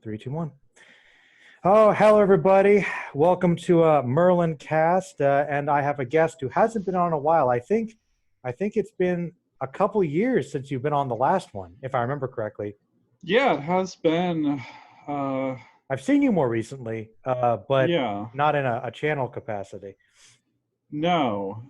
Three, two, one. Oh, hello, everybody. Welcome to MerlinCast, and I have a guest who hasn't been on in a while. I think it's been a couple years since you've been on the last one, if I remember correctly. Yeah, it has been. Uh, I've seen you more recently, but yeah, not in a channel capacity. no.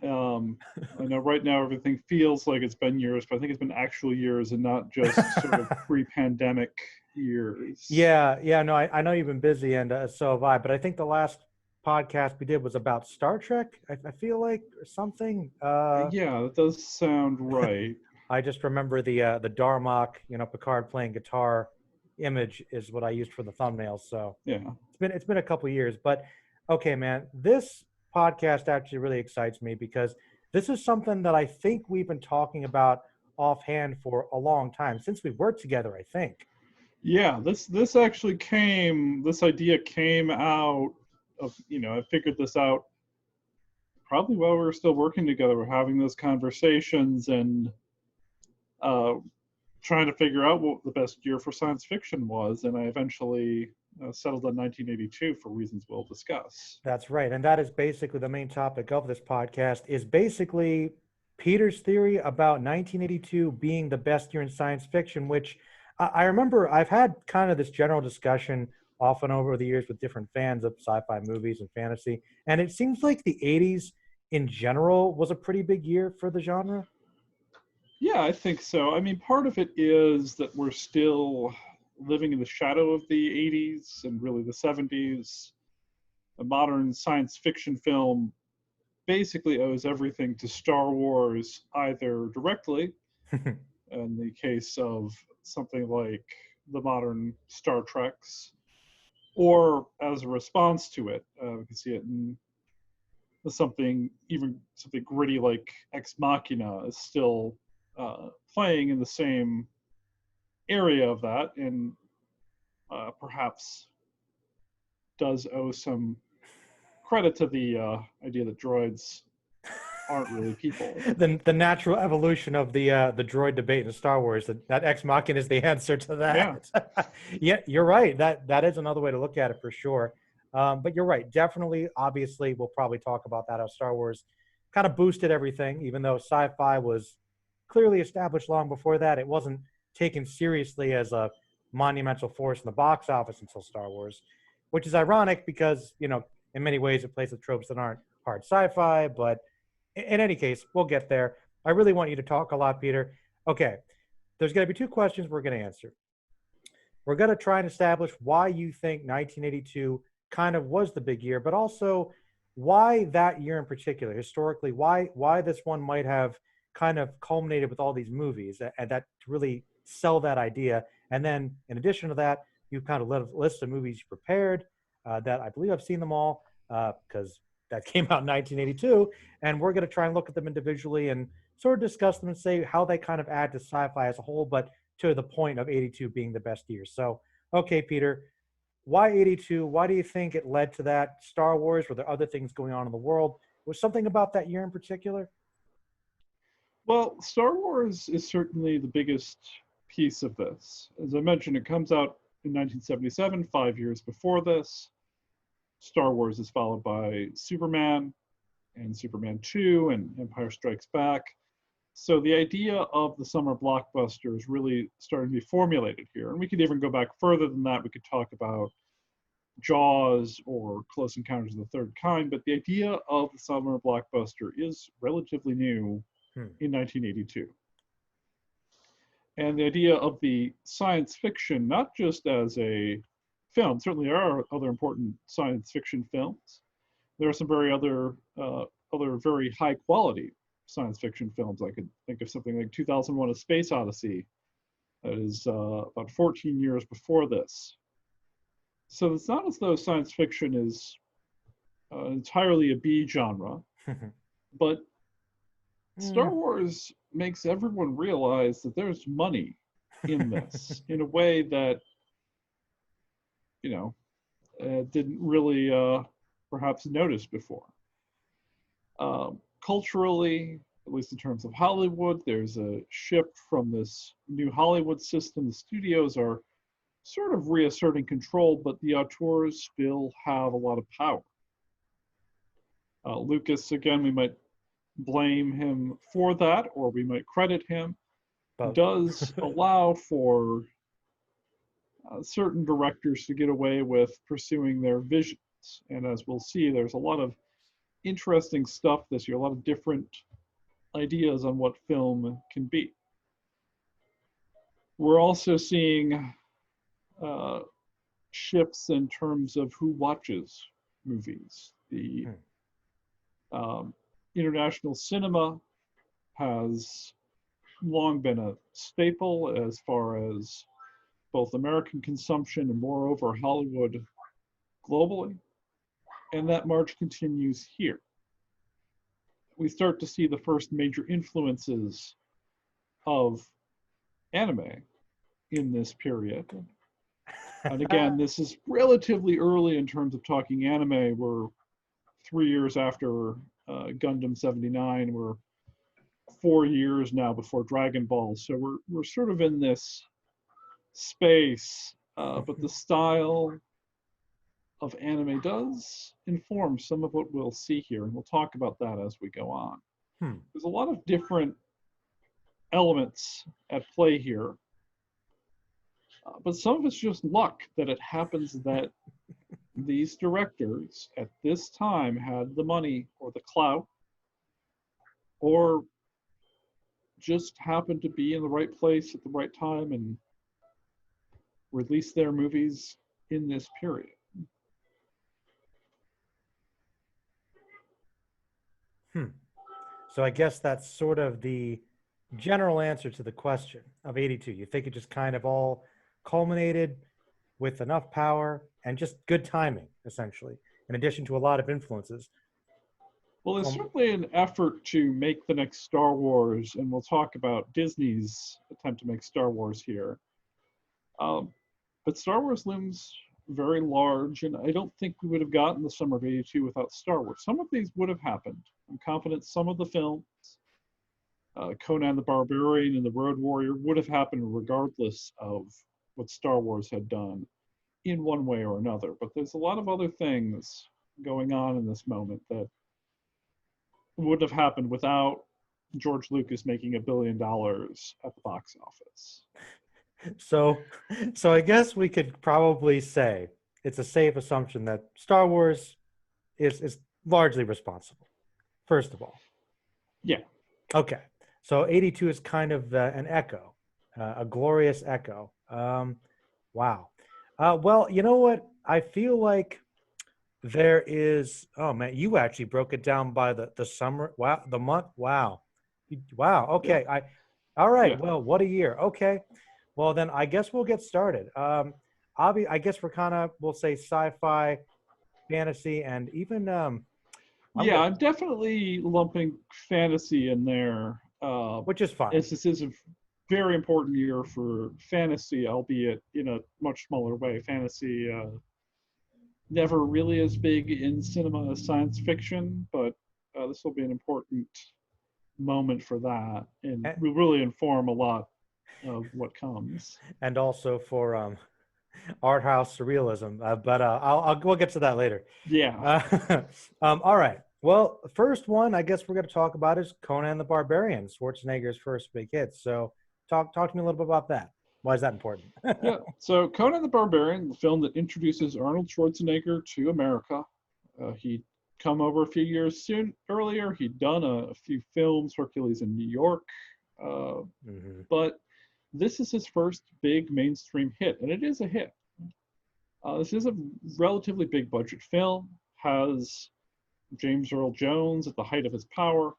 I know right now everything feels like it's been years, but I think it's been actual years and not just sort of pre-pandemic years. Yeah, no, I know you've been busy, and so have I. But I think the last podcast we did was about Star Trek. I feel like or something. Yeah, that does sound right. I just remember the Darmok, Picard playing guitar image is what I used for the thumbnail. So Yeah. it's been a couple years, but okay, man, this podcast actually really excites me because this is something that I think we've been talking about offhand for a long time since we worked together, I think. Yeah, this actually this idea came out of, I figured this out probably while we were still working together. We're having those conversations and uh, trying to figure out what the best year for science fiction was, and I eventually settled on 1982 for reasons we'll discuss. That's right. And that is basically the main topic of this podcast is basically Peter's theory about 1982 being the best year in science fiction, which I remember I've had kind of this general discussion often over the years with different fans of sci-fi movies and fantasy. And it seems like the 80s in general was a pretty big year for the genre. Yeah, I think so. I mean, part of it is that we're still living in the shadow of the 80s and really the 70s. A modern science fiction film basically owes everything to Star Wars, either directly, in the case of something like the modern Star Treks, or as a response to it. We can see it in something gritty like Ex Machina is still playing in the same area of that, and perhaps does owe some credit to the idea that droids aren't really people. The natural evolution of the droid debate in Star Wars, that Ex Machina is the answer to Yeah, that. Yeah, you're right. That is another way to look at it for sure. But you're right. Definitely, obviously, we'll probably talk about that. How Star Wars kind of boosted everything, even though sci-fi was clearly established long before that. It wasn't taken seriously as a monumental force in the box office until Star Wars, which is ironic because in many ways it plays with tropes that aren't hard sci-fi, but in any case, we'll get there. I really want you to talk a lot, Peter. Okay, there's going to be two questions we're going to answer. We're going to try and establish why you think 1982 kind of was the big year, but also why that year in particular, historically, why this one might have kind of culminated with all these movies and that to really sell that idea. And then in addition to that, you kind of list of movies you prepared that I believe I've seen them all because that came out in 1982, and we're going to try and look at them individually and sort of discuss them and say how they kind of add to sci-fi as a whole, but to the point of 82 being the best year. So, okay, Peter, why 82? Why do you think it led to that? Star Wars? Were there other things going on in the world? Was something about that year in particular? well, Star Wars is certainly the biggest piece of this. As I mentioned, it comes out in 1977, 5 years before this. Star Wars is followed by Superman and Superman 2 and Empire Strikes Back. So the idea of the summer blockbuster is really starting to be formulated here. And we could even go back further than that. We could talk about Jaws or Close Encounters of the Third Kind, but the idea of the summer blockbuster is relatively new Hmm. in 1982. And the idea of the science fiction, not just as a film, certainly there are other important science fiction films. There are some other very high quality science fiction films. I could think of something like 2001: A Space Odyssey, that is about 14 years before this. So it's not as though science fiction is entirely a B genre, but Star Mm. Wars makes everyone realize that there's money in this in a way that, you know, didn't really perhaps notice before. Culturally, at least in terms of Hollywood, there's a shift from this new Hollywood system. The studios are sort of reasserting control, but the auteurs still have a lot of power. Lucas, again, we might blame him for that, or we might credit him, Both. does allow for certain directors to get away with pursuing their visions. And as we'll see, there's a lot of interesting stuff this year, a lot of different ideas on what film can be. We're also seeing shifts in terms of who watches movies. The international cinema has long been a staple as far as both American consumption and moreover Hollywood globally. And that march continues here. We start to see the first major influences of anime in this period. And again, this is relatively early in terms of talking anime. We're 3 years after Gundam 79. We're 4 years now before Dragon Ball. So we're sort of in this space, but the style of anime does inform some of what we'll see here, and we'll talk about that as we go on. There's a lot of different elements at play here, but some of it's just luck that it happens that these directors at this time had the money or the clout, or just happened to be in the right place at the right time and release their movies in this period. So I guess that's sort of the general answer to the question of 82. You think it just kind of all culminated with enough power and just good timing, essentially, in addition to a lot of influences. Well, there's certainly an effort to make the next Star Wars, and we'll talk about Disney's attempt to make Star Wars here. But Star Wars looms very large, and I don't think we would have gotten the summer of 82 without Star Wars. Some of these would have happened. I'm confident some of the films, Conan the Barbarian and the Road Warrior, would have happened regardless of what Star Wars had done in one way or another. But there's a lot of other things going on in this moment that would have happened without George Lucas making $1 billion at the box office. So I guess we could probably say it's a safe assumption that Star Wars is largely responsible, first of all. Yeah. Okay. So 82 is kind of an echo, a glorious echo. Wow. Well, you know what? I feel like there is, oh man, you actually broke it down by the summer. Wow. The month. Wow. Wow. Okay. Yeah. All right. Yeah. Well, what a year. Okay. Well, then I guess we'll get started. I guess we'll say sci-fi, fantasy, and even I'm definitely lumping fantasy in there, which is fine. as this is a very important year for fantasy, albeit in a much smaller way. Fantasy never really as big in cinema as science fiction, but this will be an important moment for that, and will really inform a lot of what comes. And also for art house surrealism, but we'll get to that later. Yeah. All right. Well, the first one I guess we're going to talk about is Conan the Barbarian, Schwarzenegger's first big hit. So talk to me a little bit about that. Why is that important? Yeah. So Conan the Barbarian, the film that introduces Arnold Schwarzenegger to America. He'd come over a few years earlier. He'd done a few films, Hercules in New York, but this is his first big mainstream hit, and it is a hit. This is a relatively big budget film, has James Earl Jones at the height of his power.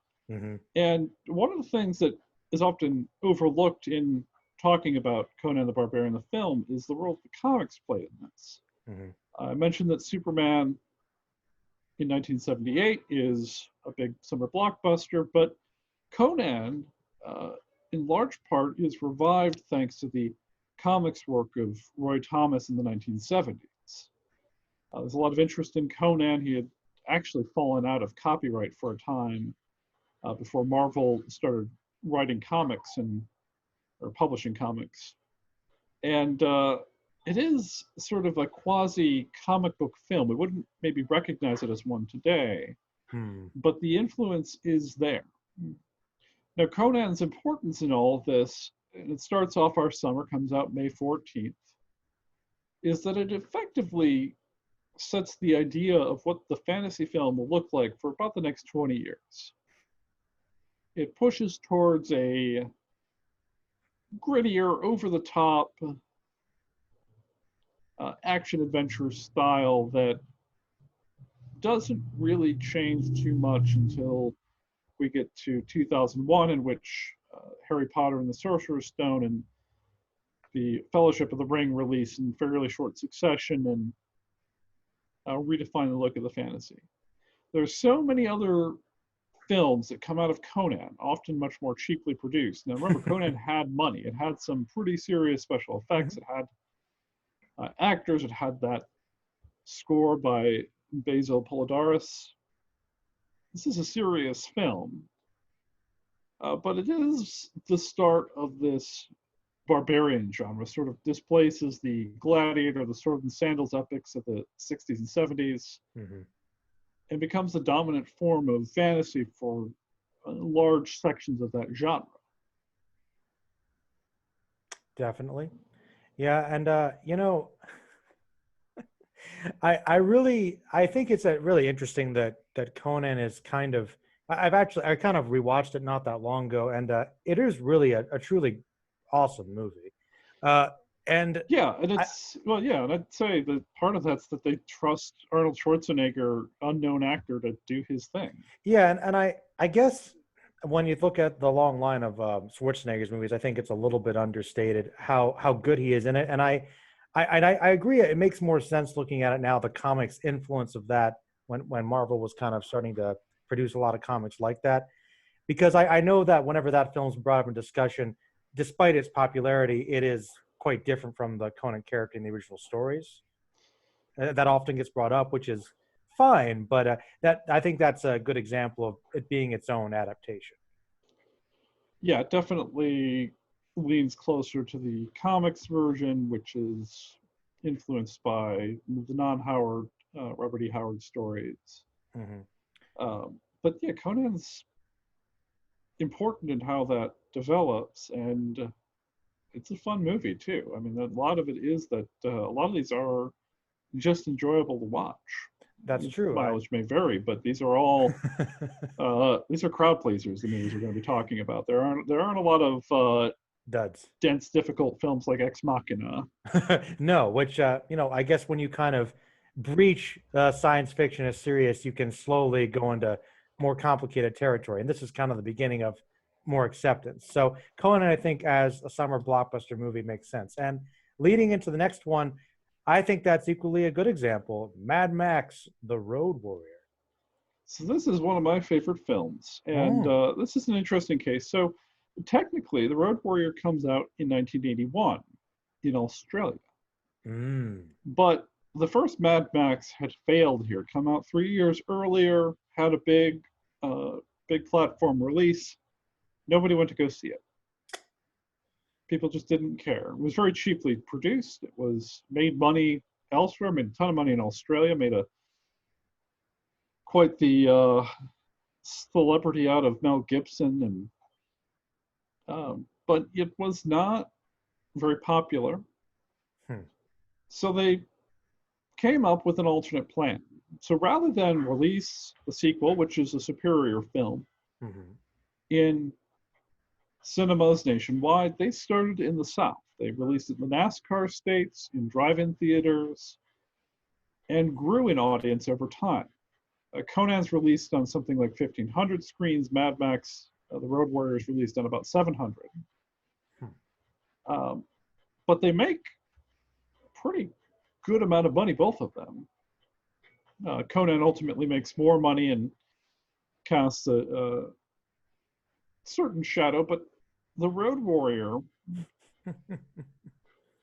And one of the things that is often overlooked in talking about Conan the Barbarian, the film, is the role the comics play in this. I mentioned that Superman in 1978 is a big summer blockbuster, but Conan, in large part, is revived thanks to the comics work of Roy Thomas in the 1970s. There's a lot of interest in Conan. He had actually fallen out of copyright for a time before Marvel started writing comics or publishing comics. And it is sort of a quasi comic book film. We wouldn't maybe recognize it as one today, Hmm. but the influence is there. Now, Conan's importance in all of this, and it starts off our summer, comes out May 14th, is that it effectively sets the idea of what the fantasy film will look like for about the next 20 years. It pushes towards a grittier, over the top action adventure style that doesn't really change too much until we get to 2001, in which Harry Potter and the Sorcerer's Stone and the Fellowship of the Ring release in fairly short succession and redefine the look of the fantasy. There's so many other films that come out of Conan, often much more cheaply produced. Now, remember, Conan had money. It had some pretty serious special effects. It had actors. It had that score by Basil Polidaris. This is a serious film, but it is the start of this barbarian genre, sort of displaces the gladiator, the sword and sandals epics of the 60s and 70s, and becomes the dominant form of fantasy for large sections of that genre. Definitely. Yeah, and I think it's really interesting that Conan is kind of. I kind of rewatched it not that long ago, and it is really a truly awesome movie. Uh, and Yeah, and I, it's well, yeah, and I'd say that part of that's that they trust Arnold Schwarzenegger, unknown actor, to do his thing. yeah, and I guess when you look at the long line of Schwarzenegger's movies, I think it's a little bit understated how good he is in it, and I agree. It makes more sense looking at it now. The comics influence of that when Marvel was kind of starting to produce a lot of comics like that, because I know that whenever that film's brought up in discussion, despite its popularity, it is quite different from the Conan character in the original stories. That often gets brought up, which is fine, but that I think that's a good example of it being its own adaptation. Yeah, it definitely leans closer to the comics version, which is influenced by the non-Howard, Robert E. Howard stories. Hmm. But yeah, Conan's important in how that develops, and it's a fun movie too. I mean, a lot of it is that a lot of these are just enjoyable to watch. That's true. Mileage may vary, but these are all these are crowd pleasers. The movies we're going to be talking about. There aren't a lot of Duds. dense, difficult films like Ex Machina. No, which I guess when you kind of breach science fiction as serious, you can slowly go into more complicated territory, and this is kind of the beginning of more acceptance. So Conan, I think, as a summer blockbuster movie makes sense, and leading into the next one, I think that's equally a good example. Mad Max: The Road Warrior. So this is one of my favorite films, and Mm, this is an interesting case. So technically, The Road Warrior comes out in 1981 in Australia, mm, but the first Mad Max had failed here. Come out 3 years earlier, had a uh, big platform release. Nobody went to go see it. People just didn't care. It was very cheaply produced. It was made money elsewhere, made a ton of money in Australia, made a quite the celebrity out of Mel Gibson, and but it was not very popular. hmm, So they came up with an alternate plan. So rather than release the sequel, which is a superior film, mhm, in cinemas nationwide, they started in the South. They released it in the NASCAR states, in drive-in theaters, and grew in audience over time. Conan's released on something like 1,500 screens. Mad Max, The Road Warriors, released on about 700. hmm. Um, but they make a pretty good amount of money, both of them. Conan ultimately makes more money and casts a certain shadow, but The Road Warrior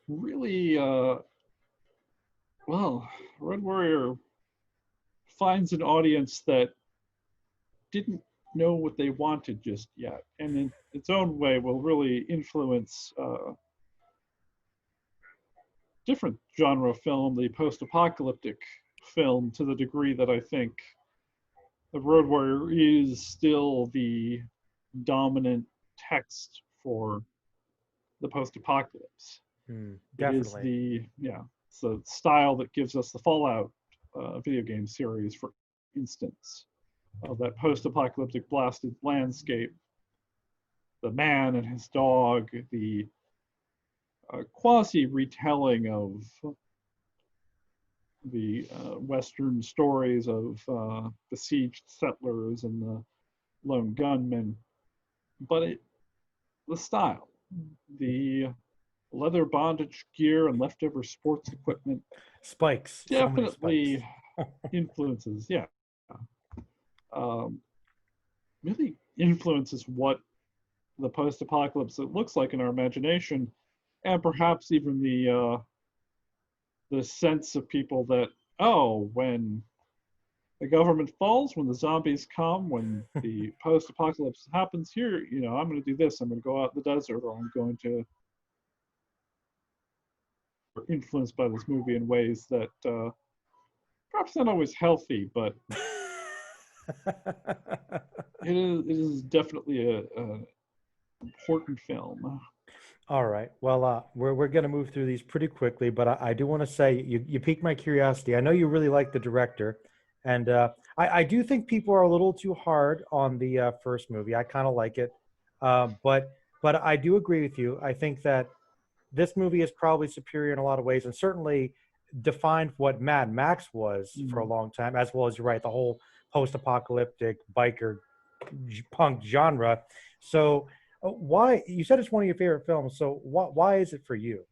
really, well, Road Warrior finds an audience that didn't know what they wanted just yet, and in its own way will really influence different genre film, the post-apocalyptic film, to the degree that I think the Road Warrior is still the dominant text for the post-apocalypse. It is Definitely. it's the style that gives us the Fallout video game series, for instance, of that post-apocalyptic blasted landscape, the man and his dog, the quasi retelling of the Western stories of besieged settlers and the lone gunmen, but the style, the leather bondage gear and leftover sports equipment Spikes. So many spikes. definitely influences, um, really influences what the post-apocalypse it looks like in our imagination, and perhaps even the sense of people that, oh, when the government falls, when the zombies come, when the post-apocalypse happens here, I'm going to do this. I'm going to go out in the desert, or I'm going to influenced by this movie in ways that perhaps not always healthy, but it is definitely a important film. All right. Well, we're going to move through these pretty quickly, but I do want to say you piqued my curiosity. I know you really like the director, and I do think people are a little too hard on the first movie. I kind of like it, but I do agree with you. I think that this movie is probably superior in a lot of ways, and certainly defined what Mad Max was for a Mm. long time, as well as you're right, the whole post-apocalyptic biker punk genre. So why you said it's one of your favorite films? So why is it for you?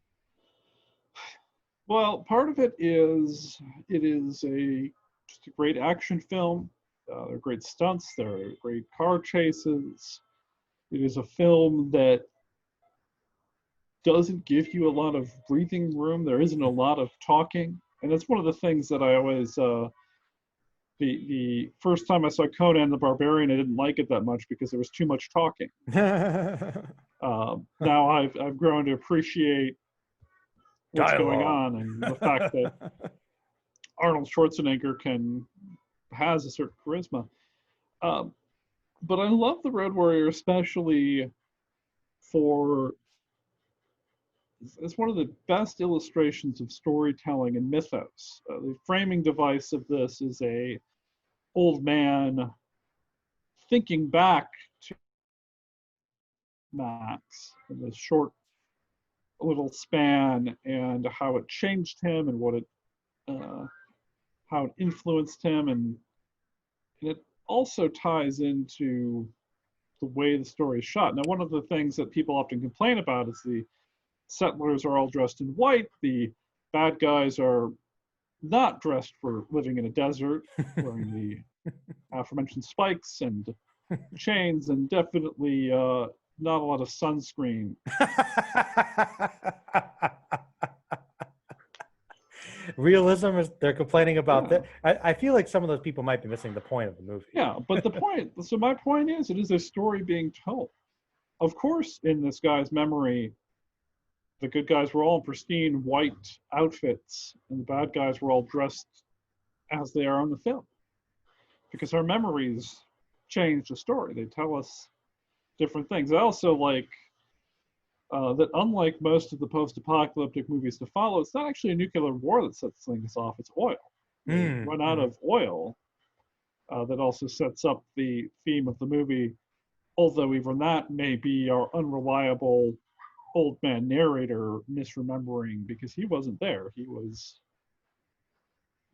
Well, part of it is just a great action film. There are great stunts. There are great car chases. It is a film that doesn't give you a lot of breathing room. There isn't a lot of talking, and that's one of the things that I always. The first time I saw Conan the Barbarian, I didn't like it that much because there was too much talking. Now I've grown to appreciate what's going Dialogue. on, and the fact that Arnold Schwarzenegger has a certain charisma. Um, but I love the Road Warrior especially for it's one of the best illustrations of storytelling and mythos. The framing device of this is a old man thinking back to Max in this short little span, and how it changed him, and uh, how it influenced him, and it also ties into the way the story is shot. Now, one of the things that people often complain about is the settlers are all dressed in white. The bad guys are not dressed for living in a desert, wearing the aforementioned spikes and chains, and definitely not a lot of sunscreen. Realism is they're complaining about Yeah, that. I feel like some of those people might be missing the point of the movie. yeah. But my point is, it is a story being told. Of course, in this guy's memory, the good guys were all in pristine white outfits, and the bad guys were all dressed as they are on the film. Because our memories change the story. They tell us different things. I also like that, unlike most of the post-apocalyptic movies to follow, it's not actually a nuclear war that sets things off. It's oil. They run out of oil. That also sets up the theme of the movie. Although even that may be our unreliable old man narrator misremembering, because he wasn't there. He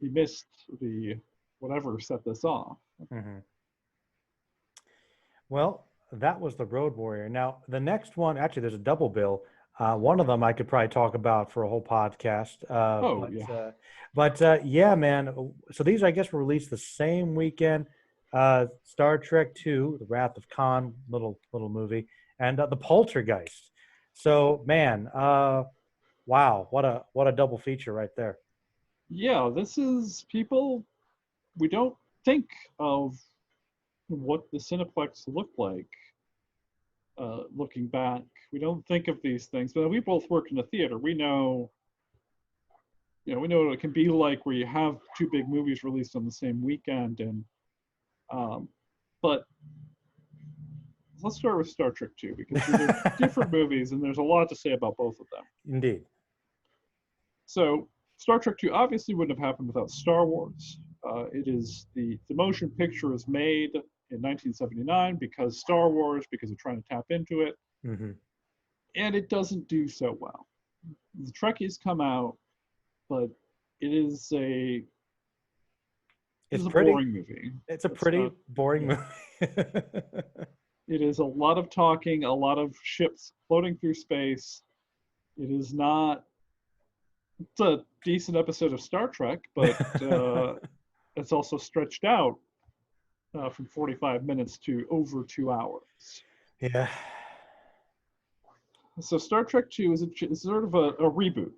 missed the whatever set this off. Mm-hmm. Well, that was the Road Warrior. Now, the next one, actually, there's a double bill. One of them I could probably talk about for a whole podcast. Oh yeah, Yeah, man. So these, I guess, were released the same weekend. Star Trek II, The Wrath of Khan, little movie, and The Poltergeist. So, man, wow, what a double feature right there. yeah. This is people. We don't think of what the Cineplex looked like looking back. We don't think of these things, but we both worked in a theater. We know we know what it can be like where you have two big movies released on the same weekend, and um, but let's start with Star Trek 2 because these are different movies and there's a lot to say about both of them. Indeed. So Star Trek 2 obviously wouldn't have happened without Star Wars. It is the motion picture was made in 1979 because Star Wars, because of trying to tap into it, Hmm. and it doesn't do so well. The Trekkies come out, but it is a It's pretty. boring movie. It's a It's pretty not. boring Yeah, movie. it is a lot of talking, a lot of ships floating through space. It is not. It's a decent episode of Star Trek, but it's also stretched out from 45 minutes to over 2 hours. Yeah. So Star Trek 2 is sort of a reboot,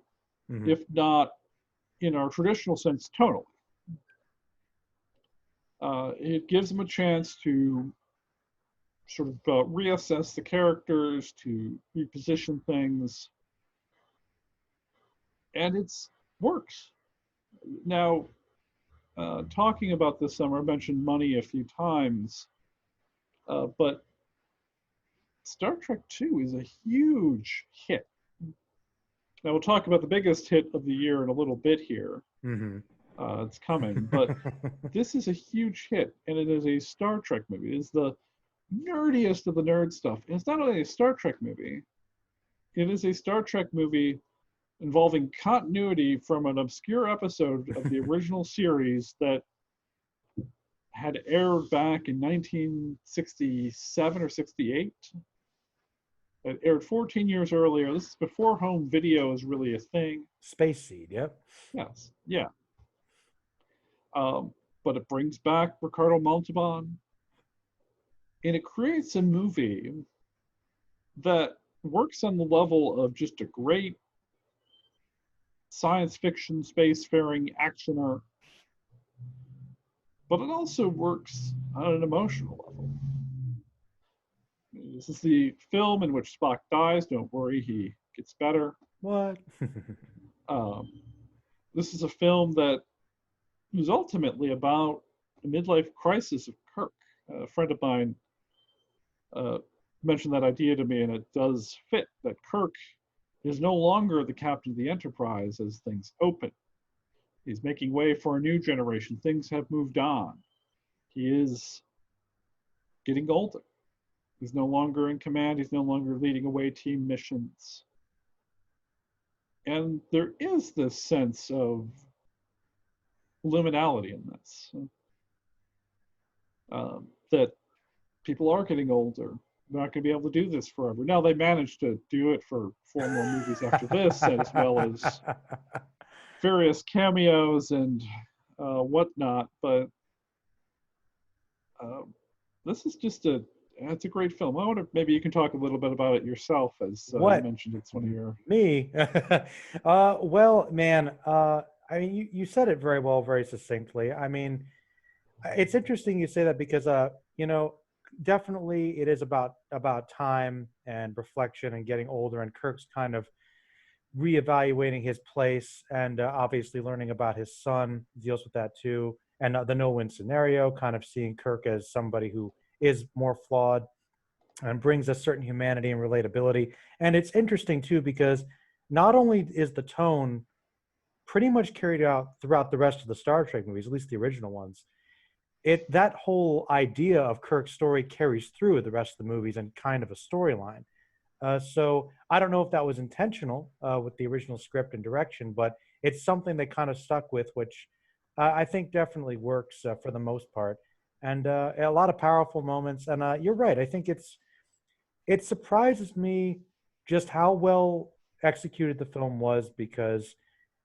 Hmm. if not in our traditional sense, tonally. It gives them a chance to sort of reassess the characters, to reposition things, and it's works. Now, talking about this summer, I mentioned money a few times, but Star Trek 2 is a huge hit. Now, we'll talk about the biggest hit of the year in a little bit here. Hmm. It's coming, but this is a huge hit, and it is a Star Trek movie. It is the nerdiest of the nerd stuff. And it's not only a Star Trek movie, it is a Star Trek movie involving continuity from an obscure episode of the original series that had aired back in 1967 or 68. It aired 14 years earlier. This is before home video is really a thing. Space Seed. Yep. Yes, yeah. But it brings back Ricardo Montalban, and it creates a movie that works on the level of just a great science fiction spacefaring actioner, but it also works on an emotional level. This is the film in which Spock dies. Don't worry, he gets better. What? Um, this is a film that is ultimately about the midlife crisis of Kirk. A friend of mine uh, mentioned that idea to me, and it does fit that Kirk is no longer the captain of the Enterprise as things open. He's making way for a new generation. Things have moved on. He is getting older. He's no longer in command. He's no longer leading away team missions. And there is this sense of liminality in this, that people are getting older. They're not going to be able to do this forever. Now, they managed to do it for 4 more movies after this, as well as various cameos and whatnot. But um, this is just it's a great film. I wonder maybe you can talk a little bit about it yourself, as you What? mentioned it's one of your. Me? Well, man, I mean, you said it very well, very succinctly. I mean, it's interesting you say that because, you know, definitely it is about time and reflection and getting older, and Kirk's kind of reevaluating his place, and obviously learning about his son deals with that too, and the no-win scenario, kind of seeing Kirk as somebody who is more flawed and brings a certain humanity and relatability. And it's interesting too because not only is the tone pretty much carried out throughout the rest of the Star Trek movies, at least the original ones, it that whole idea of Kirk's story carries through the rest of the movies and kind of a storyline. So I don't know if that was intentional with the original script and direction, but it's something they kind of stuck with, which I think definitely works for the most part. And a lot of powerful moments. And you're right. I think it surprises me just how well executed the film was because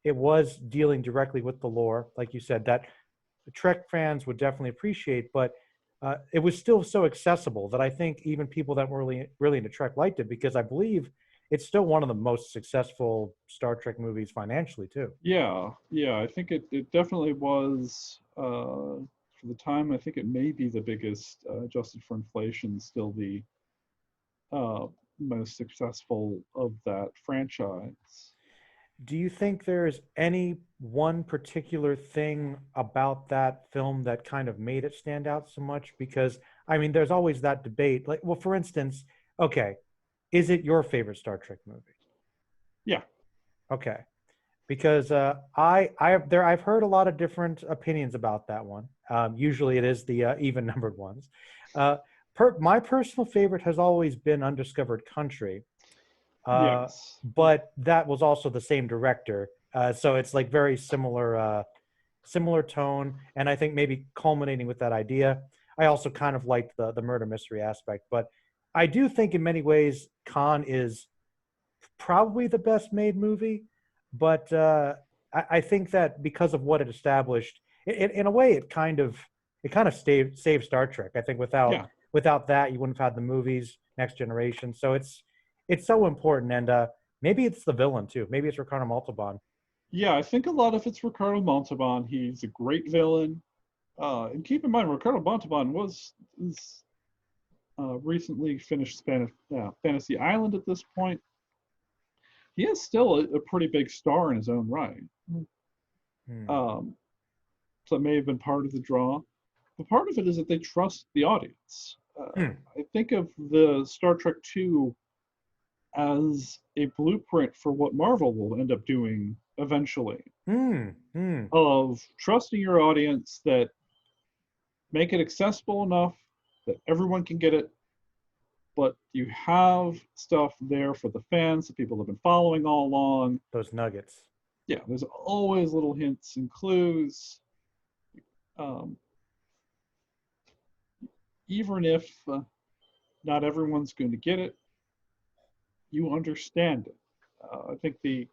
it was dealing directly with the lore, like you said, that Trek fans would definitely appreciate, but it was still so accessible that I think even people that were really into Trek liked it because I believe it's still one of the most successful Star Trek movies financially too. Yeah, yeah, I think it definitely was for the time. I think it may be the biggest, adjusted for inflation, still the uh, most successful of that franchise. Do you think there's any one particular thing about that film that kind of made it stand out so much? Because, I mean, there's always that debate. Like, well, for instance, okay, is it your favorite Star Trek movie? Yeah, Okay, because I've heard a lot of different opinions about that one. Usually, it is the even numbered ones. Uh, my personal favorite has always been Undiscovered Country, yes. but that was also the same director, so it's like very similar, similar tone, and I think maybe culminating with that idea. I also kind of liked the murder mystery aspect, but I do think in many ways Khan is probably the best made movie, but I think that because of what it established, in a way, it kind of saved Star Trek. I think Yeah. without that, you wouldn't have had the movies, Next Generation. So it's so important, and maybe it's the villain too. Maybe it's Ricardo Montalban. Yeah, I think a lot of it's Ricardo Montalban. He's a great villain. And keep in mind, Ricardo Montalban is recently finished Fantasy Island at this point. He is still a pretty big star in his own right. Hmm. Um, so it may have been part of the draw. But part of it is that they trust the audience. Hmm. I think of the Star Trek II as a blueprint for what Marvel will end up doing eventually, Hmm. Hmm. of trusting your audience, that make it accessible enough that everyone can get it, but you have stuff there for the fans, the people that have been following all along. Those nuggets. Yeah, there's always little hints and clues. Um, Even if not everyone's going to get it, you understand it. I think the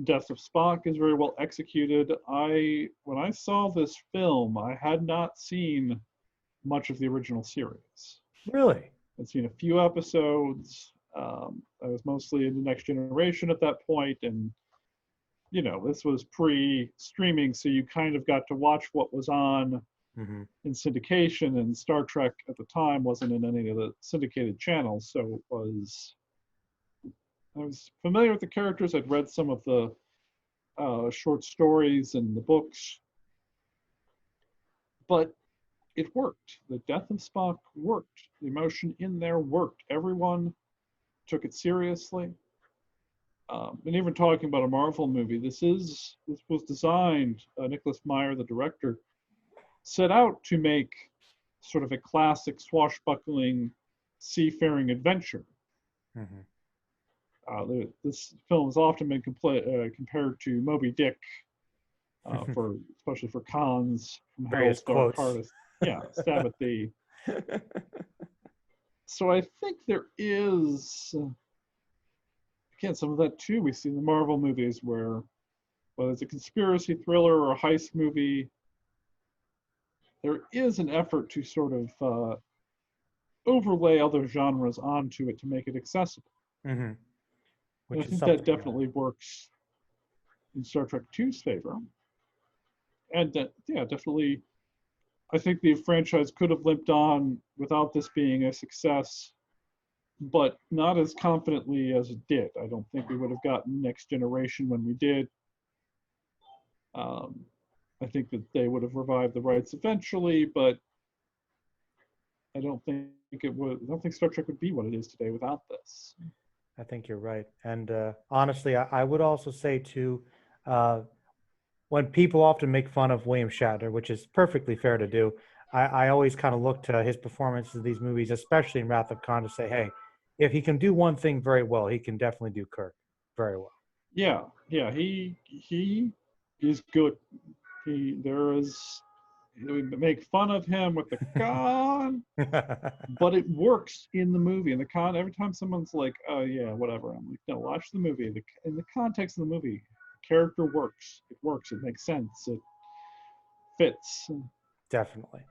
death of Spock is very well executed. When I saw this film, I had not seen much of the original series. Really? I'd seen a few episodes. I was mostly in the Next Generation at that point, and this was pre-streaming, so you kind of got to watch what was on Hmm. in syndication. And Star Trek at the time wasn't in any of the syndicated channels, so I was familiar with the characters. I'd read some of the short stories and the books, but it worked. The death of Spock worked. The emotion in there worked. Everyone took it seriously. And even talking about a Marvel movie, this was designed. Nicholas Meyer, the director, set out to make sort of a classic swashbuckling seafaring adventure. Hmm. This film has often been compared to Moby Dick, especially for Khan's "From Various Hell's Dark quotes. Hardest." Yeah, stab at thee. So I think there is, again, some of that too. We see in the Marvel movies where, whether it's a conspiracy thriller or a heist movie, there is an effort to sort of overlay other genres onto it to make it accessible. Hmm. And I Which is think that something. definitely works in Star Trek II's favor. And yeah, definitely, I think the franchise could have limped on without this being a success, but not as confidently as it did. I don't think we would have gotten Next Generation when we did. Um, I think that they would have revived the rights eventually, but I don't think it would. I don't think Star Trek would be what it is today without this. I think you're right. And honestly, I would also say too, uh, when people often make fun of William Shatner, which is perfectly fair to do, I always kind of look to his performances in these movies, especially in Wrath of Khan, to say, hey, if he can do one thing very well, he can definitely do Kirk very well. Yeah, yeah, he is good. He there is We make fun of him with the con, but it works in the movie. In the con, every time someone's like, "Oh yeah, whatever," I'm like, "No, watch the movie. In the context of the movie, the character works. It works. It makes sense. It fits." Definitely.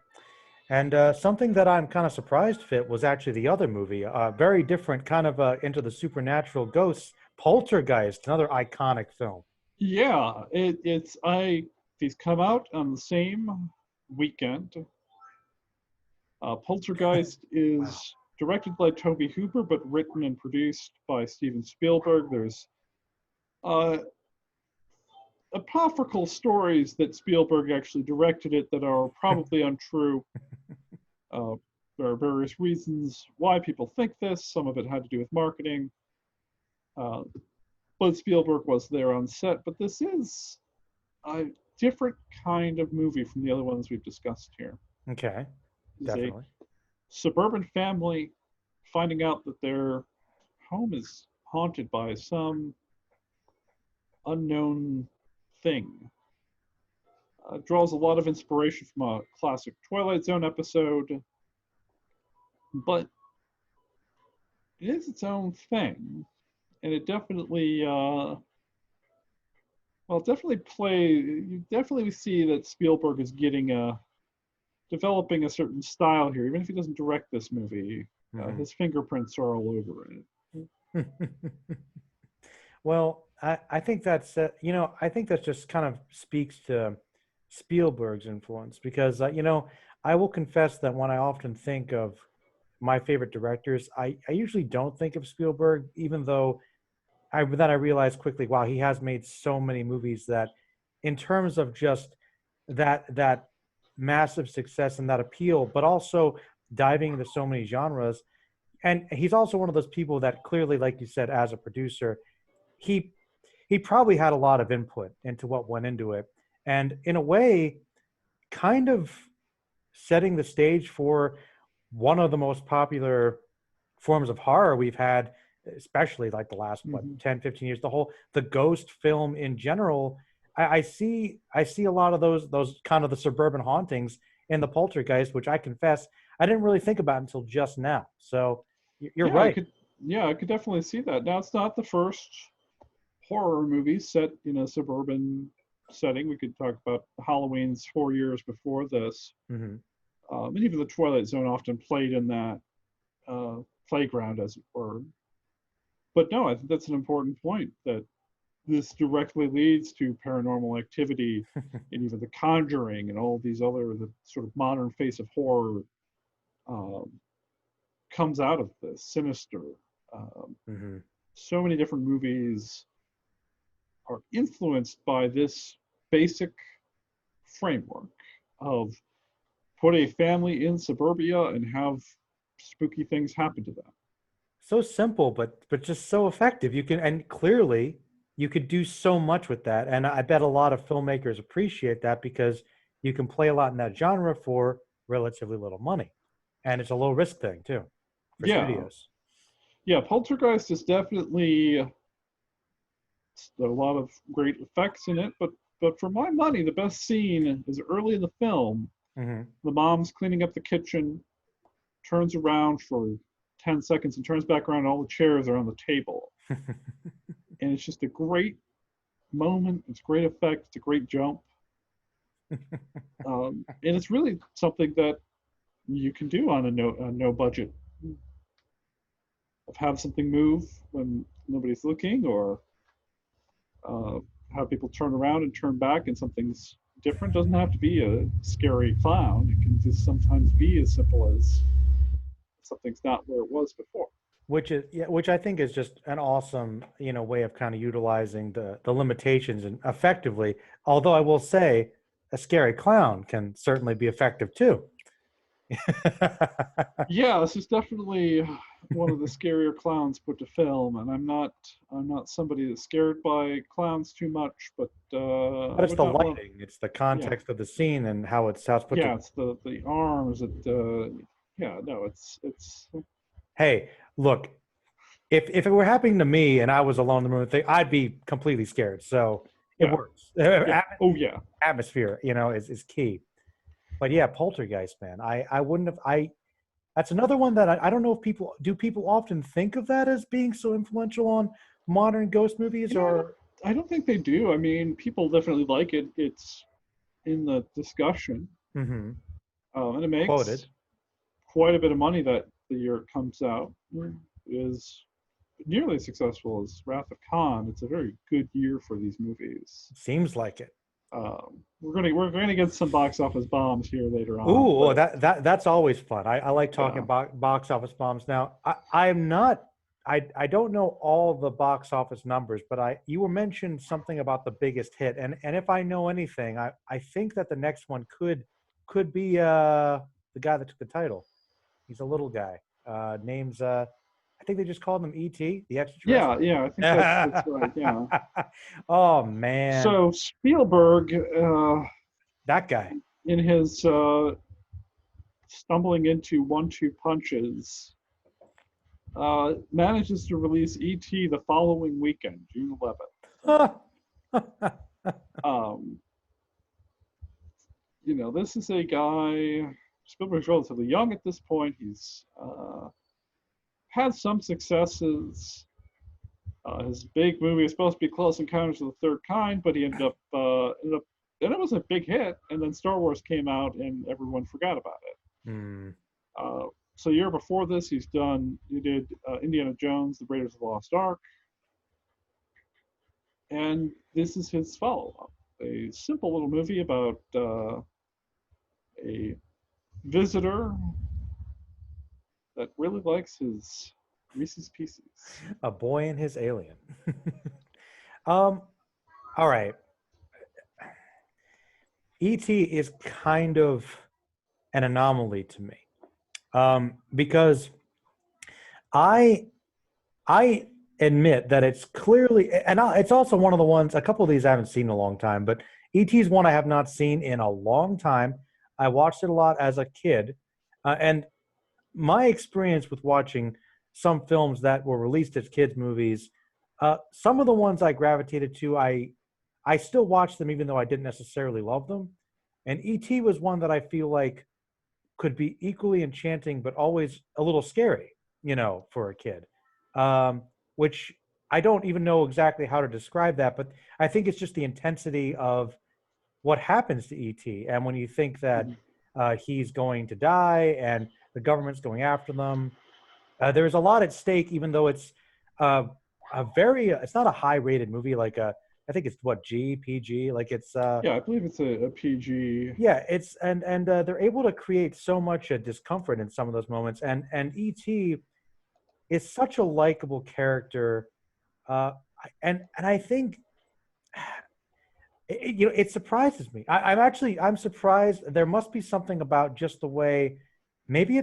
And something that I'm kind of surprised fit was actually the other movie, very different, kind of into the supernatural ghosts, Poltergeist, another iconic film. Yeah, these come out on the same weekend. Poltergeist Wow. is directed by Toby Hooper, but written and produced by Steven Spielberg. There's uh, apocryphal stories that Spielberg actually directed it that are probably untrue. Uh, there are various reasons why people think this. Some of it had to do with marketing. Uh, but Spielberg was there on set. But this is a different kind of movie from the other ones we've discussed here. Okay, It's a definitely. suburban family finding out that their home is haunted by some unknown thing. Draws a lot of inspiration from a classic Twilight Zone episode, but it is its own thing, and it definitely, definitely play. You definitely see that Spielberg is developing a certain style here, even if he doesn't direct this movie. Mhm. His fingerprints are all over it. Well, I think that's I think that just kind of speaks to Spielberg's influence because I will confess that when I often think of my favorite directors, I usually don't think of Spielberg, even though I realized quickly, wow, he has made so many movies that, in terms of just that massive success and that appeal, but also diving into so many genres. And he's also one of those people that clearly, like you said, as a producer, he he probably had a lot of input into what went into it, and in a way, kind of setting the stage for one of the most popular forms of horror we've had, especially like the last what Mm-hmm. 10, 15 years. The ghost film in general, I see a lot of those kind of the suburban hauntings in the Poltergeist, which I confess I didn't really think about until just now. So you're Yeah, I right. could. Yeah, I could definitely see that. Now, it's not the first horror movie set in a suburban setting. We could talk about Halloween's 4 years before this, Hmm. and even the Twilight Zone often played in that uh, playground, as it were. But no, I think that's an important point that this directly leads to paranormal activity and even The Conjuring and all these other the sort of modern face of horror um, comes out of this. Sinister. Um, Hmm. so many different movies are influenced by this basic framework of put a family in suburbia and have spooky things happen to them. So simple, but just so effective. You can, and clearly you could do so much with that. And I bet a lot of filmmakers appreciate that because you can play a lot in that genre for relatively little money, and it's a low risk thing too for Yeah, studios. yeah. Poltergeist is definitely a lot of great effects in it, but for my money, the best scene is early in the film. Hmm. The mom's cleaning up the kitchen, turns around for 10 seconds and turns back around, and all the chairs are on the table. And it's just a great moment. It's great effect. It's a great jump. And it's really something that you can do on a no budget of have something move when nobody's looking, or uh, have people turn around and turn back and something's different. It doesn't have to be a scary clown. It can just sometimes be as simple as something's not where it was before. Which is, yeah, which I think is just an awesome way of kind of utilizing the limitations and effectively. Although I will say, a scary clown can certainly be effective too. Yeah, this is definitely one of the scarier clowns put to film, and I'm not somebody that's scared by clowns too much, but But I it's would the not want. lighting, it's the Yeah, context of the scene and how it's put yeah, together. it's the arms. Yeah, no, it's Hey, look, if it were happening to me and I was alone in the room, thing, I'd be completely scared. So it yeah, works. yeah. Oh yeah, Atmosphere, is key. But yeah, Poltergeist, man. I wouldn't have. That's another one that I don't know if people often think of that as being so influential on modern ghost movies I don't or I don't think they do. I mean, people definitely like it. It's in the discussion, mhm, and it quoted. makes quite a bit of money that the year it comes out. Is nearly as successful as Wrath of Khan. It's a very good year for these movies. Seems like it. We're gonna get some box office bombs here later on, Ooh, but that's always fun. I like talking yeah, box office bombs. Now, I'm not. I don't know all the box office numbers, but you were mentioned something about the biggest hit, and if I know anything, I think that the next one could be the guy that took the title. He's a little guy. Name's I think they just called him E.T. the Yeah, extraterrestrial. yeah, I think that's right. Yeah. Oh man, So Spielberg, that guy. in his stumbling into one-two punches, manages to release E.T. the following weekend, June 11th. Um, this is a guy. Spielberg's relatively young at this point. He's had some successes. His big movie was supposed to be Close Encounters of the Third Kind, but he and it was a big hit. And then Star Wars came out, and everyone forgot about it. Hmm. Uh, so a year before this, he did Indiana Jones, The Raiders of the Lost Ark, and this is his follow-up, a simple little movie about a visitor that really likes his Reese's Pieces. A boy and his alien. um, all right. E.T. is kind of an anomaly to me, because I I admit that it's clearly, and it's also one of the ones. A couple of these I haven't seen in a long time, but E.T. is one I have not seen in a long time. I watched it a lot as a kid, and my experience with watching some films that were released as kids movies, some of the ones I gravitated to, I still watch them even though I didn't necessarily love them. And E.T. was one that I feel like could be equally enchanting, but always a little scary, for a kid. Which I don't even know exactly how to describe that, but I think it's just the intensity of what happens to ET. And when you think that Mm-hmm. he's going to die and the government's going after them, there's a lot at stake, even though it's uh, it's not a high rated movie. Like I think it's what, PG, like it's Yeah, I believe it's a PG. yeah, it's and they're able to create so much discomfort in some of those moments. And ET is such a likable character, uh, and I think it surprises me. I'm surprised. There must be something about just the way. Maybe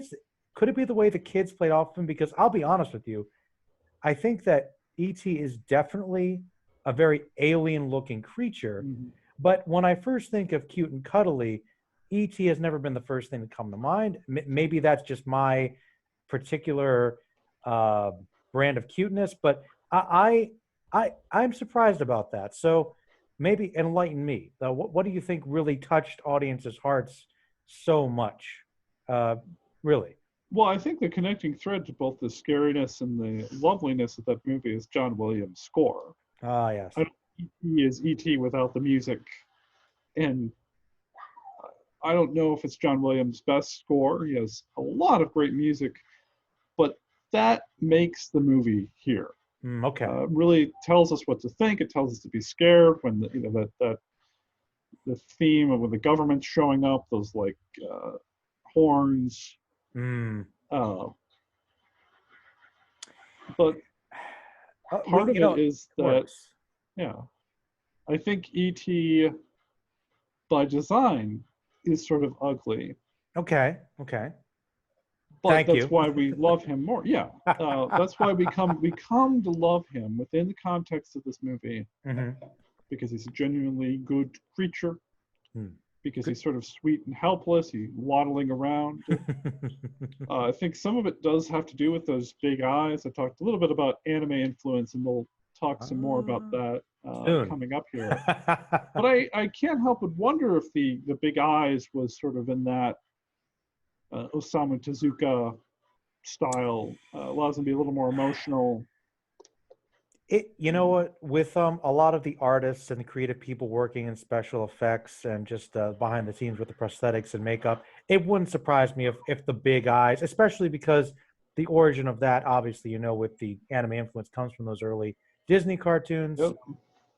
could it be the way the kids played off him? Because I'll be honest with you, I think that ET is definitely a very alien looking creature. Mm-hmm. But when I first think of cute and cuddly, ET has never been the first thing to come to mind. Maybe that's just my particular uh, brand of cuteness, but I'm surprised about that. So maybe enlighten me. What do you think really touched audiences' hearts so much? Uh, really? Well, I think the connecting thread to both the scariness and the loveliness of that movie is John Williams' score. Ah, yes. I don't think E.T. is E.T. without the music, and I don't know if it's John Williams' best score. He has a lot of great music, but that makes the movie here. Okay. Really tells us what to think. It tells us to be scared when that the theme of when the government's showing up, those like horns. Mm. Uh, but Well, part of it is it that, works. yeah, I think ET by design is sort of ugly, Okay. Okay. but Thank that's you. why we love him more. Yeah, that's why we come to love him within the context of this movie Hmm. because he's a genuinely good creature. Hmm. Because he's sort of sweet and helpless, he's waddling around. I think some of it does have to do with those big eyes. I talked a little bit about anime influence, and we'll talk some more about Ah, that soon. coming up here. But I can't help but wonder if the big eyes was sort of in that Osamu Tezuka style, allows him to be a little more emotional. You know what, with a lot of the artists and the creative people working in special effects and just behind the scenes with the prosthetics and makeup, it wouldn't surprise me if the big eyes, especially because the origin of that, obviously, with the anime influence comes from those early Disney cartoons, Yep.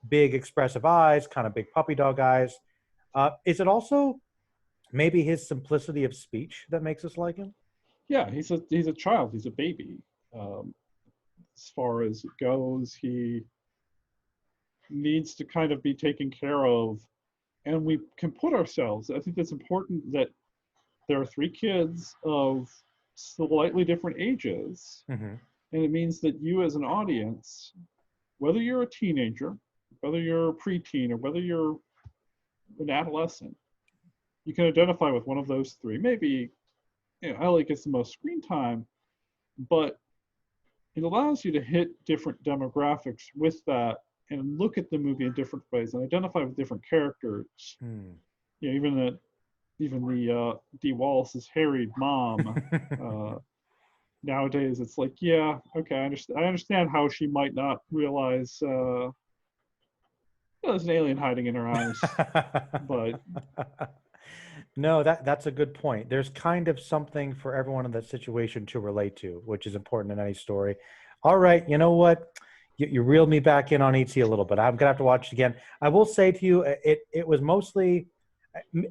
big expressive eyes, kind of big puppy dog eyes. Is it also maybe his simplicity of speech that makes us like him? Yeah, he's a child. He's a baby. Um, as far as it goes. He needs to kind of be taken care of, and we can put ourselves. I think that's important that there are three kids of slightly different ages, Mm-hmm. and it means that you as an audience, whether you're a teenager, whether you're a preteen, or whether you're an adolescent, you can identify with one of those three. Maybe Ellie gets the most screen time, but it allows you to hit different demographics with that and look at the movie in different ways and identify with different characters. Hmm. Even the Dee Wallace's harried mom. Nowadays, it's like, yeah, okay, I understand how she might not realize there's an alien hiding in her eyes, but No, that's a good point. There's kind of something for everyone in that situation to relate to, which is important in any story. All right, you know what? You reeled me back in on ET a little bit. I'm gonna have to watch it again. I will say to you, it was mostly,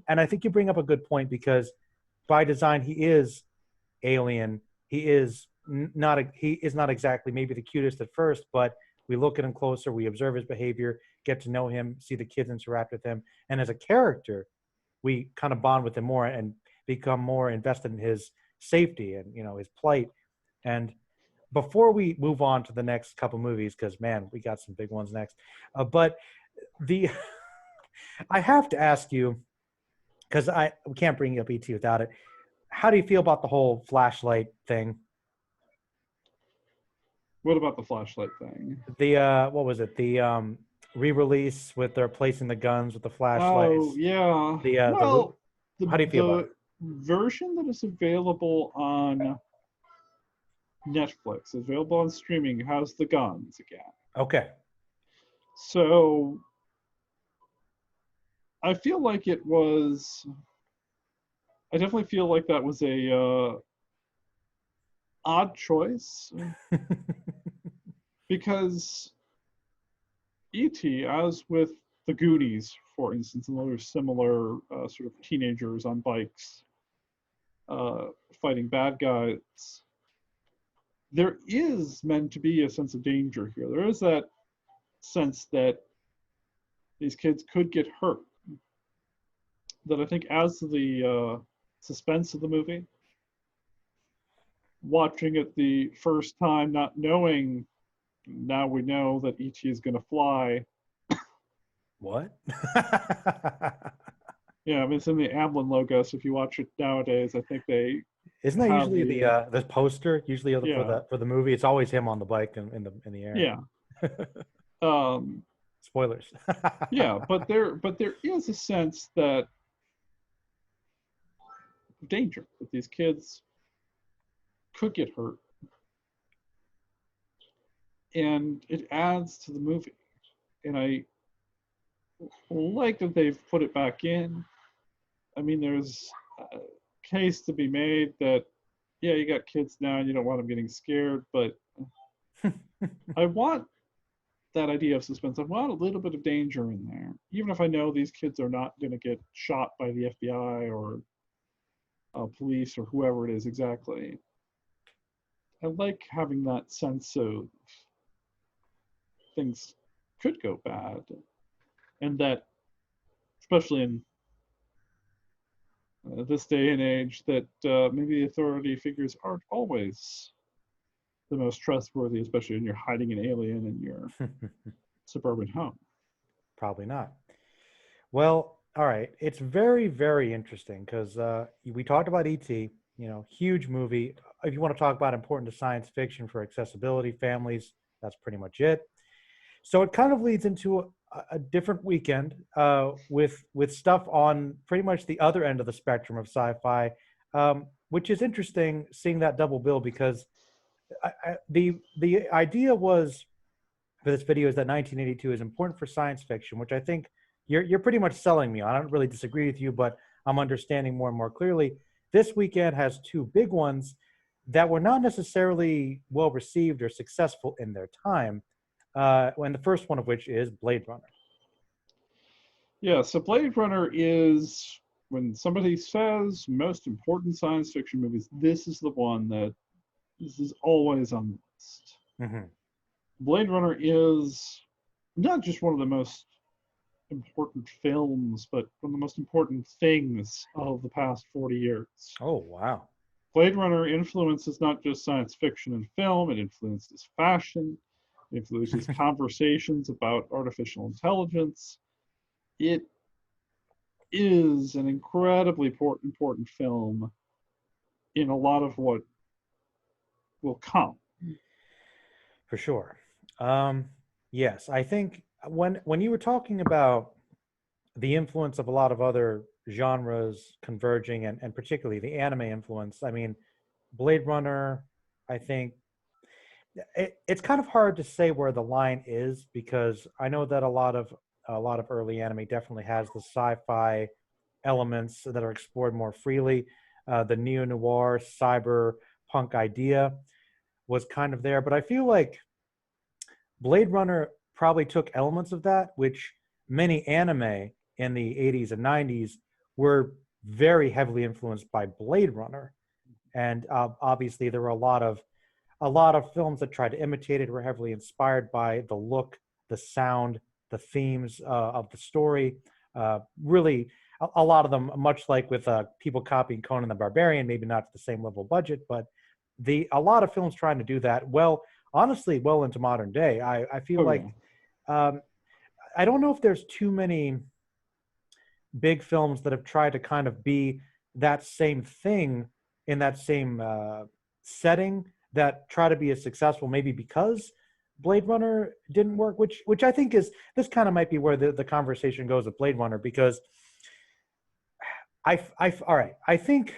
and I think you bring up a good point because by design he is alien. He is he is not exactly maybe the cutest at first, but we look at him closer, we observe his behavior, get to know him, see the kids interact with him, and as a character we kind of bond with him more and become more invested in his safety and his plight. And before we move on to the next couple movies, because man, we got some big ones next. But the I have to ask you because we can't bring up ET without it. How do you feel about the whole flashlight thing? what about the flashlight thing? The what was it? The re-release with their placing the guns with the Oh flashlights. yeah. The Well, how do you feel about the version that is available on Netflix, available on streaming, has the guns again. it? Okay. So I feel like it was. I definitely feel like that was a odd choice because E.T., as with the Goonies, for instance, and other similar sort of teenagers on bikes fighting bad guys, there is meant to be a sense of danger here. There is that sense that these kids could get hurt. That I think adds to the suspense of the movie. Watching it the first time, not knowing, now we know that E.T. is going to fly. What? Yeah, I mean, it's in the Amblin logo, so if you watch it nowadays, I think they Isn't that have usually the poster? Usually yeah, for the movie, it's always him on the bike in the air. yeah. Um, Spoilers. yeah, but there is a sense that danger that these kids could get hurt, and it adds to the movie. And I like that they've put it back in. I mean, there's a case to be made that, yeah, you got kids now and you don't want them getting scared, but I want that idea of suspense. I want a little bit of danger in there, even if I know these kids are not going to get shot by the FBI or police or whoever it is exactly. I like having that sense of things could go bad, and that, especially in this day and age, that maybe the authority figures aren't always the most trustworthy, especially when you're hiding an alien in your suburban home. Probably not. Well, all right. It's very, very interesting because we talked about ET, huge movie. If you want to talk about important to science fiction for accessibility, families, that's pretty much it. So it kind of leads into a different weekend with stuff on pretty much the other end of the spectrum of sci-fi, which is interesting seeing that double bill because the idea was for this video is that 1982 is important for science fiction, which I think you're pretty much selling me on. I don't really disagree with you, but I'm understanding more and more clearly. This weekend has two big ones that were not necessarily well received or successful in their time. And the first one of which is Blade Runner. Yeah, so Blade Runner is, when somebody says most important science fiction movies, this is the one that this is always on the list. Hmm. Blade Runner is not just one of the most important films, but one of the most important things of the past 40 years. Oh, wow. Blade Runner influences not just science fiction and film, it influences fashion, it influences conversations about artificial intelligence. It is an incredibly important film in a lot of what will come. For sure. Um, yes, I think when you were talking about the influence of a lot of other genres converging, and particularly the anime influence, I mean, Blade Runner, I think it's kind of hard to say where the line is because I know that a lot of early anime definitely has the sci-fi elements that are explored more freely. The neo noir cyberpunk idea was kind of there, but I feel like Blade Runner probably took elements of that, which many anime in the 80s and 90s were very heavily influenced by Blade Runner. And obviously, there were a lot of films that tried to imitate it, were heavily inspired by the look, the sound, the themes of the story. Really, a lot of them, much like with people copying Conan the Barbarian, maybe not to the same level of budget, but a lot of films trying to do that well, honestly, well into modern day. I feel Oh yeah. like um, I don't know if there's too many big films that have tried to kind of be that same thing in that same setting that try to be as successful, maybe because Blade Runner didn't work, which I think is this kind of might be where the conversation goes with Blade Runner because all right, I think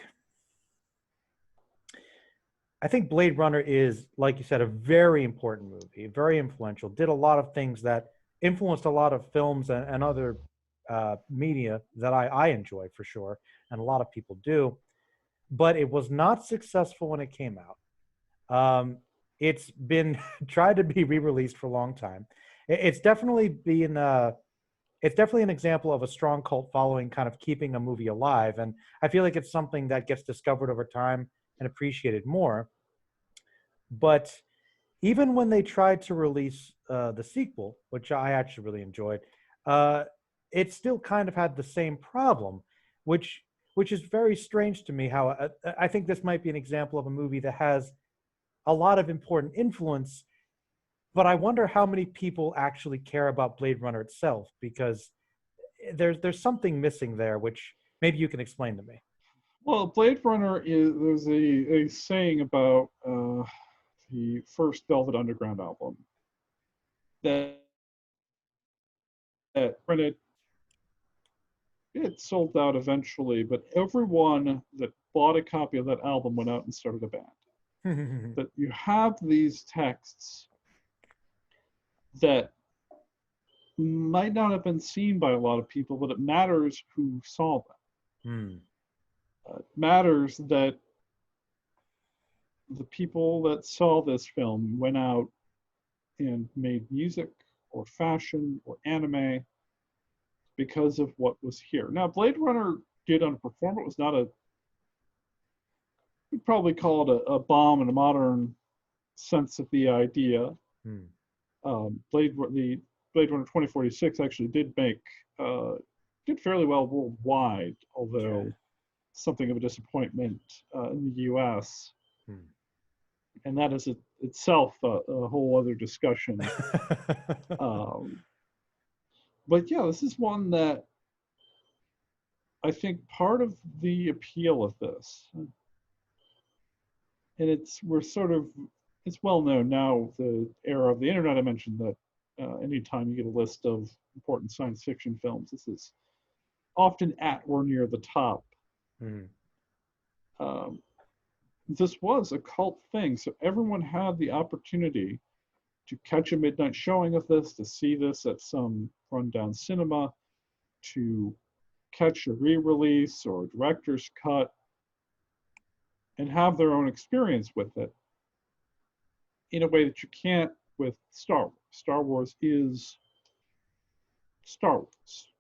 Blade Runner is, like you said, a very important movie, very influential, did a lot of things that influenced a lot of films and other media that I enjoy for sure, and a lot of people do. But it was not successful when it came out. It's been tried to be re-released for a long time. It's definitely an example of a strong cult following kind of keeping a movie alive, and I feel like it's something that gets discovered over time and appreciated more. But even when they tried to release the sequel, which I actually really enjoyed, uh, it still kind of had the same problem, which which is very strange to me. How I think this might be an example of a movie that has a lot of important influence, but I wonder how many people actually care about Blade Runner itself because there's something missing there, which maybe you can explain to me. Well, Blade Runner is there's a saying about the first Velvet Underground album that when it sold out eventually, but everyone that bought a copy of that album went out and started a band. That you have these texts that might not have been seen by a lot of people, but it matters who saw them. Hmm. It matters that the people that saw this film went out and made music or fashion or anime because of what was here. Now, Blade Runner did underperform. It was not a, we'd probably call it a bomb in a modern sense of the idea. Hmm. The Blade Runner 2046 actually uh, did fairly well worldwide, Okay. although something of a disappointment in the U.S. Hmm. And that is itself a whole other discussion. Um, but yeah, this is one that I think part of the appeal of this, and we're sort of, it's well known now, the era of the internet. I mentioned that anytime you get a list of important science fiction films, this is often at or near the top. Hmm. Um, this was a cult thing, so everyone had the opportunity to catch a midnight showing of this, to see this at some rundown cinema, to catch a re-release or a director's cut and have their own experience with it in a way that you can't with Star Wars. Star Wars is Star Wars.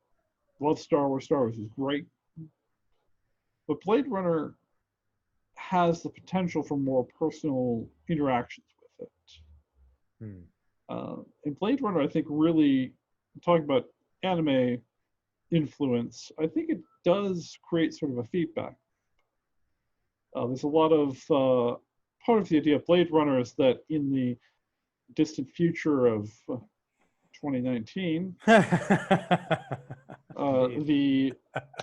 Love Star Wars. Star Wars is great. But Blade Runner has the potential for more personal interactions with it. Hmm. And Blade Runner, I think, really talking about anime influence, I think it does create sort of a feedback. There's a lot of part of the idea of Blade Runner is that in the distant future of 2019, Indeed. the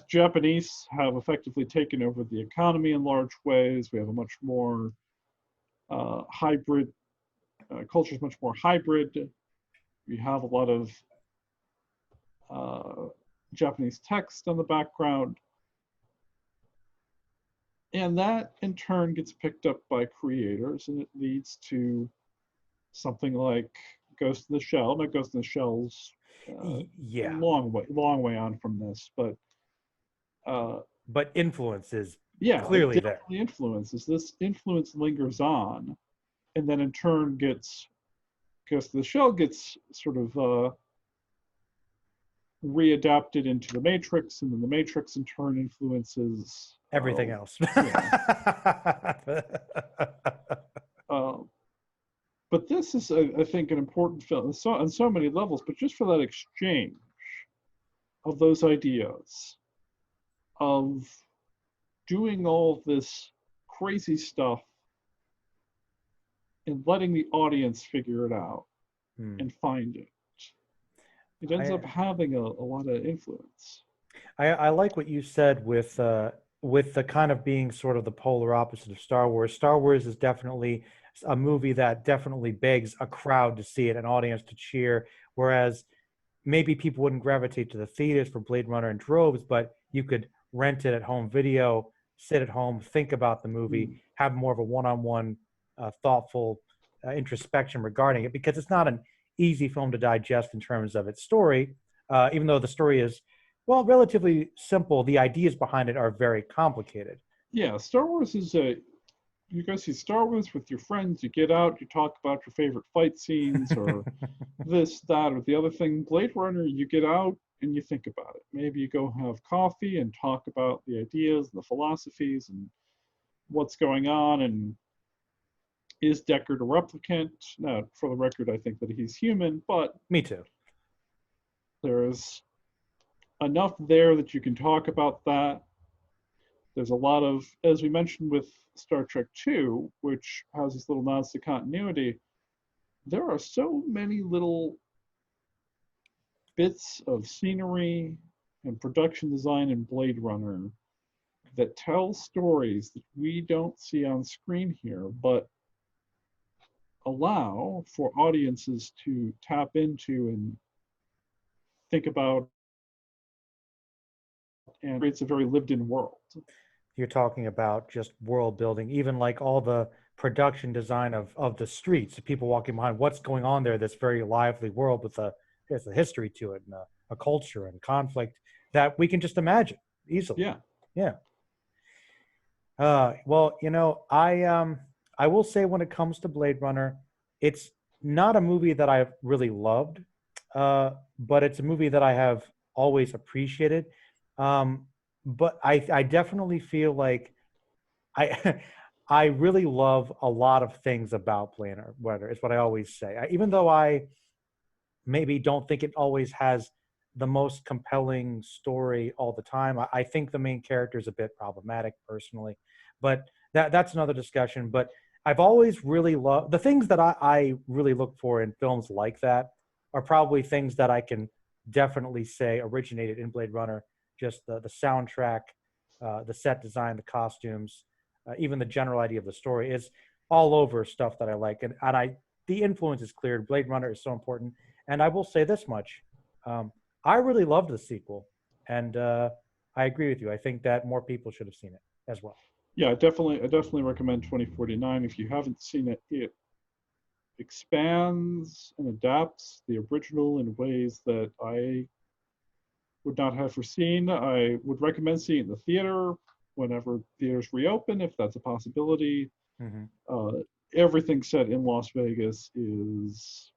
Japanese have effectively taken over the economy in large ways. We have a much more hybrid culture, is much more hybrid. We have a lot of uh, Japanese text on the background. And that in turn gets picked up by creators, and it leads to something like Ghost in the Shell. Now, Ghost in the Shell's Yeah, long way on from this, but uh, but influence is yeah, it clearly there. definitely influences. This influence lingers on, and then in turn gets Ghost in the Shell gets sort of readapted into the Matrix, and then the Matrix in turn influences. Everything else. Yeah. Uh, but this is, I think, an important film on so many levels. But just for that exchange of those ideas, of doing all this crazy stuff and letting the audience figure it out Hmm. and find it, it ends I, up having a lot of influence. I like what you said with the kind of being sort of the polar opposite of Star Wars. Star Wars is definitely a movie that definitely begs a crowd to see it, an audience to cheer, whereas maybe people wouldn't gravitate to the theaters for Blade Runner in droves, but you could rent it at home video, sit at home, think about the movie, Mm. have more of a one-on-one, thoughtful introspection regarding it, because it's not an easy film to digest in terms of its story. Even though the story is, well, relatively simple, the ideas behind it are very complicated. Yeah, Star Wars is a you go see Star Wars with your friends, you get out, you talk about your favorite fight scenes or this, that, or the other thing. Blade Runner, you get out and you think about it. Maybe you go have coffee and talk about the ideas and the philosophies and what's going on and is Deckard a replicant? Now, for the record, I think that he's human, but Me too. there's enough there that you can talk about that. There's a lot of, as we mentioned with Star Trek 2, which has this little nods to continuity, there are so many little bits of scenery and production design in Blade Runner that tell stories that we don't see on screen here, but allow for audiences to tap into and think about and creates a very lived in world. You're talking about just world building, even like all the production design of the streets, people walking behind, what's going on there, this very lively world with there's a history to it and a culture and conflict that we can just imagine easily. Yeah. Yeah. Well, I will say when it comes to Blade Runner, it's not a movie that I've really loved, but it's a movie that I have always appreciated. But I definitely feel like I I really love a lot of things about Blade Runner. Is what I always say. Even though I maybe don't think it always has the most compelling story all the time. I think the main character is a bit problematic personally, but that's another discussion. But I've always really loved the things that I really look for in films like that are probably things that I can definitely say originated in Blade Runner. Just the soundtrack, the set design, the costumes, even the general idea of the story is all over stuff that I like, and I the influence is clear. Blade Runner is so important, and I will say this much: um, I really loved the sequel, and I agree with you. I think that more people should have seen it as well. Yeah, I definitely recommend 2049. If you haven't seen it, it expands and adapts the original in ways that I would not have foreseen. I would recommend seeing it in the theater whenever theaters reopen, if that's a possibility. Mm-hmm. Uh, Everything set in Las Vegas is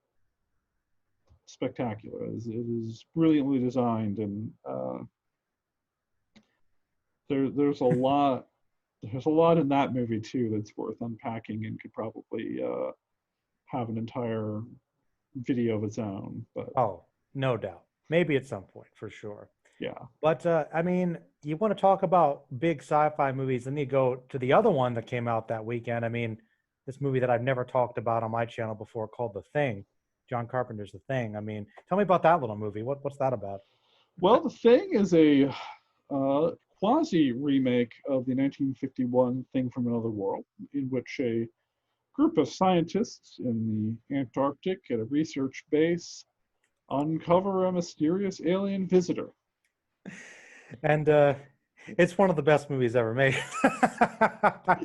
spectacular. It is brilliantly designed, and there's a lot. There's a lot in that movie too that's worth unpacking and could probably have an entire video of its own. But Oh, no doubt. Maybe at some point for sure. yeah. But I mean, you want to talk about big sci-fi movies, then you go to the other one that came out that weekend. I mean, this movie that I've never talked about on my channel before called The Thing, John Carpenter's The Thing. I mean, tell me about that little movie. What's that about? Well, The Thing is a quasi remake of the 1951 Thing from Another World, in which a group of scientists in the Antarctic at a research base uncover a mysterious alien visitor. And it's one of the best movies ever made.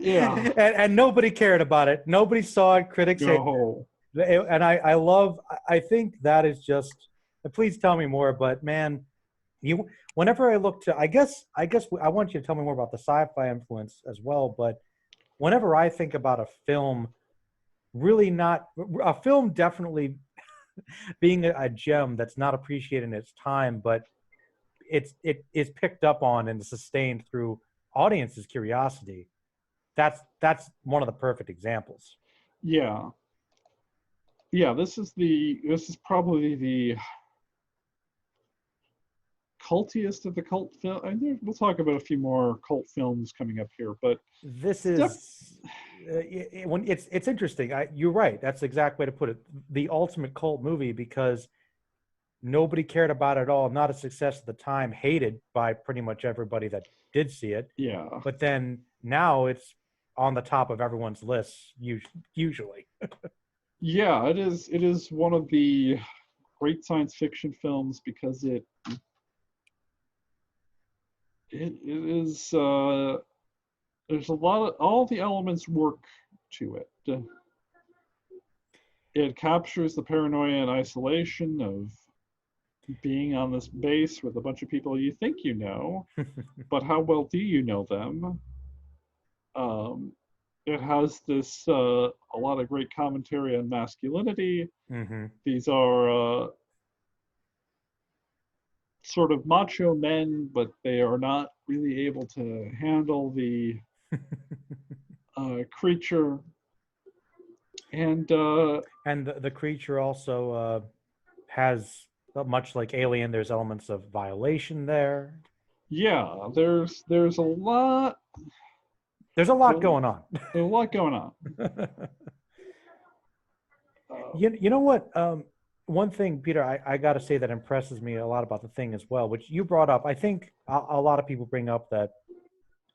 Yeah. And nobody cared about it. Nobody saw it. Critics hate No. it. And I love, I think that is just, please tell me more, but man, you, whenever I look to, I guess I want you to tell me more about the sci-fi influence as well, but whenever I think about a film, really not, a film definitely being a gem that's not appreciated in its time, but it is picked up on and sustained through audience's curiosity. That's one of the perfect examples. Yeah. Yeah, this is probably the cultiest of the cult film. And we'll talk about a few more cult films coming up here, but This def- is when it's interesting. You're right. That's the exact way to put it. The ultimate cult movie because nobody cared about it at all. Not a success at the time. Hated by pretty much everybody that did see it. yeah. But then now it's on the top of everyone's lists. Usually. Yeah, it is one of the great science fiction films because it is there's a lot of all the elements work to it. It captures the paranoia and isolation of being on this base with a bunch of people you think you know, but how well do you know them? Um, it has this a lot of great commentary on masculinity. Mm-hmm. These are sort of macho men, but they are not really able to handle the creature. And And the creature also has much like Alien. There's elements of violation there. yeah, there's a lot There's a lot there's going on. a lot going on. You know what? One thing, Peter, I got to say that impresses me a lot about the thing as well, which you brought up. I think a lot of people bring up that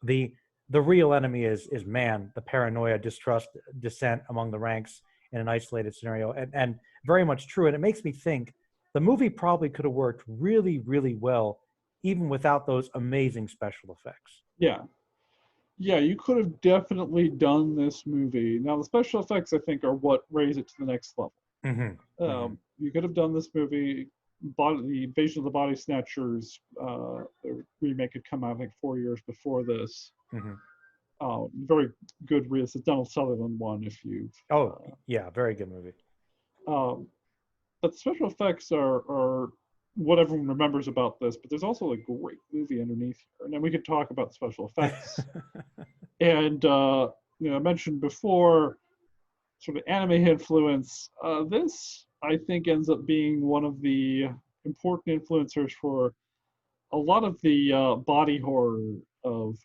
the the real enemy is man, the paranoia, distrust, dissent among the ranks in an isolated scenario, and very much true. And it makes me think the movie probably could have worked really, really well even without those amazing special effects. Yeah, yeah, you could have definitely done this movie. Now the special effects I think are what raise it to the next level. Mm-hmm. Mm-hmm. You could have done this movie. The Invasion of the Body Snatchers, the remake had come out I think 4 years before this. Mm-hmm. Very good. It's a Donald Sutherland one. If you've, Oh yeah, very good movie. um, but the special effects are what everyone remembers about this. But there's also a great movie underneath here, and then we could talk about special effects. And I mentioned before sort of anime influence. This I think ends up being one of the important influencers for a lot of the body horror of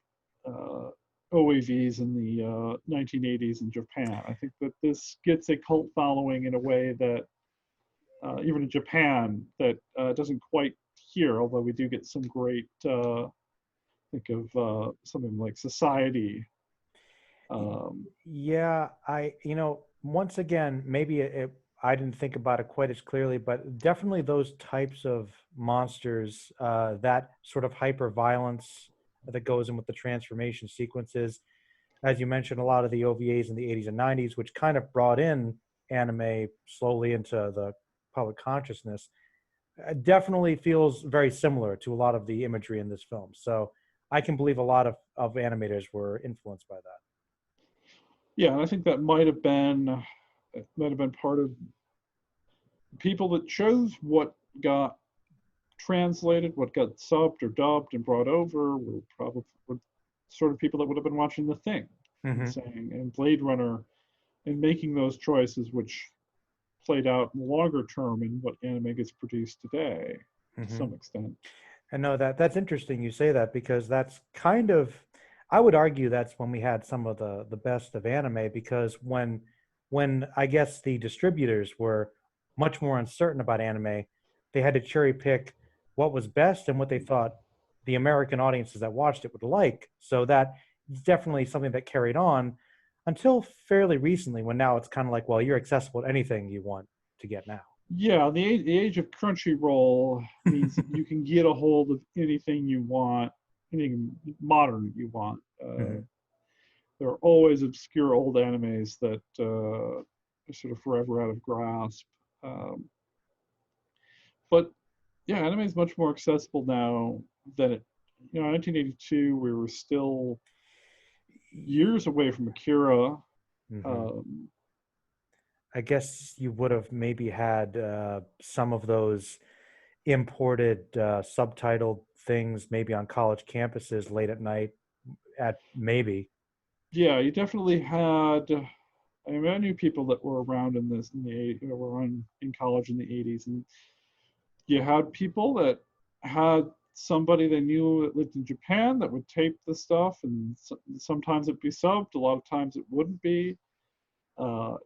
uh, OAVs in the 1980s in Japan. I think that this gets a cult following in a way that even in Japan that doesn't quite here, although we do get some great, think of something like Society. Yeah, once again, maybe I didn't think about it quite as clearly, but definitely those types of monsters, that sort of hyper violence that goes in with the transformation sequences. As you mentioned, a lot of the OVAs in the 80s and 90s, which kind of brought in anime slowly into the public consciousness, definitely feels very similar to a lot of the imagery in this film. So I can believe a lot of animators were influenced by that. Yeah, and I think that might have been part of people that chose what got translated, what got subbed or dubbed and brought over were probably sort of people that would have been watching The Thing and Mm-hmm. saying and Blade Runner and making those choices, which played out in the longer term in what anime gets produced today to Hmm. some extent. And no, that's interesting you say that because that's kind of, I would argue that's when we had some of the best of anime because when I guess the distributors were much more uncertain about anime, they had to cherry pick what was best and what they thought the American audiences that watched it would like. So that is definitely something that carried on until fairly recently when now it's kind of like, well, you're accessible to anything you want to get now. Yeah, the age of Crunchyroll means that you can get a hold of anything you want, anything modern you want. Hmm. There are always obscure old animes that are sort of forever out of grasp. Um, but yeah, anime is much more accessible now than it. 1982, we were still years away from Akira. Hmm. Um, I guess you would have maybe had some of those imported subtitled things maybe on college campuses late at night at maybe. yeah, you definitely had. I mean, I knew people that were around in this in the 80s, were in college in the 80s, and you had people that had somebody they knew that lived in Japan that would tape the stuff, and sometimes it'd be subbed, a lot of times it wouldn't be.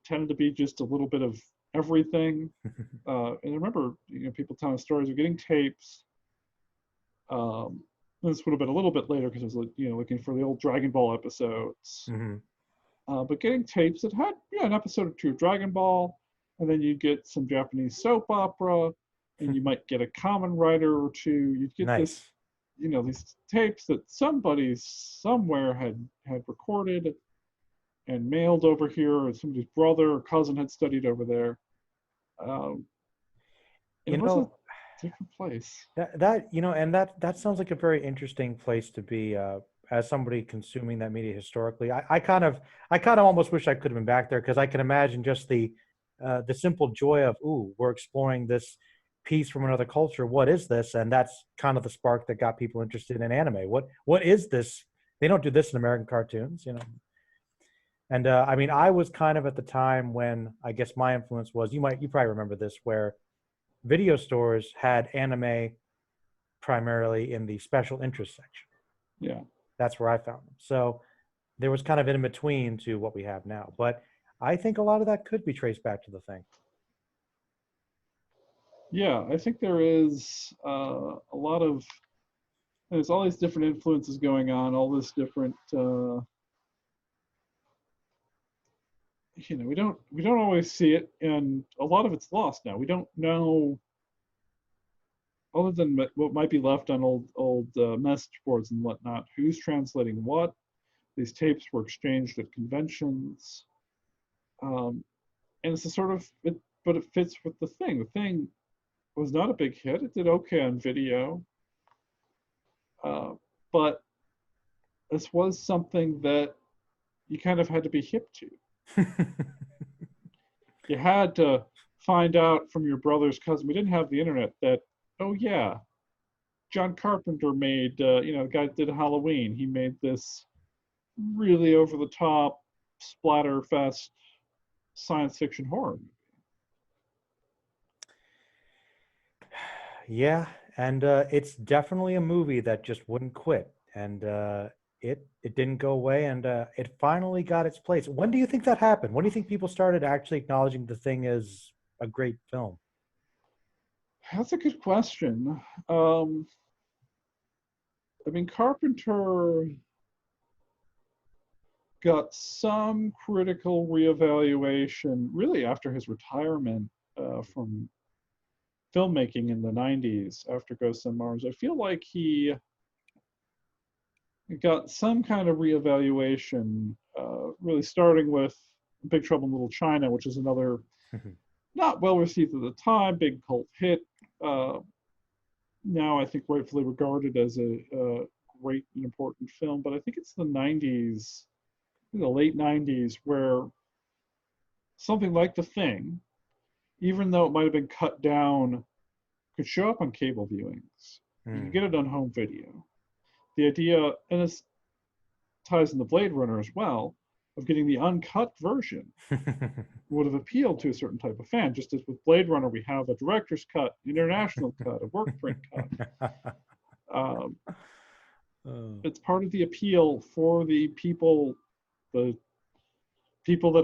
Tended to be just a little bit of everything. And I remember, people telling stories of getting tapes. Um, this would have been a little bit later because I was, looking for the old Dragon Ball episodes. Hmm. But getting tapes that had, an episode or two of Dragon Ball, and then you get some Japanese soap opera, and you might get a common writer or two. You'd get this, Nice. these tapes that somebody somewhere had recorded and mailed over here, or somebody's brother or cousin had studied over there. Um, it You was a know, different place. and that sounds like a very interesting place to be as somebody consuming that media historically. I kind of almost wish I could have been back there because I can imagine just the simple joy of, ooh, we're exploring this piece from another culture. What is this? And that's kind of the spark that got people interested in anime. What is this? They don't do this in American cartoons, you know. And I mean, I was kind of at the time when I guess my influence was you probably remember this where video stores had anime primarily in the special interest section. Yeah. That's where I found them. So there was kind of in between to what we have now. But I think a lot of that could be traced back to the thing. Yeah, I think there is a lot of there's all these different influences going on, all this different we don't always see it, and a lot of it's lost now. We don't know, other than what might be left on old message boards and whatnot, who's translating what. These tapes were exchanged at conventions, um, and it's a sort of it, but it fits with the thing. The thing was not a big hit. It did okay on video, uh, but this was something that you kind of had to be hip to. You had to find out from your brother's cousin. We didn't have the internet. That, oh yeah, John Carpenter made, the guy that did Halloween. He made this really over the top splatterfest science fiction horror. Yeah, and it's definitely a movie that just wouldn't quit, and it didn't go away, and it finally got its place. When do you think that happened? When do you think people started actually acknowledging the thing as a great film? That's a good question. Um, I mean, Carpenter got some critical reevaluation really after his retirement from filmmaking in the 90s after Ghosts on Mars. I feel like he got some kind of reevaluation, really starting with Big Trouble in Little China, which is another not well received at the time, big cult hit. Uh, Now, I think rightfully regarded as a great and important film, but I think it's the 90s, the late 90s, where something like The Thing, even though it might have been cut down, could show up on cable viewings. You could Hmm. get it on home video. The idea, and this ties in the Blade Runner as well, of getting the uncut version would have appealed to a certain type of fan. Just as with Blade Runner, we have a director's cut, international cut, a work print cut. Um, it's part of the appeal for the people that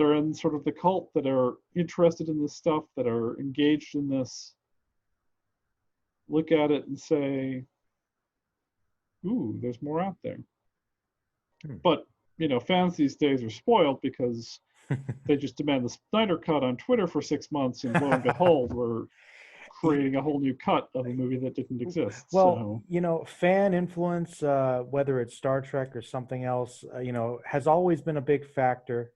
are in sort of the cult, that are interested in this stuff, that are engaged in this, look at it and say, ooh, there's more out there. But, fans these days are spoiled because they just demand the Snyder Cut on Twitter for 6 months, and lo and behold, we're creating a whole new cut of a movie that didn't exist. Well, fan influence, whether it's Star Trek or something else, has always been a big factor.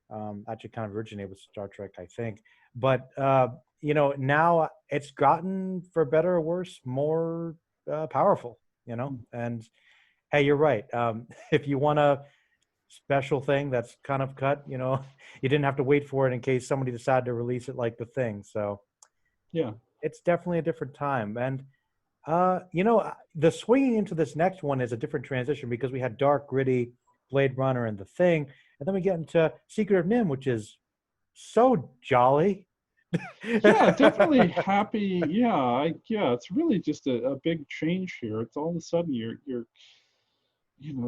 Actually, kind of originated with Star Trek, I think. But now it's gotten, for better or worse, more powerful. And hey, you're right. If you want a special thing that's kind of cut, you didn't have to wait for it in case somebody decided to release it like The Thing. So yeah, it's definitely a different time. And the swinging into this next one is a different transition, because we had dark, gritty Blade Runner and The Thing, and then we get into Secret of NIMH, which is so jolly. Yeah, definitely happy. Yeah, it's really just a big change here. It's all of a sudden you're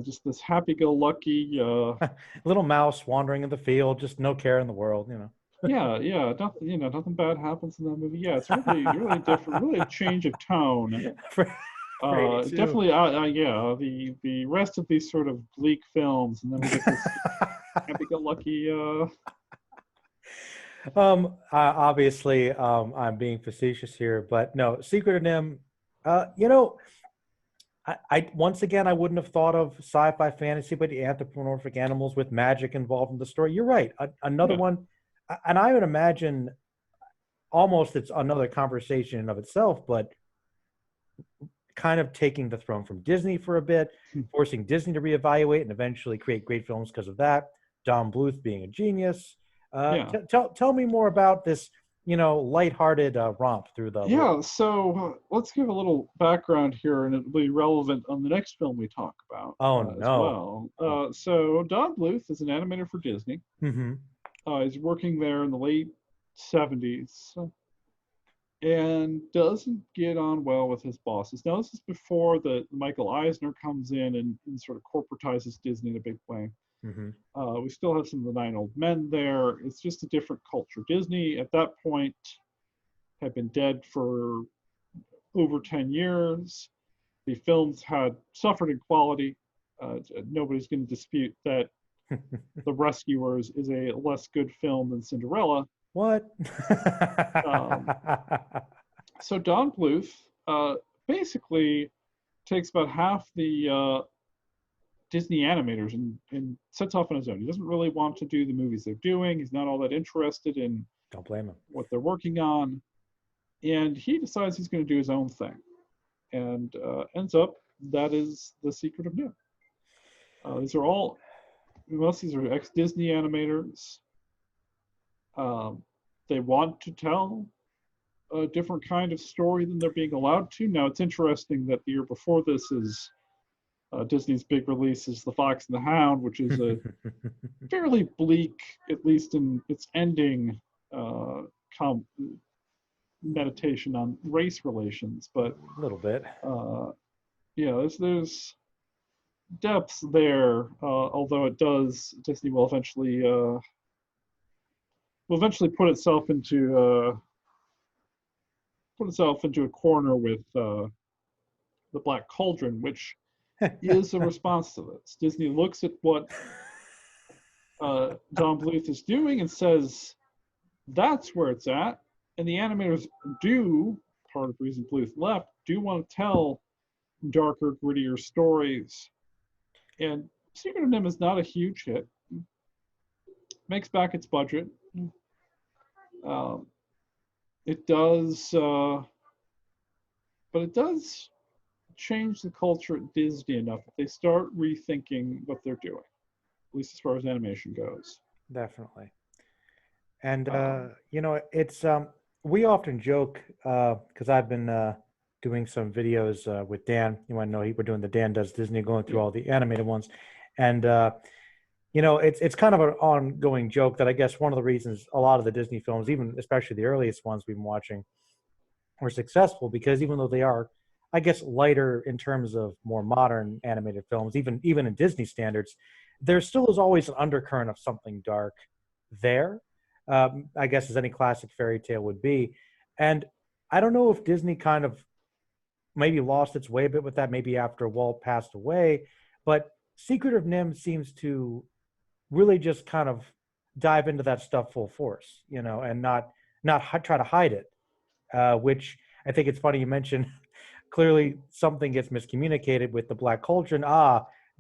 just this happy-go-lucky. Little mouse wandering in the field, just no care in the world. Yeah, nothing bad happens in that movie. Yeah, it's really different, really a change of tone. Definitely, yeah, the rest of these sort of bleak films, and then we get this happy-go-lucky. Obviously, I'm being facetious here, but no, Secret of NIMH. I once again, I wouldn't have thought of sci-fi fantasy, but the anthropomorphic animals with magic involved in the story. You're right. Another one, and I would imagine almost it's another conversation in of itself, but kind of taking the throne from Disney for a bit, forcing Disney to reevaluate and eventually create great films because of that. Don Bluth being a genius. Tell me more about this, lighthearted romp through the. Yeah, so let's give a little background here, and it'll be relevant on the next film we talk about. As well. So Don Bluth is an animator for Disney. Mm-hmm. He's working there in the late 70s, and doesn't get on well with his bosses. Now, this is before the Michael Eisner comes in and sort of corporatizes Disney in a big way. Mm-hmm. We still have some of the 9 Old Men there. It's just a different culture. Disney, at that point, had been dead for over 10 years. The films had suffered in quality. Nobody's going to dispute that The Rescuers is a less good film than Cinderella. What? So Don Bluth basically takes about half the Disney animators and sets off on his own. He doesn't really want to do the movies they're doing. He's not all that interested in Don't blame him. what they're working on. And he decides he's going to do his own thing. And ends up, that is The Secret of NIMH. These are ex-Disney animators. They want to tell a different kind of story than they're being allowed to. Now, it's interesting that the year before this is Disney's big release is The Fox and the Hound, which is a fairly bleak, at least in its ending, meditation on race relations. But a little bit. There's depths there, although Disney will eventually put itself into a corner with the Black Cauldron, which is a response to this. Disney looks at what Don Bluth is doing and says, that's where it's at. And the animators part of the reason Bluth left, do want to tell darker, grittier stories. And Secret of NIMH is not a huge hit. Makes back its budget. It does, but it does change the culture at Disney enough that they start rethinking what they're doing, at least as far as animation goes. Definitely. And it's we often joke because I've been doing some videos with Dan. You might know we're doing the Dan Does Disney, going through all the animated ones, and it's kind of an ongoing joke that I guess one of the reasons a lot of the Disney films, even especially the earliest ones we've been watching, were successful because even though they are, I guess, lighter in terms of more modern animated films, even in Disney standards, there still is always an undercurrent of something dark there. I guess as any classic fairy tale would be, and I don't know if Disney kind of maybe lost its way a bit with that, maybe after Walt passed away, but Secret of Nim seems to really just kind of dive into that stuff full force, and not try to hide it. Which I think it's funny you mentioned. Clearly, something gets miscommunicated with the Black Cauldron.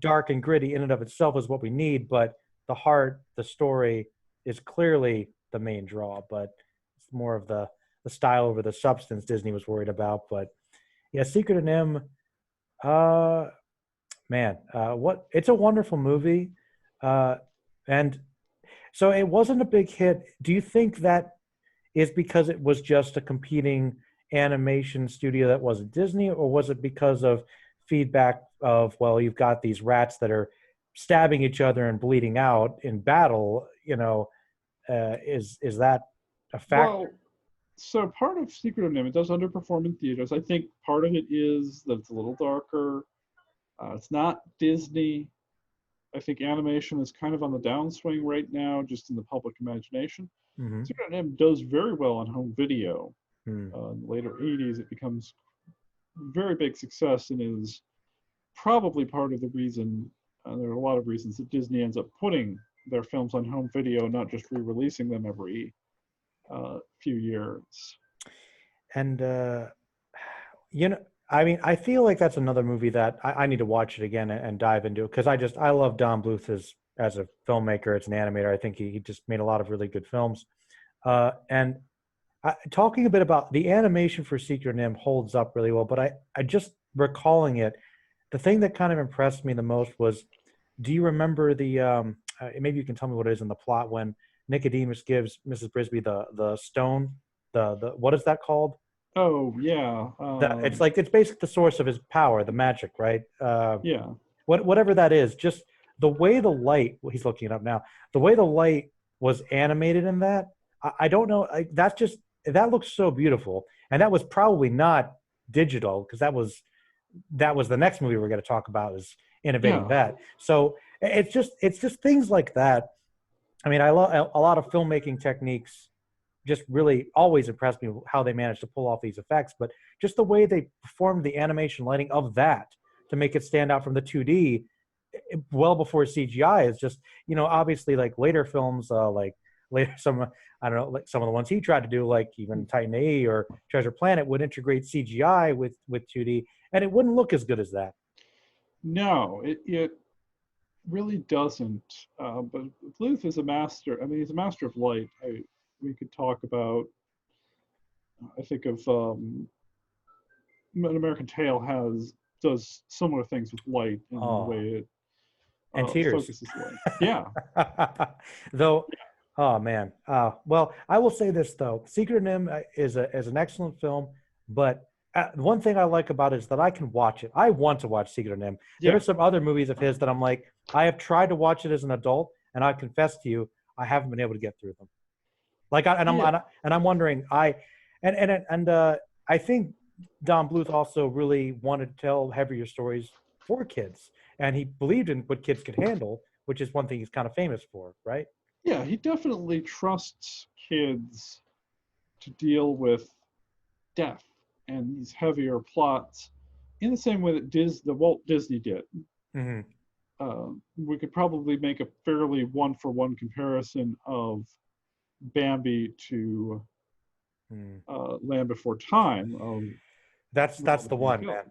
Dark and gritty in and of itself is what we need, but the heart, the story, is clearly the main draw. But it's more of the style over the substance Disney was worried about. But yeah, Secret of Nim, uh, man, what it's a wonderful movie, uh, and so it wasn't a big hit. Do you think that is because it was just a competing animation studio that wasn't Disney, or was it because of feedback of, well, you've got these rats that are stabbing each other and bleeding out in battle? Is that a factor? Well, so part of Secret of Nim, it does underperform in theaters. I think part of it is that it's a little darker. It's not Disney. I think animation is kind of on the downswing right now, just in the public imagination. Mm-hmm. Secret of Nim does very well on home video. Hmm. In the later 80s, it becomes a very big success and is probably part of the reason, there are a lot of reasons that Disney ends up putting their films on home video, not just re-releasing them every few years. And I mean, I feel like that's another movie that I need to watch it again and dive into because I love Don Bluth as a filmmaker, as an animator. I think he just made a lot of really good films. And talking a bit about the animation for Secret Nim holds up really well, but I just recalling it, the thing that kind of impressed me the most was, do you remember maybe you can tell me what it is in the plot when Nicodemus gives Mrs. Brisby the stone, the what is that called? Oh yeah, It's basically the source of his power, the magic, right? yeah, Whatever that is, just the way the light. Well, he's looking it up now. The way the light was animated in that, I don't know. That's just that looks so beautiful, and that was probably not digital because that was the next movie we're going to talk about is innovating yeah. that. So it's just things like that. I mean, I love a lot of filmmaking techniques just really always impressed me how they managed to pull off these effects, but just the way they performed the animation lighting of that to make it stand out from the 2D well before CGI is just, obviously like later films, like later some, I don't know, like some of the ones he tried to do, like even Titan AE or Treasure Planet would integrate CGI with 2D and it wouldn't look as good as that. No, it really doesn't. But Bluth is a master. I mean, he's a master of light. We could talk about. I think of An American Tail does similar things with light in the Oh, way it and tears. focuses light. Yeah, Though, oh man. Well, I will say this though: Secret of Nim is an excellent film, but one thing I like about it is that I can watch it. I want to watch Secret of Nim. There yeah, are some other movies of his that I'm like, I have tried to watch it as an adult, and I confess to you, I haven't been able to get through them. Like, yeah, and I'm wondering, I think Don Bluth also really wanted to tell heavier stories for kids, and he believed in what kids could handle, which is one thing he's kind of famous for, right? yeah. He definitely trusts kids to deal with death and these heavier plots in the same way that the Walt Disney did. Hmm. We could probably make a fairly one-for-one comparison of Bambi to Mm. Land Before Time. That's the one, man.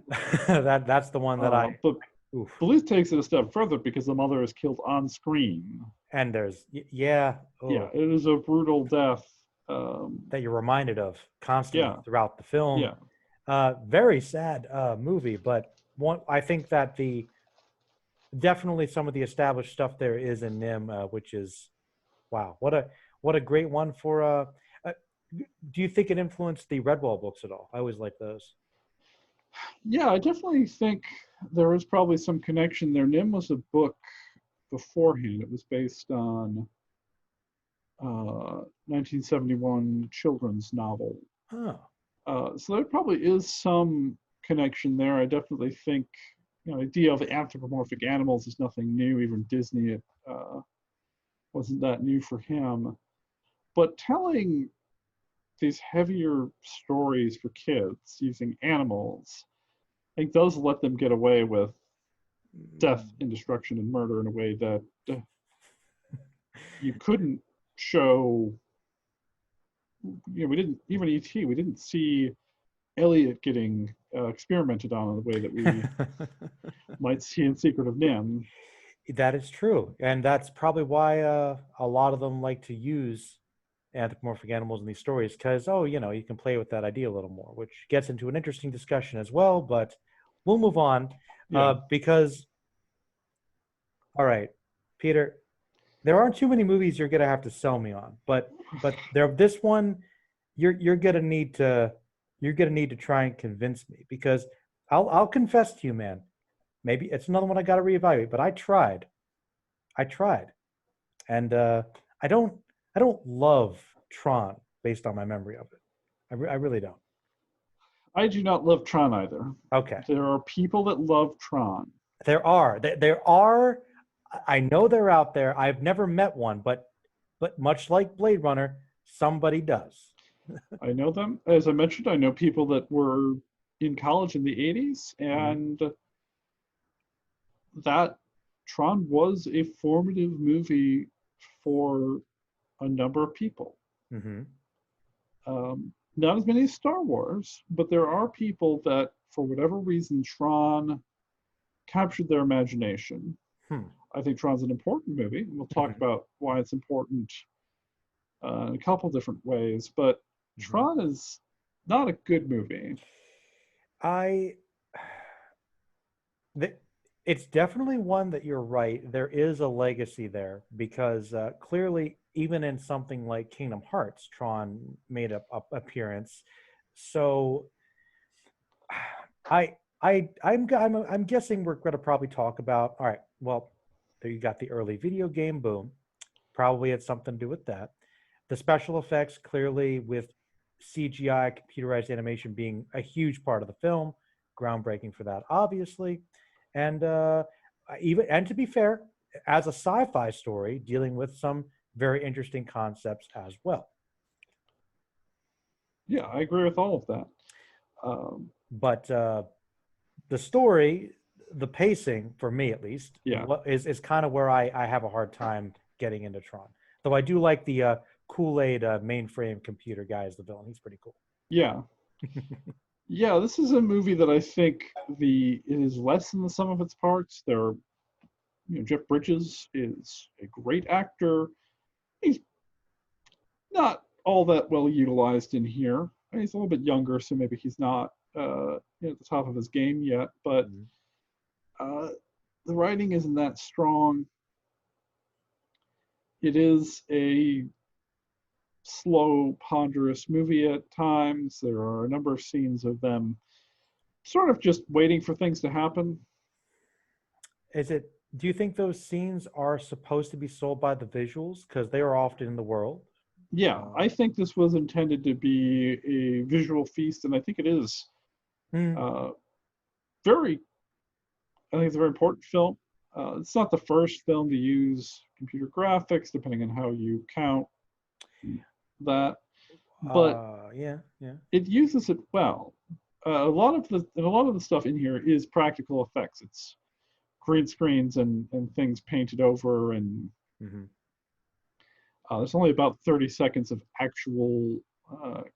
That's the one that But oof. Bluth takes it a step further because the mother is killed on screen. And there's yeah, Yeah, oh, it is a brutal death. that you're reminded of constantly Yeah, throughout the film. yeah, Very sad movie, but one I think that the definitely some of the established stuff there is in Nim, which is wow, what a great one for. Uh, do you think it influenced the Redwall books at all? I always like those. yeah. I definitely think there is probably some connection there. Nim was a book beforehand. It was based on 1971 children's novel. Oh. So there probably is some connection there. I definitely think, the idea of anthropomorphic animals is nothing new. Even Disney, it wasn't that new for him. But telling these heavier stories for kids using animals, I think does let them get away with death and destruction and murder in a way that you couldn't show. We didn't, even E.T., we didn't see Elliot getting experimented on in the way that we might see in Secret of Nim. That is true, and that's probably why a lot of them like to use anthropomorphic animals in these stories, because you can play with that idea a little more, which gets into an interesting discussion as well. But we'll move on Yeah. because, all right, Peter, there aren't too many movies you're gonna have to sell me on, but this one you're gonna need to try and convince me, because I'll confess to you, man. Maybe it's another one I got to reevaluate, but I tried, and I don't love Tron based on my memory of it. I really don't. I do not love Tron either. Okay, There are people that love Tron. there are. I know they're out there. I've never met one, but much like Blade Runner, somebody does. I know them. As I mentioned, I know people that were in college in the 80s, Mm-hmm. and that Tron was a formative movie for a number of people. Mm-hmm. Not as many as Star Wars, but there are people that, for whatever reason, Tron captured their imagination. Hmm. I think Tron's an important movie, and we'll talk about why it's important in a couple different ways. But Mm-hmm. Tron is not a good movie. I th- it's definitely one that you're right. There is a legacy there, because clearly, even in something like Kingdom Hearts, Tron made a appearance. So, I'm guessing we're going to probably talk about. All right, well, there you got the early video game boom. Probably had something to do with that. The special effects, clearly, with CGI, computerized animation being a huge part of the film, groundbreaking for that, obviously. And to be fair, as a sci-fi story, dealing with some very interesting concepts as well. Yeah, I agree with all of that. But the story, the pacing, for me at least, Yeah, is kind of where I have a hard time getting into Tron. Though I do like the Kool-Aid mainframe computer guy as the villain. He's pretty cool. yeah, yeah. This is a movie that I think it is less than the sum of its parts. Jeff Bridges is a great actor. He's not all that well utilized in here. He's a little bit younger, so maybe he's not at the top of his game yet. But Mhm. uh, the writing isn't that strong. It is a slow, ponderous movie at times. There are a number of scenes of them sort of just waiting for things to happen. Is it? Do you think those scenes are supposed to be sold by the visuals, because they are often in the world? Yeah, Uh, I think this was intended to be a visual feast, and I think it is. hmm, Uh, very, I think it's a very important film. It's not the first film to use computer graphics, depending on how you count that, but yeah, yeah. it uses it well. A lot of the stuff in here is practical effects. It's green screens and things painted over, and Hmm. there's only about 30 seconds of actual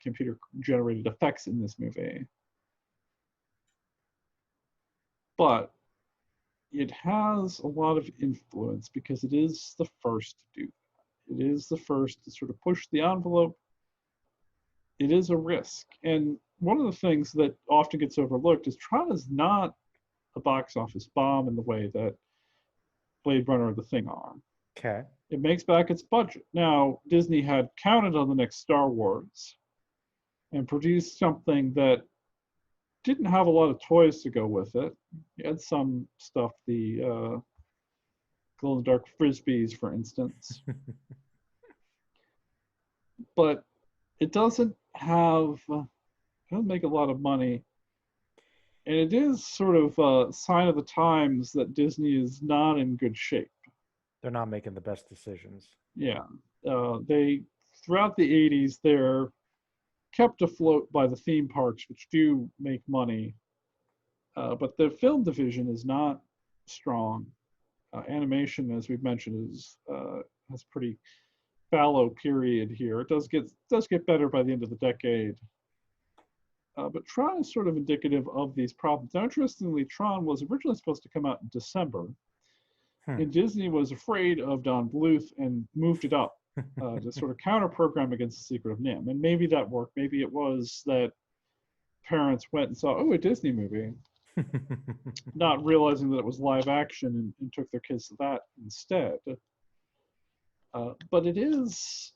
computer generated effects in this movie, but it has a lot of influence because it is the first to do that. It is the first to sort of push the envelope. It is a risk, and one of the things that often gets overlooked is Tron is not a box office bomb in the way that Blade Runner or The Thing are. Okay. It makes back its budget. Now, Disney had counted on the next Star Wars and produced something that didn't have a lot of toys to go with it. It had some stuff, the glow-in-the-dark frisbees, for instance. But it doesn't make a lot of money. And it is sort of a sign of the times that Disney is not in good shape. They're not making the best decisions. Yeah. They, throughout the 80s, they're kept afloat by the theme parks, which do make money. But the film division is not strong. Animation, as we've mentioned, has pretty fallow period here. It does get better by the end of the decade. But Tron is sort of indicative of these problems. Now, interestingly, Tron was originally supposed to come out in December, and Disney was afraid of Don Bluth and moved it up to sort of counter-program against The Secret of NIMH. And maybe that worked. Maybe it was that parents went and saw, oh, a Disney movie, not realizing that it was live action and took their kids to that instead. But it is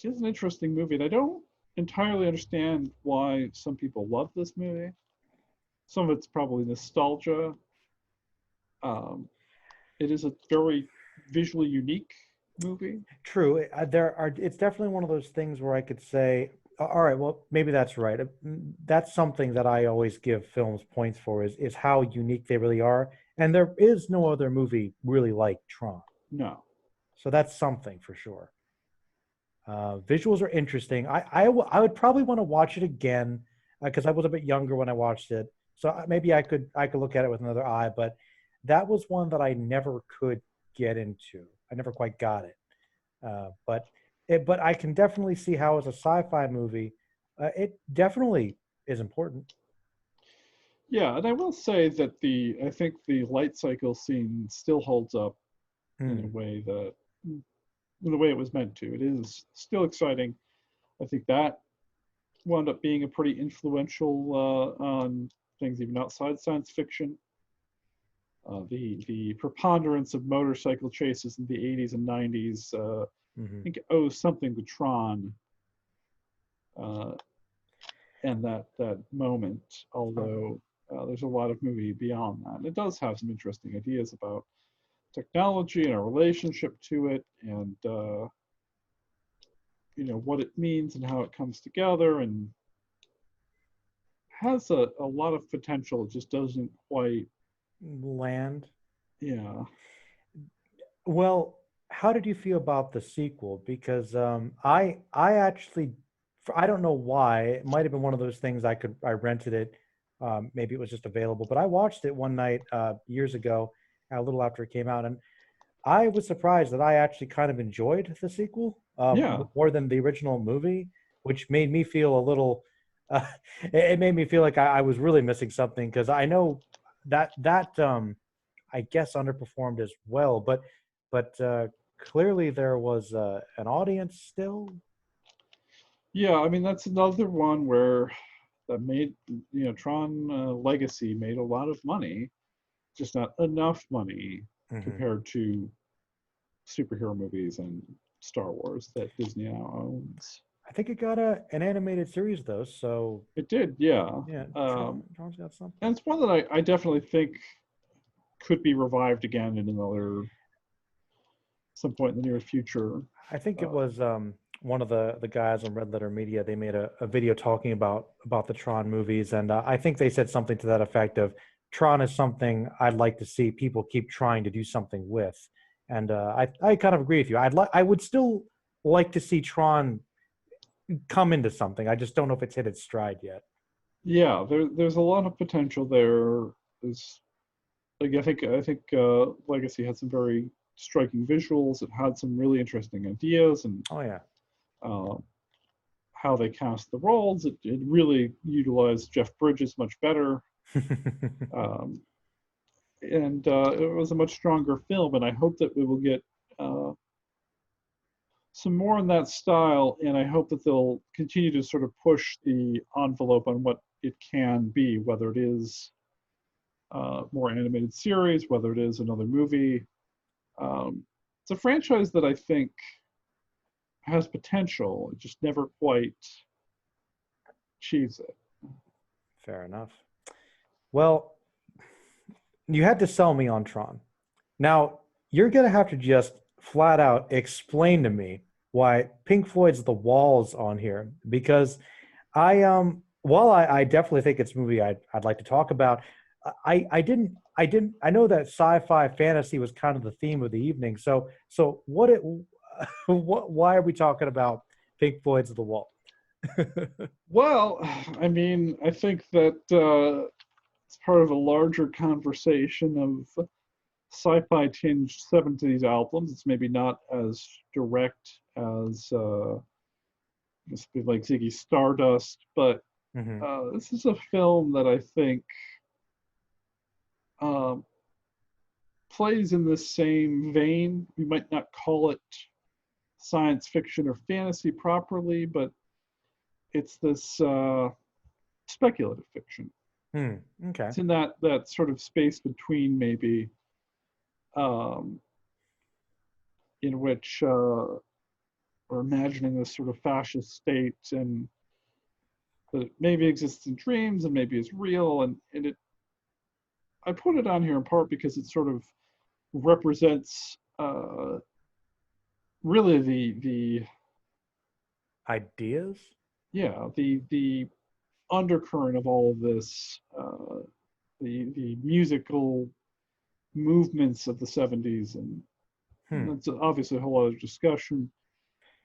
an interesting movie, and I don't entirely understand why some people love this movie. Some of it's probably nostalgia. It is a very visually unique movie. True. It's definitely one of those things where I could say, all right, well, maybe that's right. That's something that I always give films points for is how unique they really are. And there is no other movie really like Tron. No. So that's something for sure. Visuals are interesting. I would probably want to watch it again because I was a bit younger when I watched it. So maybe I could look at it with another eye. But that was one that I never could get into. I never quite got it. But I can definitely see how, as a sci-fi movie, it definitely is important. Yeah, and I will say that I think the light cycle scene still holds up in a way that the way it was meant to. It is still exciting. I think that wound up being a pretty influential on things even outside science fiction. The preponderance of motorcycle chases in the 80s and 90s, I think, owes something to Tron and that moment, although there's a lot of movie beyond that. It does have some interesting ideas about technology and our relationship to it, and what it means and how it comes together, and has a lot of potential. It just doesn't quite land. Yeah. Well, how did you feel about the sequel? Because I actually, I don't know why. It might have been one of those things I rented it. Maybe it was just available, but I watched it one night years ago, a little after it came out, and I was surprised that I actually kind of enjoyed the sequel Yeah. more than the original movie, which made me feel a little. It made me feel like I was really missing something, because I know that I guess underperformed as well, but clearly there was an audience still. Yeah, I mean, that's another one where that made, Tron Legacy made a lot of money, just not enough money compared to superhero movies and Star Wars that Disney now owns. I think it got an animated series though, so It did, yeah. yeah, Tron's got something. And it's one that I definitely think could be revived again in some point in the near future. I think it was one of the guys on Red Letter Media. They made a video talking about the Tron movies, and I think they said something to that effect of, Tron is something I'd like to see people keep trying to do something with. And I kind of agree with you. I would still like to see Tron come into something. I just don't know if it's hit its stride yet. Yeah, there's a lot of potential there. There's like I think Legacy had some very striking visuals. It had some really interesting ideas, and Oh yeah. How they cast the roles. It really utilized Jeff Bridges much better. And it was a much stronger film, and I hope that we will get some more in that style, and I hope that they'll continue to sort of push the envelope on what it can be, whether it is more animated series, whether it is another movie. It's a franchise that I think has potential. It just never quite achieves it. Fair enough. Well, you had to sell me on Tron. Now, you're going to have to just flat out explain to me why Pink Floyd's The Wall's on here because while I definitely think it's a movie I'd like to talk about, I know that sci-fi fantasy was kind of the theme of the evening. So why are we talking about Pink Floyd's The Wall? Well, I mean, I think that it's part of a larger conversation of sci-fi tinged 70s albums. It's maybe not as direct as like Ziggy Stardust, but Hmm. this is a film that I think um, plays in the same vein. We might not call it science fiction or fantasy properly, but it's this speculative fiction. Hmm. Okay. It's in that sort of space between maybe um, in which we're imagining this sort of fascist state and that it maybe exists in dreams and maybe is real and it I put it on here in part because it sort of represents really the Ideas? yeah the undercurrent of all of this the musical movements of the 70s and Hmm. that's obviously a whole other discussion.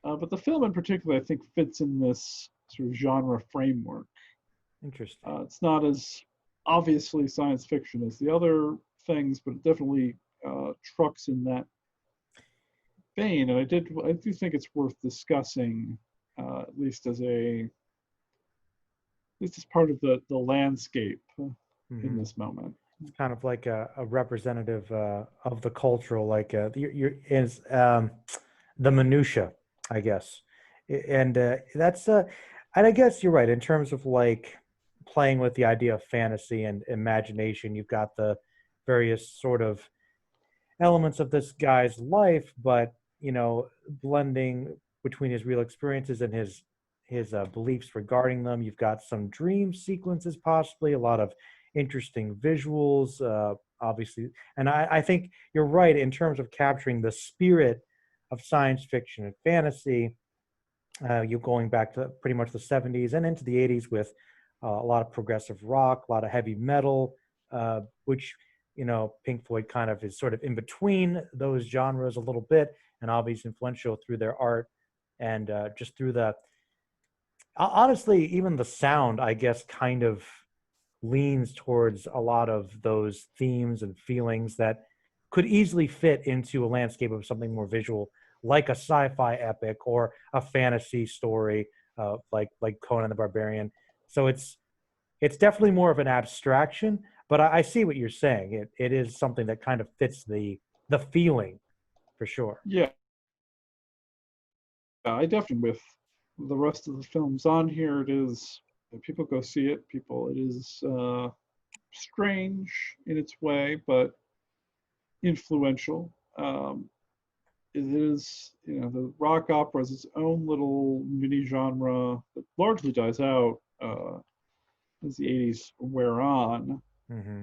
But the film in particular, I think, fits in this sort of genre framework. Interesting. It's not as obviously science fiction as the other things, but it definitely trucks in that vein. And I do think it's worth discussing, at least as part of the landscape in Hmm. this moment. It's kind of like a representative of the cultural, like you're is the minutia, I guess, and that's and I guess you're right in terms of like playing with the idea of fantasy and imagination. You've got the various sort of elements of this guy's life, but blending between his real experiences and his beliefs regarding them. You've got some dream sequences, possibly a lot of interesting visuals, obviously. And I think you're right in terms of capturing the spirit of science fiction and fantasy. You going back to pretty much the 70s and into the 80s with a lot of progressive rock, a lot of heavy metal, which Pink Floyd kind of is sort of in between those genres a little bit, and obviously influential through their art and just through the honestly, even the sound, I guess, kind of leans towards a lot of those themes and feelings that could easily fit into a landscape of something more visual, like a sci-fi epic or a fantasy story, like Conan the Barbarian. So it's definitely more of an abstraction, but I see what you're saying. It is something that kind of fits the feeling for sure. Yeah, I definitely with the rest of the films on here. It is people go see it. People, it is strange in its way, but influential. It is, the rock opera is its own little mini genre that largely dies out as the 80s wear on. Hmm.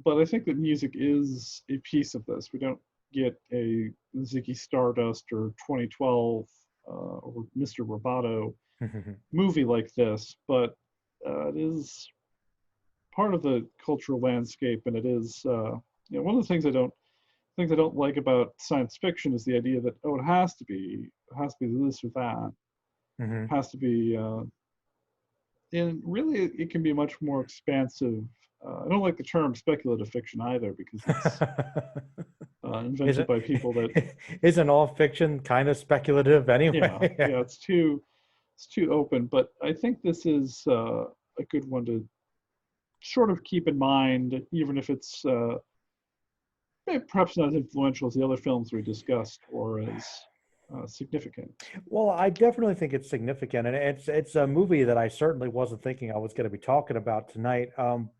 But I think that music is a piece of this. We don't get a Ziggy Stardust or 2012 or Mr. Roboto movie like this, but it is part of the cultural landscape, and it is one of the things I don't like about science fiction is the idea that it has to be this or that, Hmm. it has to be, and really it can be much more expansive. I don't like the term speculative fiction either because it's invented Isn't by people that isn't all fiction kind of speculative anyway? yeah it's too open. But I think this is a good one to sort of keep in mind, even if it's perhaps not as influential as the other films we discussed or as significant. Well, I definitely think it's significant, and it's a movie that I certainly wasn't thinking I was going to be talking about tonight.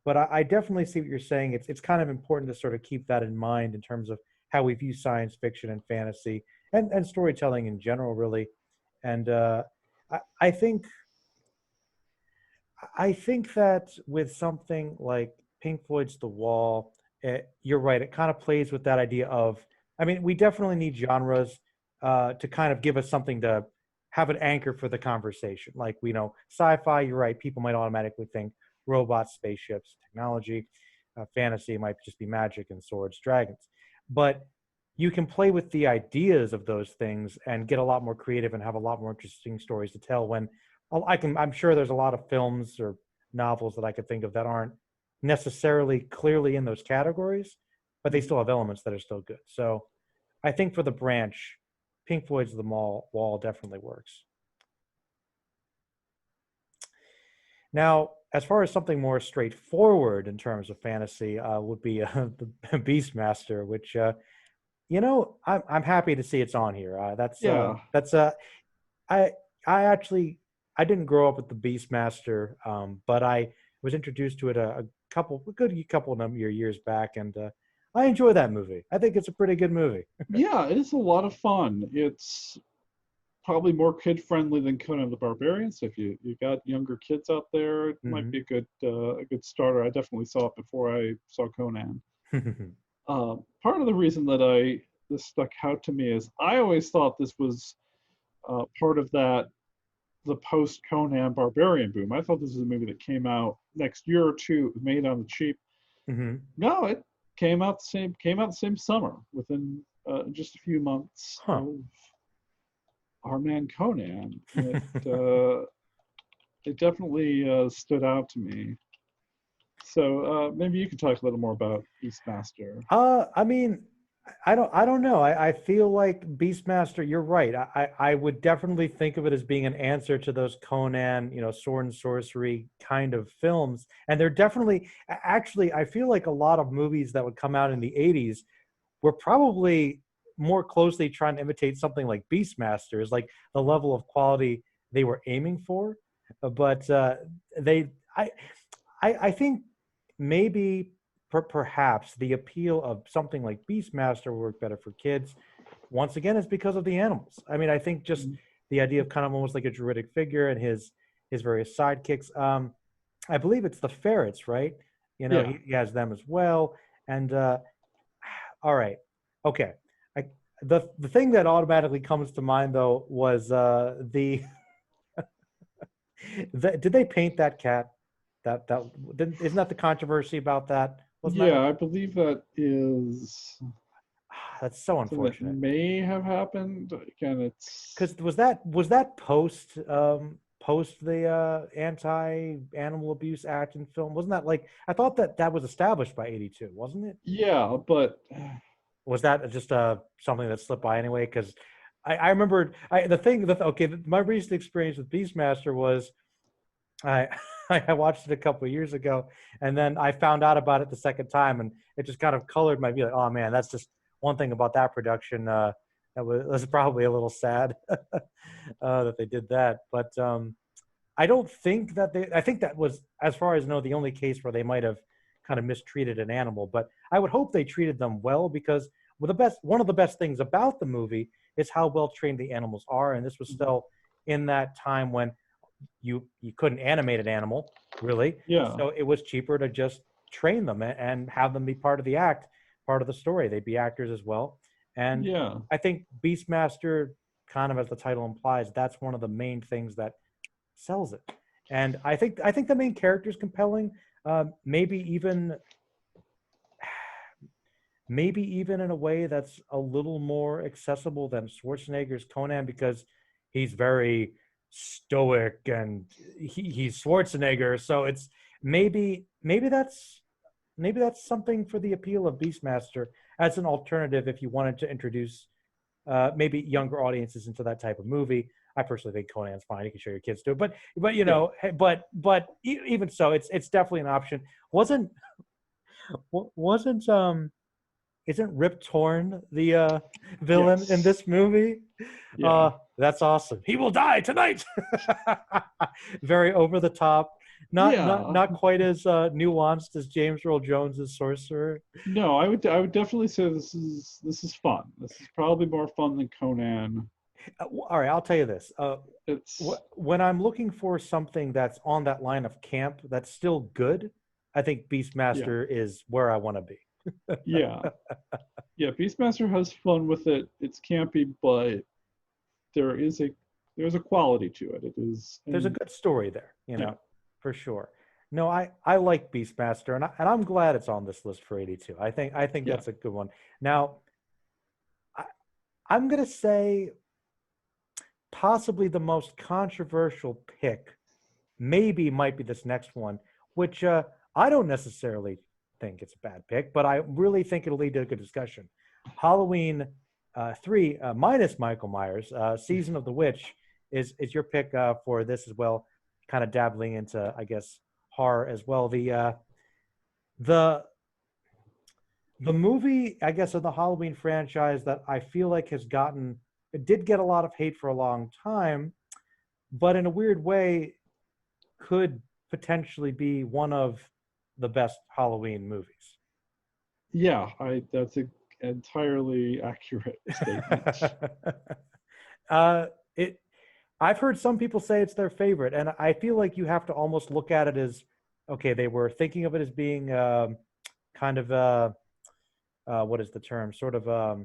But I definitely see what you're saying. It's kind of important to sort of keep that in mind in terms of how we view science fiction and fantasy and storytelling in general, really. And I think that with something like Pink Floyd's The Wall you're right. It kind of plays with that idea of, I mean, we definitely need genres to kind of give us something to have an anchor for the conversation. Like, we know sci-fi, you're right. People might automatically think robots, spaceships, technology. Fantasy might just be magic and swords, dragons. But you can play with the ideas of those things and get a lot more creative and have a lot more interesting stories to tell. When I'm sure there's a lot of films or novels that I could think of that aren't necessarily clearly in those categories, but they Mhm. still have elements that are still good. So I think for the branch, Pink Floyd's The Wall definitely works. Now, as far as something more straightforward in terms of fantasy, would be the Beastmaster, which I'm happy to see it's on here. Yeah. I I actually I didn't grow up with the Beastmaster, but I was introduced to it a good couple of years back, and I enjoy that movie. I think it's a pretty good movie. Yeah, it is a lot of fun. It's probably more kid friendly than Conan the Barbarian. So if you got younger kids out there, it might be Hmm. a good starter. I definitely saw it before I saw Conan. Part of the reason that this stuck out to me is I always thought this was part of the post Conan Barbarian boom. I thought this was a movie that came out next year or two. It was made on the cheap. Hmm. No, it came out the same summer within just a few months Huh. of our man Conan. It definitely stood out to me. So maybe you could talk a little more about Beastmaster. I mean, I don't know. I feel like Beastmaster, you're right. I would definitely think of it as being an answer to those Conan, sword and sorcery kind of films. And they're definitely, actually, I feel like a lot of movies that would come out in the 80s were probably more closely trying to imitate something like Beastmaster, is like the level of quality they were aiming for. But they, I think maybe perhaps the appeal of something like Beastmaster will work better for kids. Once again, is because of the animals. I mean, I think just Mm. the idea of kind of almost like a druidic figure and his various sidekicks. I believe it's the ferrets, right? Yeah. He has them as well. And all right, okay. I, the thing that automatically comes to mind though was did they paint that cat? Isn't that the controversy about that? Wasn't that Yeah, I believe that is that's so something that unfortunate? may have happened. Again, it's Because was that post the anti animal abuse act in film? Wasn't that like, I thought that was established by 82, wasn't it? yeah, but Was that just something that slipped by anyway? Because I remembered okay, my recent experience with Beastmaster was I I watched it a couple of years ago, and then I found out about it the second time, and it just kind of colored my view. Like, oh man, that's just one thing about that production. That was probably a little sad that they did that. But I don't think that I think that was, as far as I know, the only case where they might have kind of mistreated an animal. But I would hope they treated them well, because one of the best things about the movie is how well trained the animals are, and this was still in that time when you couldn't animate an animal really, yeah, so it was cheaper to just train them and have them be part of the act, part of the story. They'd be actors as well. And yeah, I think Beastmaster, kind of as the title implies, that's one of the main things that sells it. And I think the main character is compelling. Maybe even in a way that's a little more accessible than Schwarzenegger's Conan, because he's very stoic and he's Schwarzenegger. So it's maybe that's something for the appeal of Beastmaster as an alternative if you wanted to introduce maybe younger audiences into that type of movie. I personally think Conan's fine. You can show your kids to it, but yeah. even so, it's definitely an option. Wasn't isn't Rip Torn the villain in Yes. this movie? Yeah. That's awesome. He will die tonight. Very over the top, not not Yeah. not quite as nuanced as James Earl Jones's Sorcerer. No, I would definitely say this is fun. This is probably more fun than Conan. All right, I'll tell you this. It's When I'm looking for something that's on that line of camp that's still good, I think yeah. Beastmaster is where I want to be. Yeah. Yeah, Beastmaster has fun with it. It's campy, but there is a there's a quality to it. It is, There's a and good story there, yeah, for sure. No, I like Beastmaster, and I'm glad it's on this list for 82. I think yeah, that's a good one. Now, I, I'm gonna say possibly the most controversial pick maybe might be this next one, which I don't necessarily think it's a bad pick, but I really think it'll lead to a good discussion. Halloween 3 minus Michael Myers, Season of the Witch is your pick for this as well, kind of dabbling into, I guess, horror as well. The the movie, I guess, of the Halloween franchise that I feel like has gotten it did get a lot of hate for a long time, but in a weird way could potentially be one of the best Halloween movies. yeah. I That's an entirely accurate statement. It. I've heard some people say it's their favorite, and I feel like you have to almost look at it as okay. They were thinking of it as being kind of what is the term? Sort of But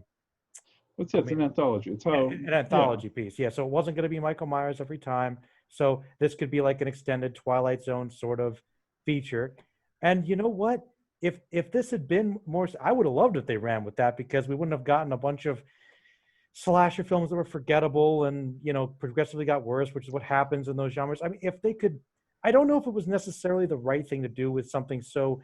yeah, I it's mean an anthology. It's how, an yeah, anthology piece. Yeah, so it wasn't going to be Michael Myers every time. So this could be like an extended Twilight Zone sort of feature. And you know what? If this had been more, I would have loved if they ran with that because we wouldn't have gotten a bunch of slasher films that were forgettable and progressively got worse, which is what happens in those genres. I mean, if they could, I don't know if it was necessarily the right thing to do with something so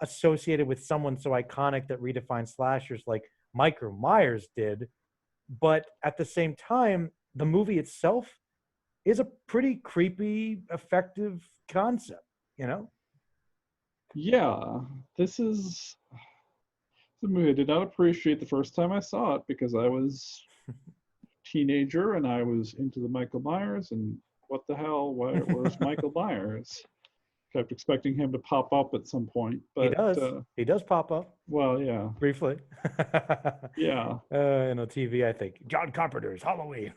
associated with someone so iconic that redefined slashers like Michael Myers did, but at the same time, the movie itself is a pretty creepy, effective concept, you know? yeah. This is the movie I did not appreciate the first time I saw it because I was a teenager and I was into the Michael Myers and what the hell? Where's Michael Myers? Kept expecting him to pop up at some point, He but does. He does pop up well, yeah, briefly. yeah. In the TV, I think. John Carpenter's Halloween.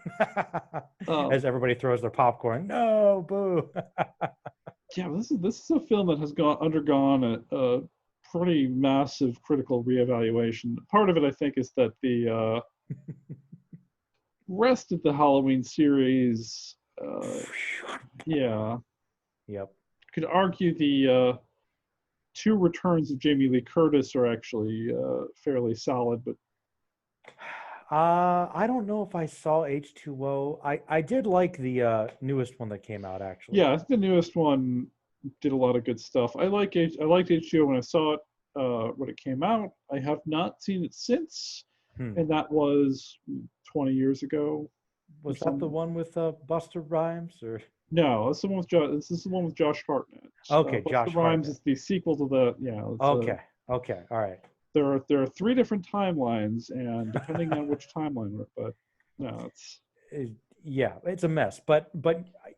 Um, As everybody throws their popcorn. No, boo. yeah, this is a film that has undergone a pretty massive critical reevaluation. Part of it, I think, is that the rest of the Halloween series, yeah, Yep. could argue the two returns of Jamie Lee Curtis are actually fairly solid, but I don't know if I saw H2O. I did like the newest one that came out actually. yeah, I think the newest one did a lot of good stuff. I liked H2O when I saw it when it came out. I have not seen it since, Hmm. and that was 20 years ago or Was that the something. one with Buster Rhymes or No, this is the one with This is the one with Josh Hartnett. okay, Buster Josh Rhymes Hartnett. is the sequel to the, yeah. It's a Okay. Okay. All right. there are three different timelines, and depending on which timeline, but no, it's It- yeah, it's a mess. But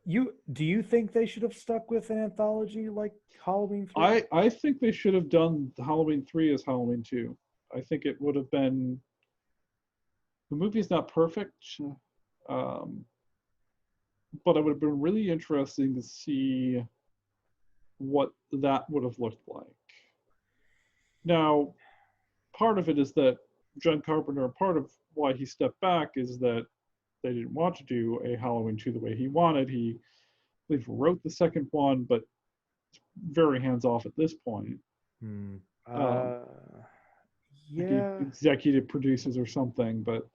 you do you think they should have stuck with an anthology like Halloween 3? I think they should have done Halloween 3 as Halloween 2. I think it would have been, the movie's not perfect, um, but it would have been really interesting to see what that would have looked like. Now, part of it is that John Carpenter, part of why he stepped back is that they didn't want to do a Halloween 2 the way he wanted. He, I believe, wrote the second one, but very hands off at this point. Hmm. Um, like he Yeah, executive produces or something, but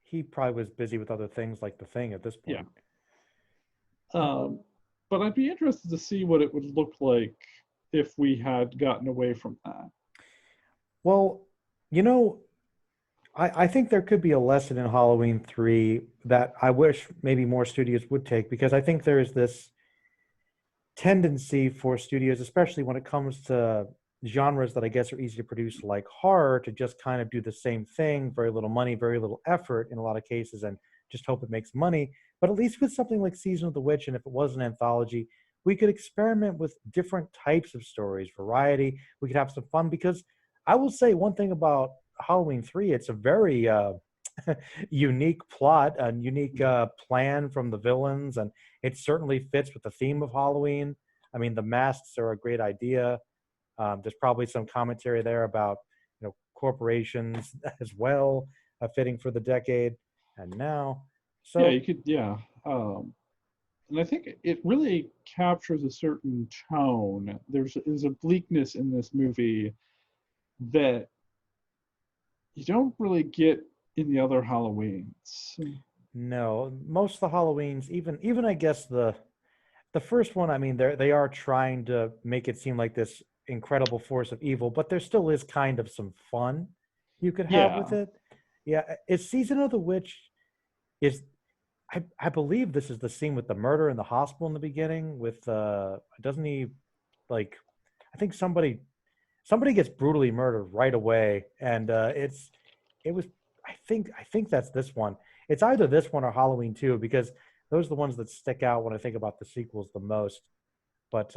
he probably was busy with other things like The Thing at this yeah. point. Um, but I'd be interested to see what it would look like if we had gotten away from that. Well, you know, I think there could be a lesson in Halloween 3 that I wish maybe more studios would take because I think there is this tendency for studios, especially when it comes to genres that I guess are easy to produce, like horror, to just kind of do the same thing, very little money, very little effort in a lot of cases, and just hope it makes money. But at least with something like Season of the Witch, and if it was an anthology, we could experiment with different types of stories, variety. We could have some fun because I will say one thing about Halloween 3, it's a very unique plot, a unique plan from the villains, and it certainly fits with the theme of Halloween. I mean, the masks are a great idea. There's probably some commentary there about corporations as well, fitting for the decade and now. Yeah, So you could, yeah. And I think it really captures a certain tone. There's a bleakness in this movie that you don't really get in the other Halloweens. no, most of the Halloweens, even I guess the first one, I mean, they are trying to make it seem like this incredible force of evil, but there still is kind of some fun you could have with Yeah, it. Yeah, is Season of the Witch is I believe this is the scene with the murder in the hospital in the beginning with doesn't he like I think somebody gets brutally murdered right away and it was I think that's this one. It's either this one or Halloween 2 because those are the ones that stick out when I think about the sequels the most. But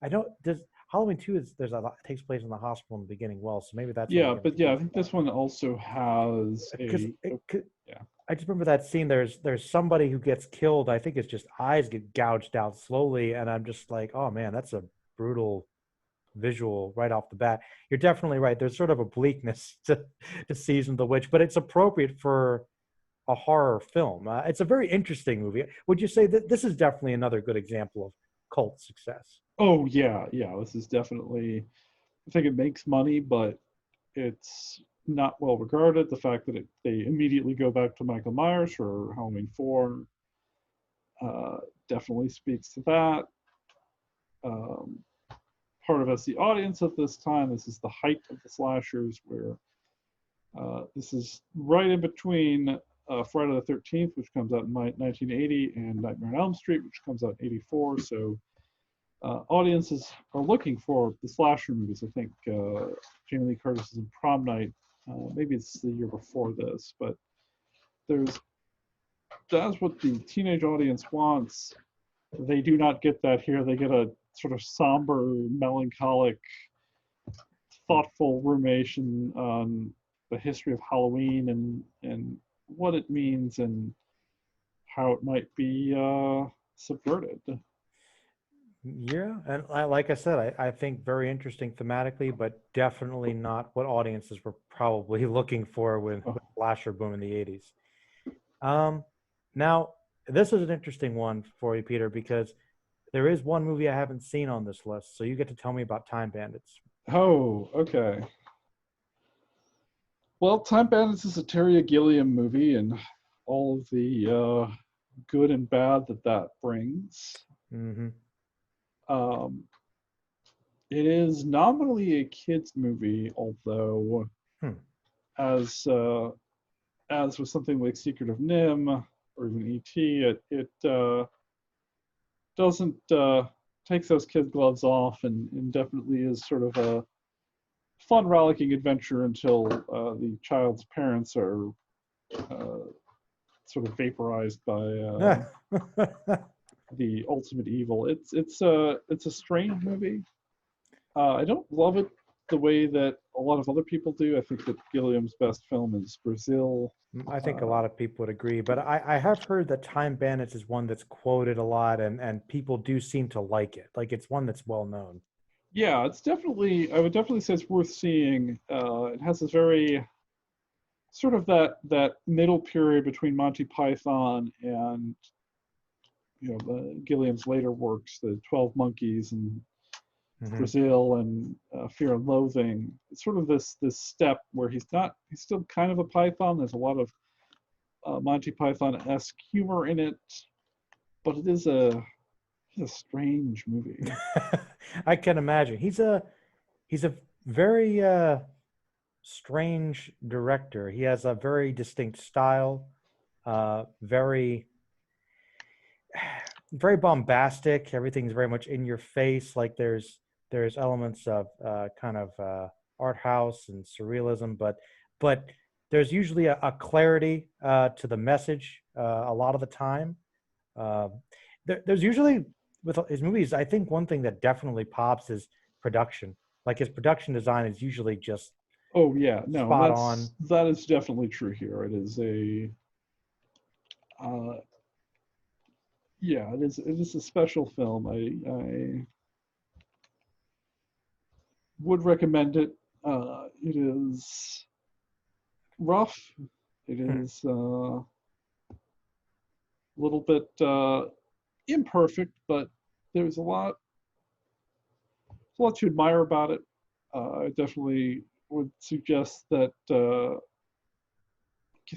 I don't does Halloween 2 is there's a lot takes place in the hospital in the beginning well, so maybe that's what I'm yeah, getting but yeah, I confused think about. this one also has Because a, yeah. I just remember that scene. There's somebody who gets killed. I think it's just eyes get gouged out slowly, and I'm just like, oh man, that's a brutal visual right off the bat. You're definitely right. There's sort of a bleakness to Season of the Witch, but it's appropriate for a horror film. It's a very interesting movie. Would you say that this is definitely another good example of cult success? Oh yeah, yeah. This is definitely. I think it makes money, but it's not well regarded. The fact that they immediately go back to Michael Myers for Halloween 4 uh, definitely speaks to that. Um, Part of us, the audience at this time, this is the height of the slashers, where this is right in between Friday the 13th, which comes out in 1980, and Nightmare on Elm Street, which comes out in 84. So audiences are looking for the slasher movies. I think Jamie Lee Curtis is in Prom Night. Maybe it's the year before this, but there's that's what the teenage audience wants. They do not get that here. They get a sort of somber, melancholic, thoughtful rumination on the history of Halloween and what it means and how it might be subverted. Yeah, and like I said, I think very interesting thematically, but definitely not what audiences were probably looking for with Oh, slasher boom in the '80s. Um, Now this is an interesting one for you, Peter, because there is one movie I haven't seen on this list, so you get to tell me about Time Bandits. oh, okay. Well, Time Bandits is a Terry Gilliam movie, and all of the good and bad that that brings. Mm-hmm. Um, it is nominally a kids movie, although Hmm. as as with something like Secret of Nim or even E.T., it doesn't take those kid gloves off and definitely is sort of a fun rollicking adventure until the child's parents are uh, sort of vaporized by the ultimate evil. It's a strange movie. I don't love it the way that a lot of other people do. I think that Gilliam's best film is Brazil. I think a Uh, lot of people would agree, but I have heard that Time Bandits is one that's quoted a lot, and people do seem to like it. Like it's one that's well known. yeah, it's definitely. I would definitely say it's worth seeing. It has this very sort of that middle period between Monty Python and Gilliam's later works, the 12 Monkeys and Hmm. Brazil and Fear and Loathing. It's sort of this step where he's still kind of a Python. There's a lot of Monty Python-esque humor in it, but it's a strange movie. I can imagine. He's a very strange director. He has a very distinct style, very very bombastic. Everything's very much in your face. Like there's elements of kind of art house and surrealism, but there's usually a clarity to the message a lot of the time. Uh, there's usually with his movies, I think one thing that definitely pops is production. Like his production design is usually just Oh yeah, no, spot on. that is definitely true here. It is a uh, yeah, it is a special film. I would recommend it. It is rough. It is a little bit imperfect, but there's a lot to admire about it. I definitely would suggest that. Because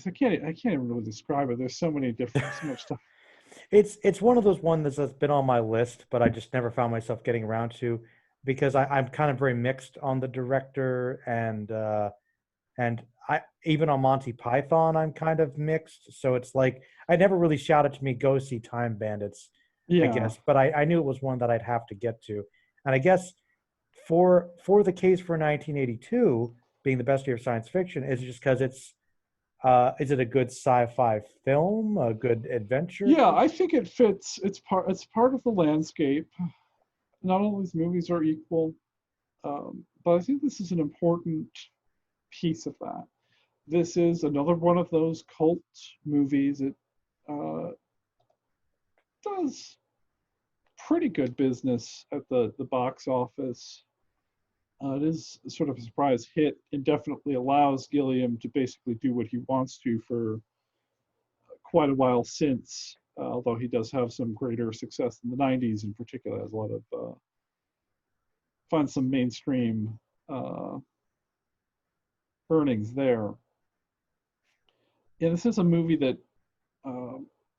I can't even really describe it. There's so much stuff. It's one of those ones that's been on my list, but I just never found myself getting around to because I'm kind of very mixed on the director and I even on Monty Python I'm kind of mixed. So it's like I never really shouted to me go see Time Bandits, I Yeah, guess, but I knew it was one that I'd have to get to. And I guess for the case for 1982 being the best year of science fiction is just because is it a good sci-fi film, a good adventure? yeah. I think it fits. It's part of the landscape. Not all these movies are equal, but I think this is an important piece of that. This is another one of those cult movies. It uh, does pretty good business at the box office. It is sort of a surprise hit and definitely allows Gilliam to basically do what he wants to for quite a while since, although he does have some greater success in the 90s in particular, has a lot of, finds some mainstream uh, earnings there. And this is a movie that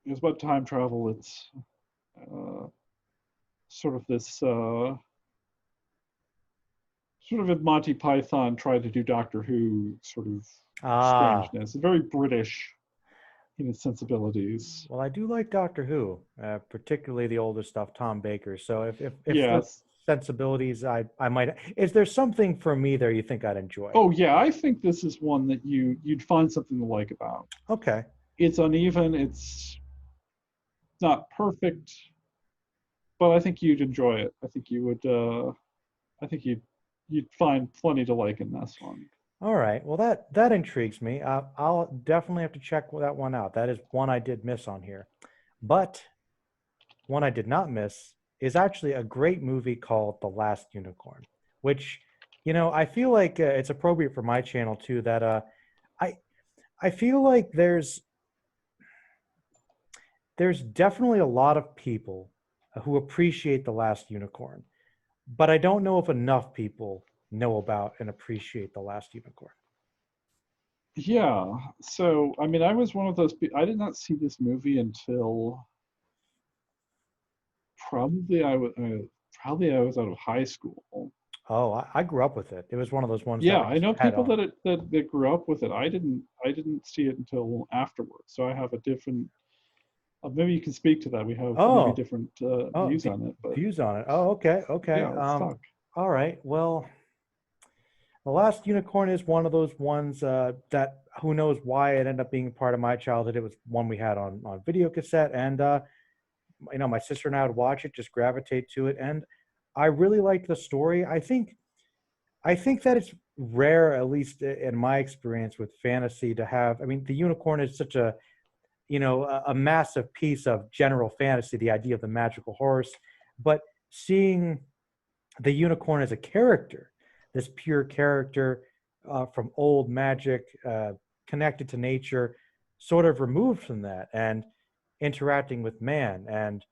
is about time travel. It's uh, sort of this, sort of if Monty Python tried to do Doctor Who sort of Ah, strangeness, very British in its sensibilities. well, I do like Doctor Who, particularly the older stuff, Tom Baker. So if for Yes. sensibilities, I might. Is there something for me there you think I'd enjoy? Oh yeah, I think this is one that you'd find something to like about. Okay. It's uneven, it's not perfect, but I think you'd enjoy it. I think you would. I think you'd find plenty to like in this one. All right. Well, that intrigues me. I'll definitely have to check that one out. That is one I did miss on here. But one I did not miss is actually a great movie called The Last Unicorn, which, I feel like it's appropriate for my channel too. That I I feel like there's definitely a lot of people who appreciate The Last Unicorn, but I don't know if enough people know about and appreciate The Last Unicorn. Yeah. So I mean, I was one of those. I did not see this movie until probably probably I was out of high school. Oh, I grew up with it. It was one of those ones that Yeah, we I just know had people on. that grew up with it. I didn't see it until afterwards. So I have a different. Maybe you can speak to that. We have maybe Oh, different oh, views on it, but views on it. Oh, okay, okay. yeah, let's talk. All right. Well, The Last Unicorn is one of those ones that who knows why it ended up being part of my childhood. It was one we had on video cassette, and my sister and I would watch it, just gravitate to it, and I really liked the story. I think that it's rare, at least in my experience with fantasy, to have. I mean, the unicorn is such a massive piece of general fantasy, the idea of the magical horse, but seeing the unicorn as a character, this pure character from old magic, connected to nature, sort of removed from that and interacting with man and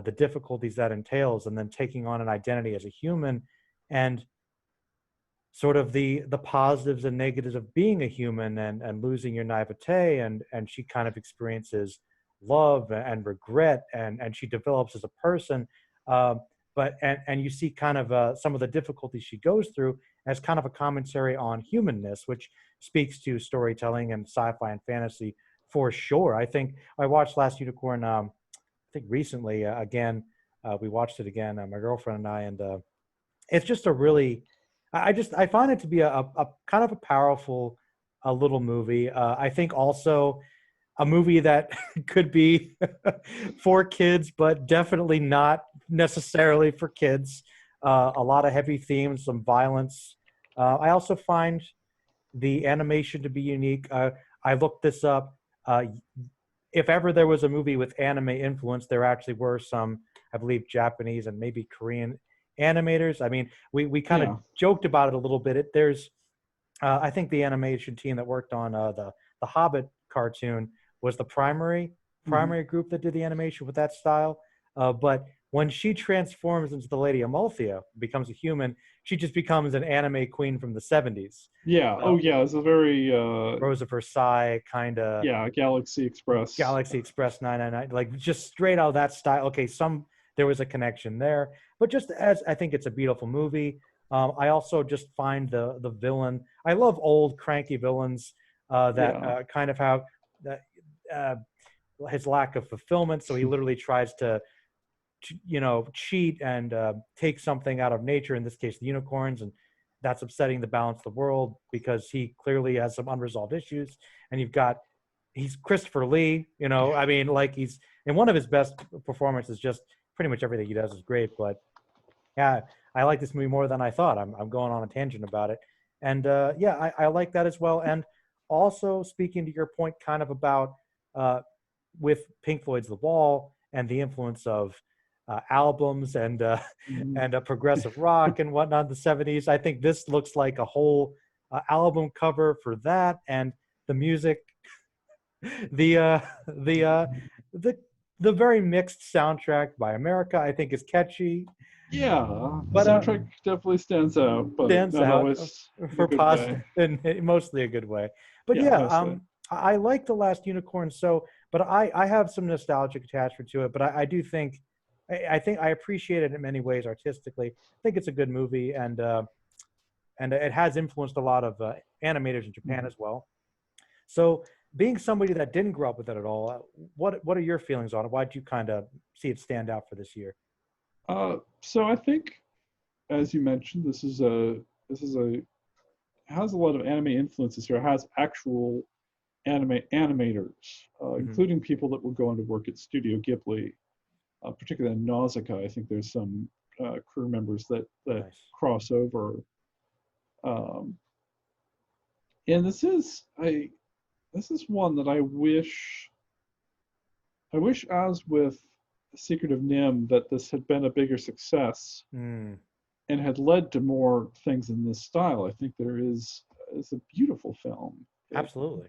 the difficulties that entails, and then taking on an identity as a human and sort of the positives and negatives of being a human and losing your naivete, and she kind of experiences love and regret, and she develops as a person, um, but you see kind of some of the difficulties she goes through as kind of a commentary on humanness, which speaks to storytelling and sci-fi and fantasy for sure. I think I watched Last Unicorn, I think recently, again. We watched it again, my girlfriend and I, and it's just a really I find it to be a kind of a powerful a little movie. I think also a movie that could be for kids, but definitely not necessarily for kids. A lot of heavy themes, some violence. I also find the animation to be unique. I looked this up. If ever there was a movie with anime influence, there actually were some, I believe, Japanese and maybe Korean animators. I mean, we kind of Yeah. joked about it a little bit. There's I think the animation team that worked on the Hobbit cartoon was the Hmm. primary group that did the animation with that style. But when she transforms into the Lady Amalthea, becomes a human, she just becomes an anime queen from the 70s. Yeah. Uh, Oh, yeah. It's a very Rose of Versailles kind of yeah, Galaxy Express. Galaxy Express 999, like just straight out of that style. Okay, there was a connection there, but just as I think it's a beautiful movie. I also just find the villain. I love old cranky villains that Yeah. kind of have that uh, his lack of fulfillment. So he literally tries to cheat and take something out of nature. In this case, the unicorns, and that's upsetting the balance of the world because he clearly has some unresolved issues. And he's Christopher Lee. I mean, like he's in one of his best performances. Just pretty much everything he does is great. But yeah, I like this movie more than I thought. I'm going on a tangent about it, and yeah, I like that as well. And also speaking to your point, kind of about uh, with Pink Floyd's The Wall and the influence of albums and Mhm. and progressive rock and whatnot in the '70s. I think this looks like a whole album cover for that, and the music, the uh, the uh, the the very mixed soundtrack by America, I think is catchy, Yeah, the but soundtrack definitely stands out, but stands not out always in a for good positive way. in mostly a good way. But Yeah, yeah, mostly. I like The Last Unicorn. So, but I have some nostalgic attachment to it. But I do think I think I appreciate it in many ways artistically. I think it's a good movie, and it has influenced a lot of animators in Japan Mhm. as well. So, being somebody that didn't grow up with it at all, what are your feelings on it? Why did you kind of see it stand out for this year? So I think, as you mentioned, this is a has a lot of anime influences here. It has actual animators, Hmm. including people that will go on to work at Studio Ghibli, particularly in Nausicaa. I think there's some crew members that Nice. cross over. Um, and this is one that I wish, as with Secret of Nim, that this had been a bigger success Mm, and had led to more things in this style. I think is a beautiful film. It absolutely.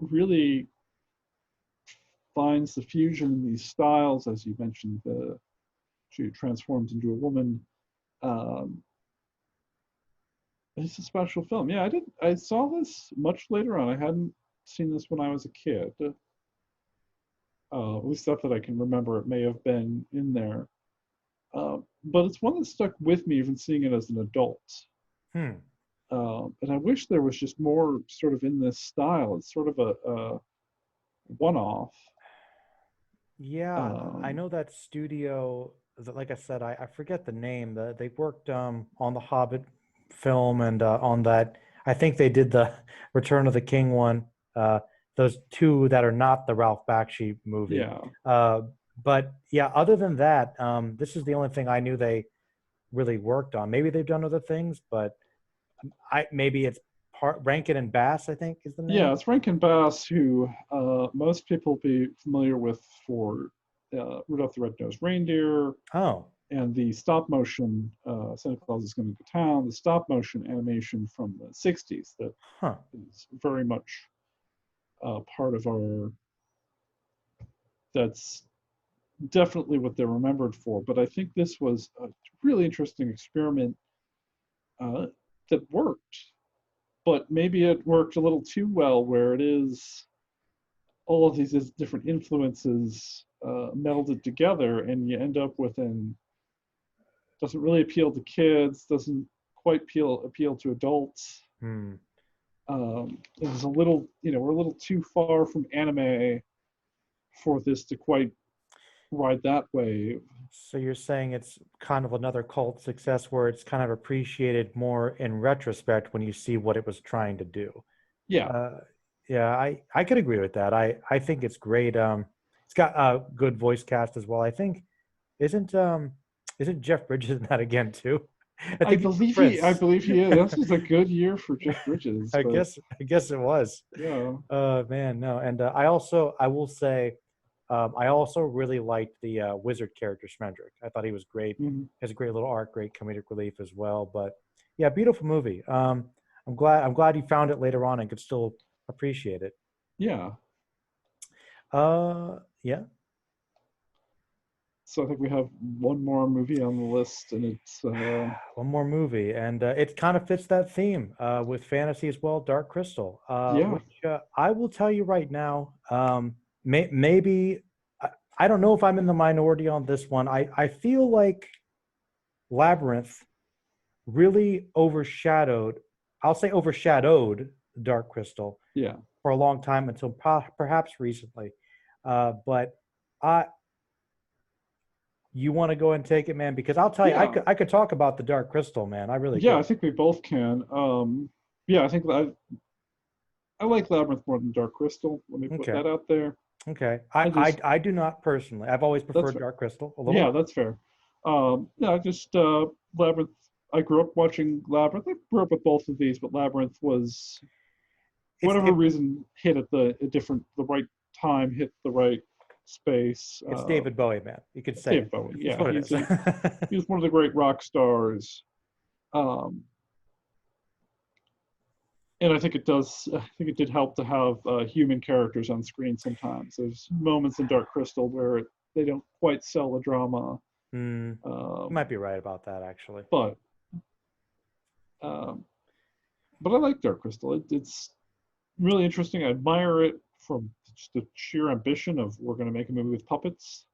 really finds the fusion in these styles, as you mentioned. She transforms into a woman. Um, it's a special film. Yeah, I saw this much later on. I hadn't seen this when I was a kid. At least stuff that I can remember. It may have been in there. But it's one that stuck with me, even seeing it as an adult. Hmm. And I wish there was just more sort of in this style. It's sort of a one-off. Yeah, I Um, know that studio. Like I said, I forget the name. They worked on the Hobbit film and on that. I think they did the Return of the King one. Uh, those two that are not the Ralph Bakshi movie. yeah, Uh, but yeah, other than that, this is the only thing I knew they really worked on. Maybe they've done other things, but I maybe it's Rankin and Bass. I think is the yeah. name. It's Rankin Bass, who most people be familiar with for Rudolph the Red-Nosed Reindeer Oh, and the stop motion Santa Claus is Coming to Town, the stop motion animation from the '60s that huh. is very much part of our. That's definitely what they're remembered for. But I think this was a really interesting experiment uh, that worked. But maybe it worked a little too well, where it is all of these different influences melded together, and you end up with an doesn't really appeal to kids, doesn't quite appeal to adults. Hmm. It was a little, we're a little too far from anime for this to quite ride that wave. So you're saying it's kind of another cult success where it's kind of appreciated more in retrospect when you see what it was trying to do. Yeah, Uh, yeah, I could agree with that. I think it's great. It's got a good voice cast as well. I think isn't isn't Jeff Bridges in that again too? I think he's the I prince. believe he is. This was a good year for Jeff Bridges, but I guess it was. yeah. Man, no. And I will say I also really liked the wizard character Smendrick. I thought he was great. Mhm. Has a great little arc, great comedic relief as well. But yeah, beautiful movie. I'm glad you found it later on and could still appreciate it. Yeah. Yeah. So I think we have one more movie on the list, and it's One more movie, and it kind of fits that theme with fantasy as well, Dark Crystal, yeah, which I will tell you right now, maybe I don't know if I'm in the minority on this one. I feel like Labyrinth really I'll say overshadowed Dark Crystal yeah, for a long time until perhaps recently. But I, you want to go and take it, man? Because I'll tell you, yeah, I could talk about the Dark Crystal, man. I really yeah. I could. think we both can. Yeah, I think I like Labyrinth more than Dark Crystal. Let me put Okay. that out there. Okay. I just I do not personally. I've always That's preferred fair. Dark Crystal a little Yeah, more. that's fair. Yeah, I just Labyrinth. I grew up watching Labyrinth. I grew up with both of these, but Labyrinth was, for It's whatever it, reason, hit at the right time, hit the right space. it's David Bowie, man. You could say Dave it. Bowie, It's yeah, what it is. he's one of the great rock stars. Um, and I think it did help to have human characters on screen sometimes. There's moments in Dark Crystal where they don't quite sell the drama. Hmm. You Um, might be right about that, actually. but um, but I like Dark Crystal. It's really interesting. I admire it from just the sheer ambition of we're going to make a movie with puppets.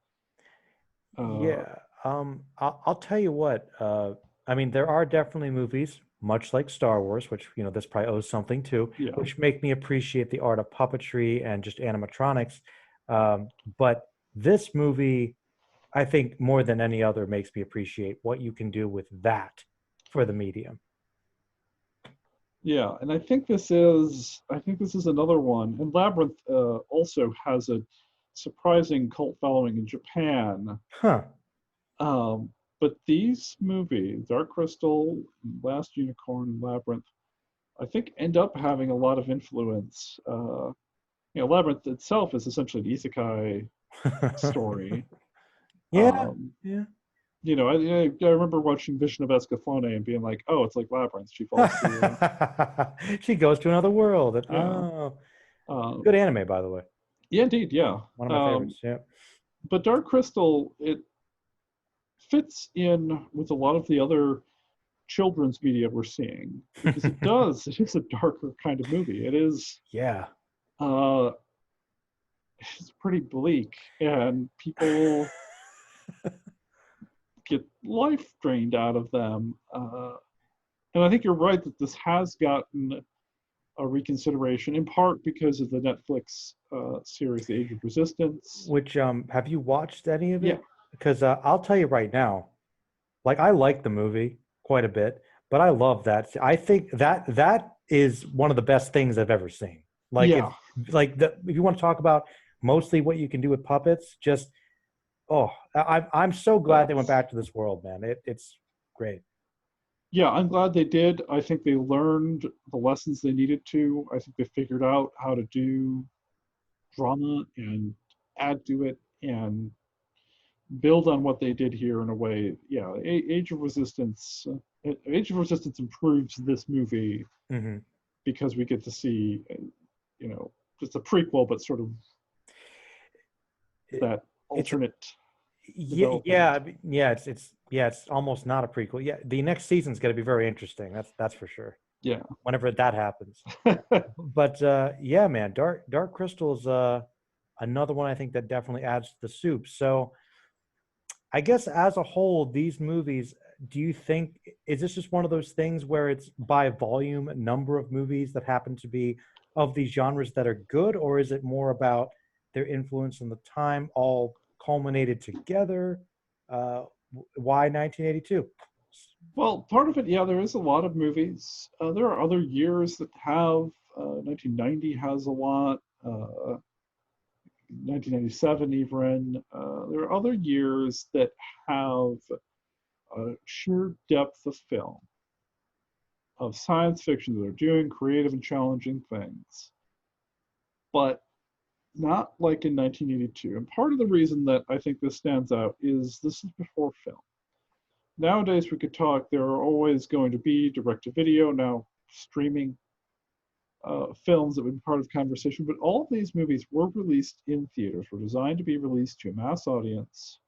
Uh, Yeah. I'll tell you what. I mean, there are definitely movies, much like Star Wars, which this probably owes something to, yeah, which make me appreciate the art of puppetry and just animatronics. Um, but this movie, I think, more than any other, makes me appreciate what you can do with that for the medium. yeah, and I think this is another one. And Labyrinth also has a surprising cult following in Japan. Huh. Um, but these movies, Dark Crystal, Last Unicorn, and Labyrinth, I think end up having a lot of influence. Labyrinth itself is essentially an isekai story. Yeah. Um, Yeah. I remember watching Vision of Escaflowne and being like, oh, it's like Labyrinth. She falls through. She goes to another world. Yeah. Oh, good Um, anime, by the way. yeah, indeed. Yeah. One of my favorites. Yeah. But Dark Crystal, it fits in with a lot of the other children's media we're seeing because it is a darker kind of movie. Yeah. Uh, it's pretty bleak and people get life drained out of them. And I think you're right that this has gotten a reconsideration, in part because of the Netflix series, The Age of Resistance. Which have you watched any of Yeah, it? Because I'll tell you right now, like I like the movie quite a bit, but I love that. I think that is one of the best things I've ever seen. Like yeah, it's like if you want to talk about mostly what you can do with puppets, just I'm so glad they went that's back to this world, man. It's great. yeah. I'm glad they did. I think they learned the lessons they needed to. I think they figured out how to do drama and add to it and build on what they did here in a way. Yeah, Age of Resistance improves this movie Hmm. because we get to see, you know, just a prequel, but sort of It, that it's alternate yeah, development. yeah, it's almost not a prequel. Yeah, the next season's going to be very interesting. That's for sure. Yeah, Whenever that happens. But yeah, man, Dark Crystal is another one I think that definitely adds to the soup. So I guess as a whole, these movies, do you think is this just one of those things where it's by volume number of movies that happen to be of these genres that are good, or is it more about their influence in the time all culminated together? Uh, why 1982? well, part of it, yeah, there is a lot of movies. There are other years that have. 1990 has a lot. 1997 even. There are other years that have sheer depth of film, of science fiction that are doing creative and challenging things. But not like in 1982. And part of the reason that I think this stands out is this is before film. Nowadays, we could talk, there are always going to be direct to video, now streaming films that would be part of the conversation, but all of these movies were released in theaters, were designed to be released to a mass audience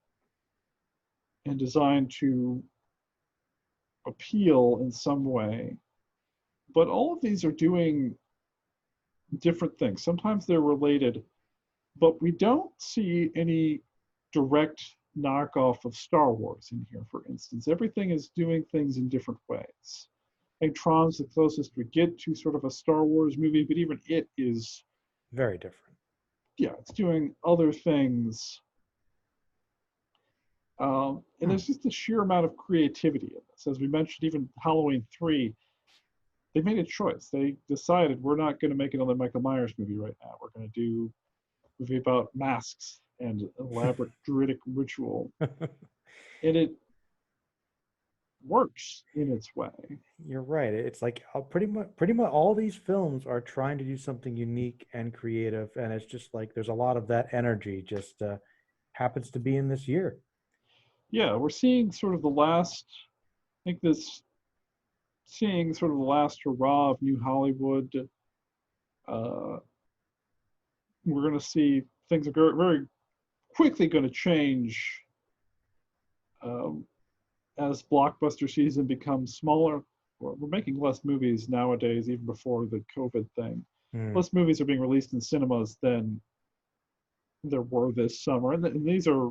and designed to appeal in some way. But all of these are doing different things. Sometimes they're related, but we don't see any direct knockoff of Star Wars in here, for instance. Everything is doing things in different ways. I think Tron's the closest we get to sort of a Star Wars movie, but even it is, Very different. yeah, it's doing other things. And there's just a sheer amount of creativity in this. As we mentioned, even Halloween 3, they made a choice. They decided we're not going to make another Michael Myers movie right now. We're going to do a movie about masks and elaborate druidic ritual. And it works in its way. You're right. It's like pretty much all these films are trying to do something unique and creative, and it's just like there's a lot of that energy just happens to be in this year. Yeah, we're seeing sort of the last, I think this, seeing sort of the last hurrah of New Hollywood. Uh, we're going to see things are very quickly going to change um, as blockbuster season becomes smaller. We're making less movies nowadays, even before the COVID thing. Less movies are being released in cinemas than there were this summer, and these are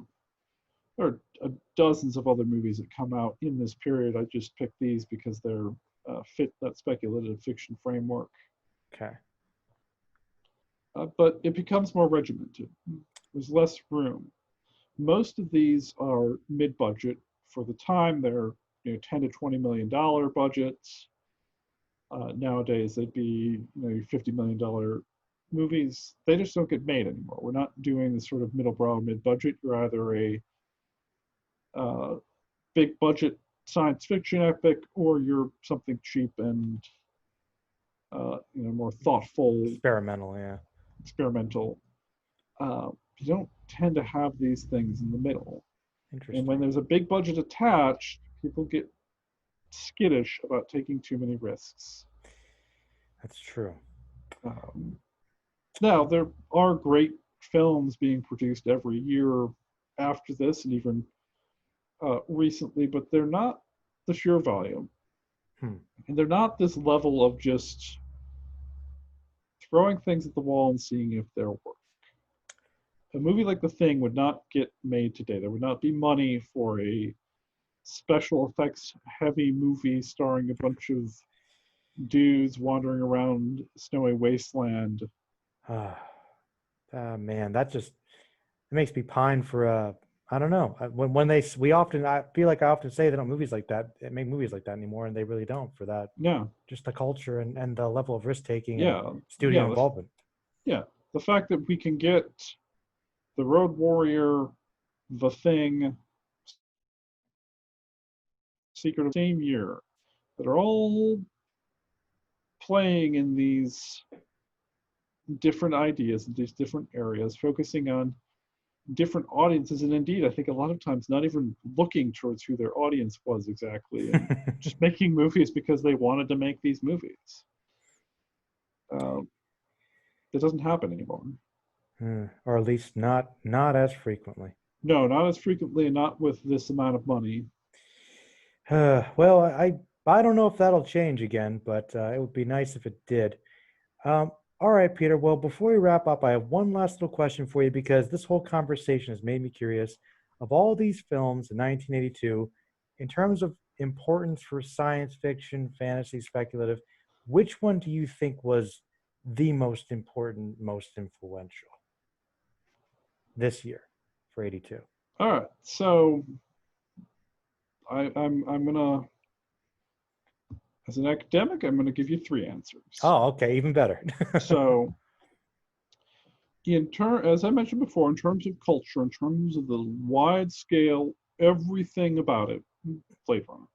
there are dozens of other movies that come out in this period. I just picked these because they're fit that speculative fiction framework. Okay. But it becomes more regimented. There's less room. Most of these are mid-budget for the time. They're 10 to $20 million budgets. Nowadays, they'd be $50 million movies. They just don't get made anymore. We're not doing the sort of middle brow, mid-budget. You're either a big budget science fiction epic, or you're something cheap and more thoughtful, Experimental, yeah. experimental. You don't tend to have these things in the middle. Interesting. And when there's a big budget attached, people get skittish about taking too many risks. That's true. Now, there are great films being produced every year after this, and even recently, but they're not the sheer volume. And they're not this level of just throwing things at the wall and seeing if they'll work. A movie like The Thing would not get made today. There would not be money for a special effects heavy movie starring a bunch of dudes wandering around snowy wasteland. Man, that just it makes me pine for I don't know. I feel like I often say they don't movies like that. They make movies like that anymore, and they really don't for that. Yeah. Just the culture and the level of risk taking. Yeah. And studio involvement. The fact that we can get The Road Warrior, The Thing, Secret of the same year, that are all playing in these different ideas in these different areas, focusing on different audiences, and indeed, I think a lot of times not even looking towards who their audience was exactly, and just making movies because they wanted to make these movies. That doesn't happen anymore. Or at least not as frequently. No, not as frequently, and not with this amount of money. Well, I don't know if that'll change again, but it would be nice if it did. All right, Peter. Well, before we wrap up, I have one last little question for you, because this whole conversation has made me curious. Of all these films in 1982, in terms of importance for science fiction, fantasy, speculative, which one do you think was the most important, most influential this year for 82? All right, so I'm gonna, as an academic, I'm gonna give you three answers. Oh, okay, even better. So, as I mentioned before, in terms of culture, in terms of the wide scale, everything about it, Blade Runner.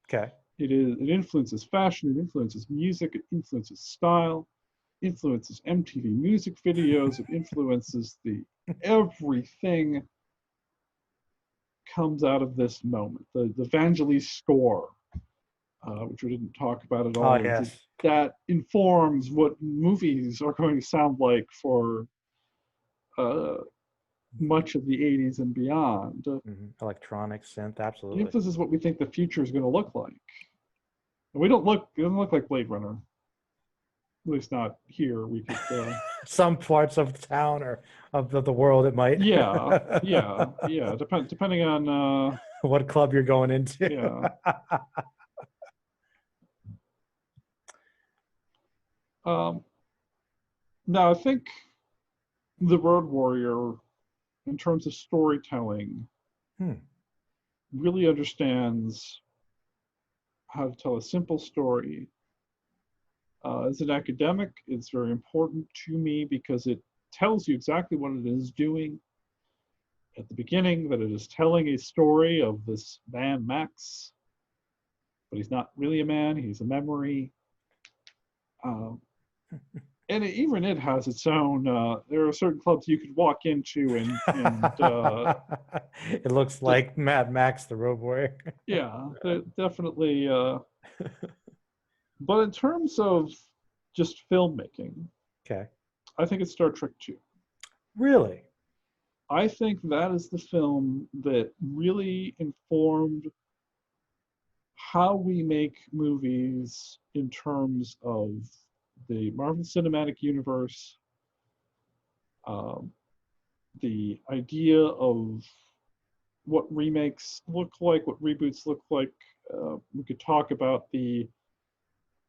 Okay. It influences fashion, it influences music, it influences style, influences MTV music videos. It influences everything comes out of this moment. The Vangelis score, which we didn't talk about at Oh all, yes. that informs what movies are going to sound like for uh, much of the 80s and beyond. Electronic synth, It absolutely. influences what we think the future is going to look like. And it doesn't look like Blade Runner. At least not here. We could, Some parts of the town or of the world, it might. yeah. Depending on, What club you're going into. yeah. Um, Now, I think the Road Warrior, in terms of storytelling, Hmm. really understands how to tell a simple story. As an academic, it's very important to me because it tells you exactly what it is doing at the beginning, that it is telling a story of this man, Max, but he's not really a man, he's a memory. Um, and even it has its own, there are certain clubs you could walk into and It looks like Mad Max, the Road Warrior. yeah, definitely. But in terms of just filmmaking, Okay. I think it's Star Trek 2. Really? I think that is the film that really informed how we make movies in terms of the Marvel Cinematic Universe, um, the idea of what remakes look like, what reboots look like. We could talk about the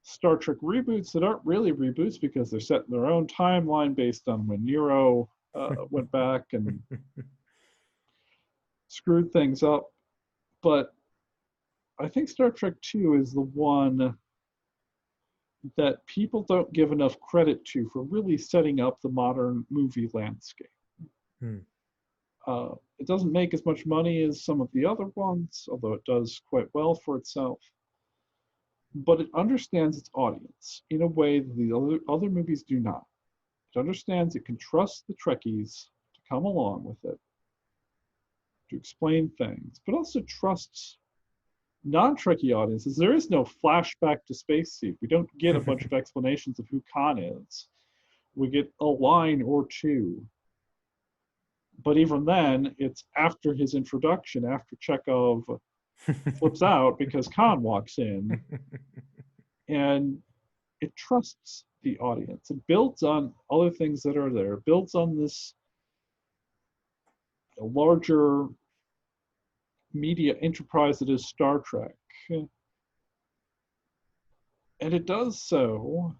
Star Trek reboots that aren't really reboots because they're set in their own timeline based on when Nero went back and screwed things up. But I think Star Trek 2 is the one that people don't give enough credit to for really setting up the modern movie landscape. Hmm. It doesn't make as much money as some of the other ones, although it does quite well for itself. But it understands its audience in a way that the other movies do not. It understands it can trust the Trekkies to come along with it, to explain things, but also trusts non-Trekkie audiences. There is no flashback to Space Seed. We don't get a bunch of explanations of who Khan is. We get a line or two. But even then, it's after his introduction, after Chekhov flips out because Khan walks in, and it trusts the audience. It builds on other things that are there. It builds on this larger media enterprise that is Star Trek. And it does so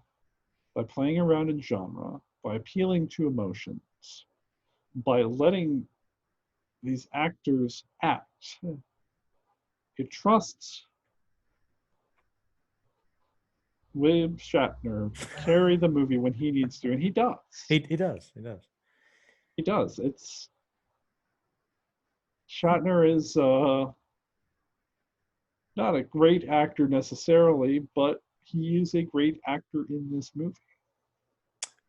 by playing around in genre, by appealing to emotions, by letting these actors act. It trusts William Shatner to carry the movie when he needs to, and he does. He does. He does. He does. It's Shatner is not a great actor necessarily, but he is a great actor in this movie.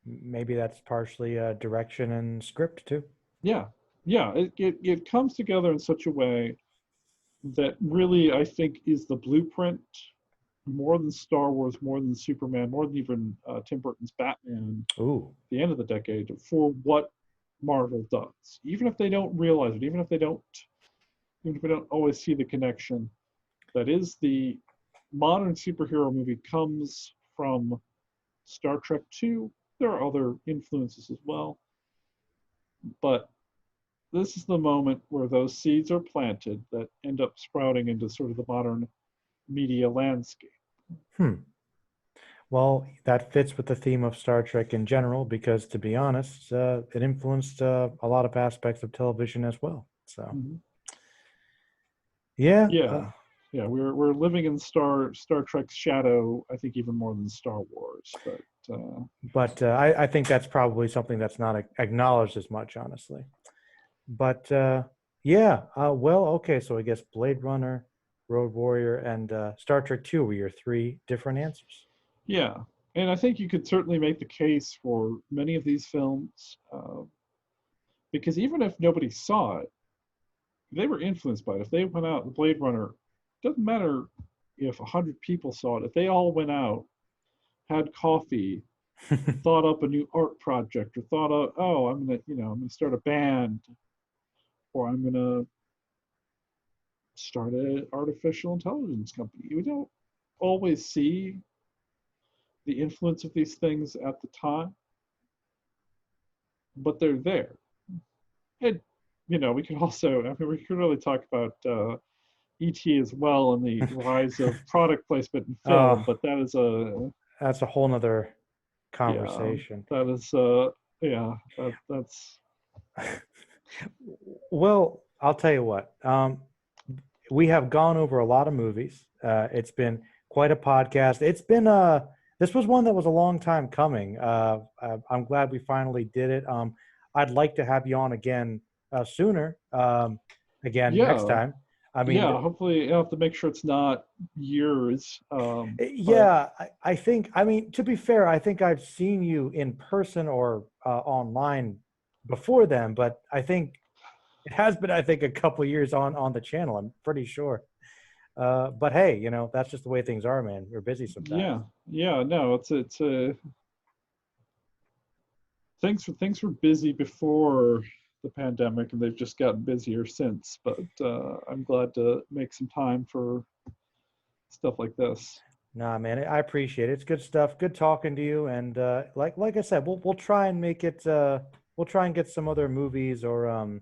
Maybe that's partially direction and script too. Yeah, yeah. It comes together in such a way that really I think is the blueprint more than Star Wars, more than Superman, more than even Tim Burton's Batman. Ooh. At the end of the decade for what Marvel does, even if they don't realize it, even if we don't always see the connection. That is the modern superhero movie comes from Star Trek 2. There are other influences as well. But this is the moment where those seeds are planted that end up sprouting into sort of the modern media landscape. Hmm. Well, that fits with the theme of Star Trek in general, because to be honest, it influenced a lot of aspects of television as well. So, Mm-hmm. yeah. Yeah. Yeah, we're living in Star Trek's shadow, I think even more than Star Wars. But I think that's probably something that's not acknowledged as much, honestly. But yeah, well, okay. So I guess Blade Runner, Road Warrior, and Star Trek 2 were your three different answers. yeah, And I think you could certainly make the case for many of these films, because even if nobody saw it, they were influenced by it. If they went out, the Blade Runner, doesn't matter if 100 people saw it, if they all went out, had coffee, thought up a new art project, or thought of, oh, I'm gonna start a band, or I'm gonna start an artificial intelligence company. We don't always see the influence of these things at the time, but they're there. And we could also, I mean, we could really talk about ET as well and the rise of product placement in film, Oh, but that is that's a whole nother yeah, conversation. that is yeah, that's Well, I'll tell you what. We have gone over a lot of movies. It's been quite a podcast. It's been this was one that was a long time coming. I'm glad we finally did it. I'd like to have you on again sooner. Again next yeah, time. I mean, yeah. Hopefully, I have to make sure it's not years. But yeah, I think. I mean, to be fair, I think I've seen you in person or online before then, but I think it has been, I think, a couple years on the channel. I'm pretty sure. But hey, that's just the way things are, man. We're busy sometimes. yeah, yeah. No, it's things were busy before the pandemic, and they've just gotten busier since. But I'm glad to make some time for stuff like this. Nah, man, I appreciate it. It's good stuff. Good talking to you. And like I said, we'll try and make it. We'll try and get some other movies or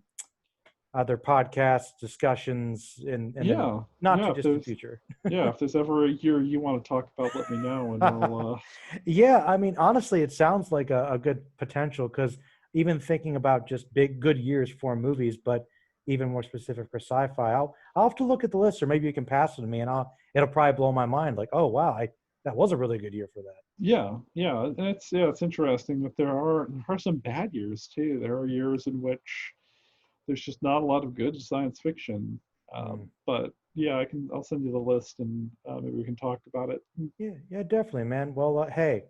other podcasts discussions in the Yeah, not yeah. too distant future. If there's ever a year you want to talk about, let me know, and I'll. Yeah, I mean, honestly, it sounds like a good potential because even thinking about just big, good years for movies, but even more specific for sci-fi, I'll have to look at the list, or maybe you can pass it to me, and it'll probably blow my mind. Like, oh wow, that was a really good year for that. Yeah, yeah, and it's interesting that there are some bad years too. There are years in which there's just not a lot of good science fiction. Mm. But yeah, I'll send you the list, and maybe we can talk about it. Yeah, definitely, man. Well, hey,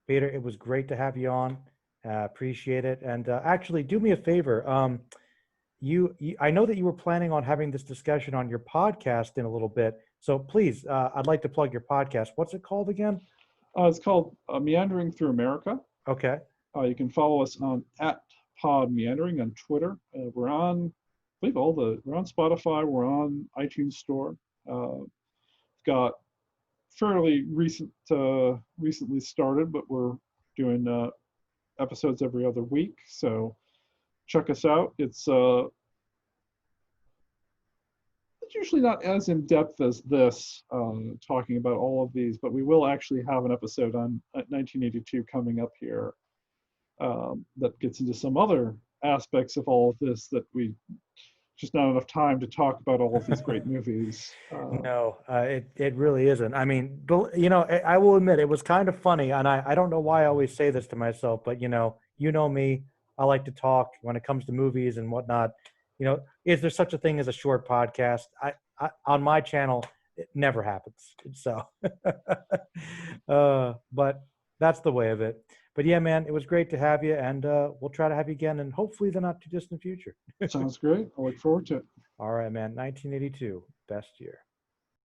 Peter, it was great to have you on. Appreciate it, and actually, do me a favor. I know that you were planning on having this discussion on your podcast in a little bit. So please, I'd like to plug your podcast. What's it called again? It's called Meandering Through America. Okay. You can follow us on at Pod Meandering on Twitter. We're on, I believe we're on Spotify. We're on iTunes Store. Got fairly recently started, but we're doing episodes every other week. So check us out. It's usually not as in depth as this, talking about all of these, but we will actually have an episode on 1982 coming up here, that gets into some other aspects of all of this that we just not enough time to talk about all of these great movies. No, it really isn't. I mean, I will admit it was kind of funny, and I don't know why I always say this to myself, but you know me, I like to talk when it comes to movies and whatnot. Is there such a thing as a short podcast? On my channel, it never happens. So, but that's the way of it. But yeah, man, it was great to have you, and we'll try to have you again, and hopefully the not too distant future. Sounds great. I look forward to it. All right, man. 1982, best year.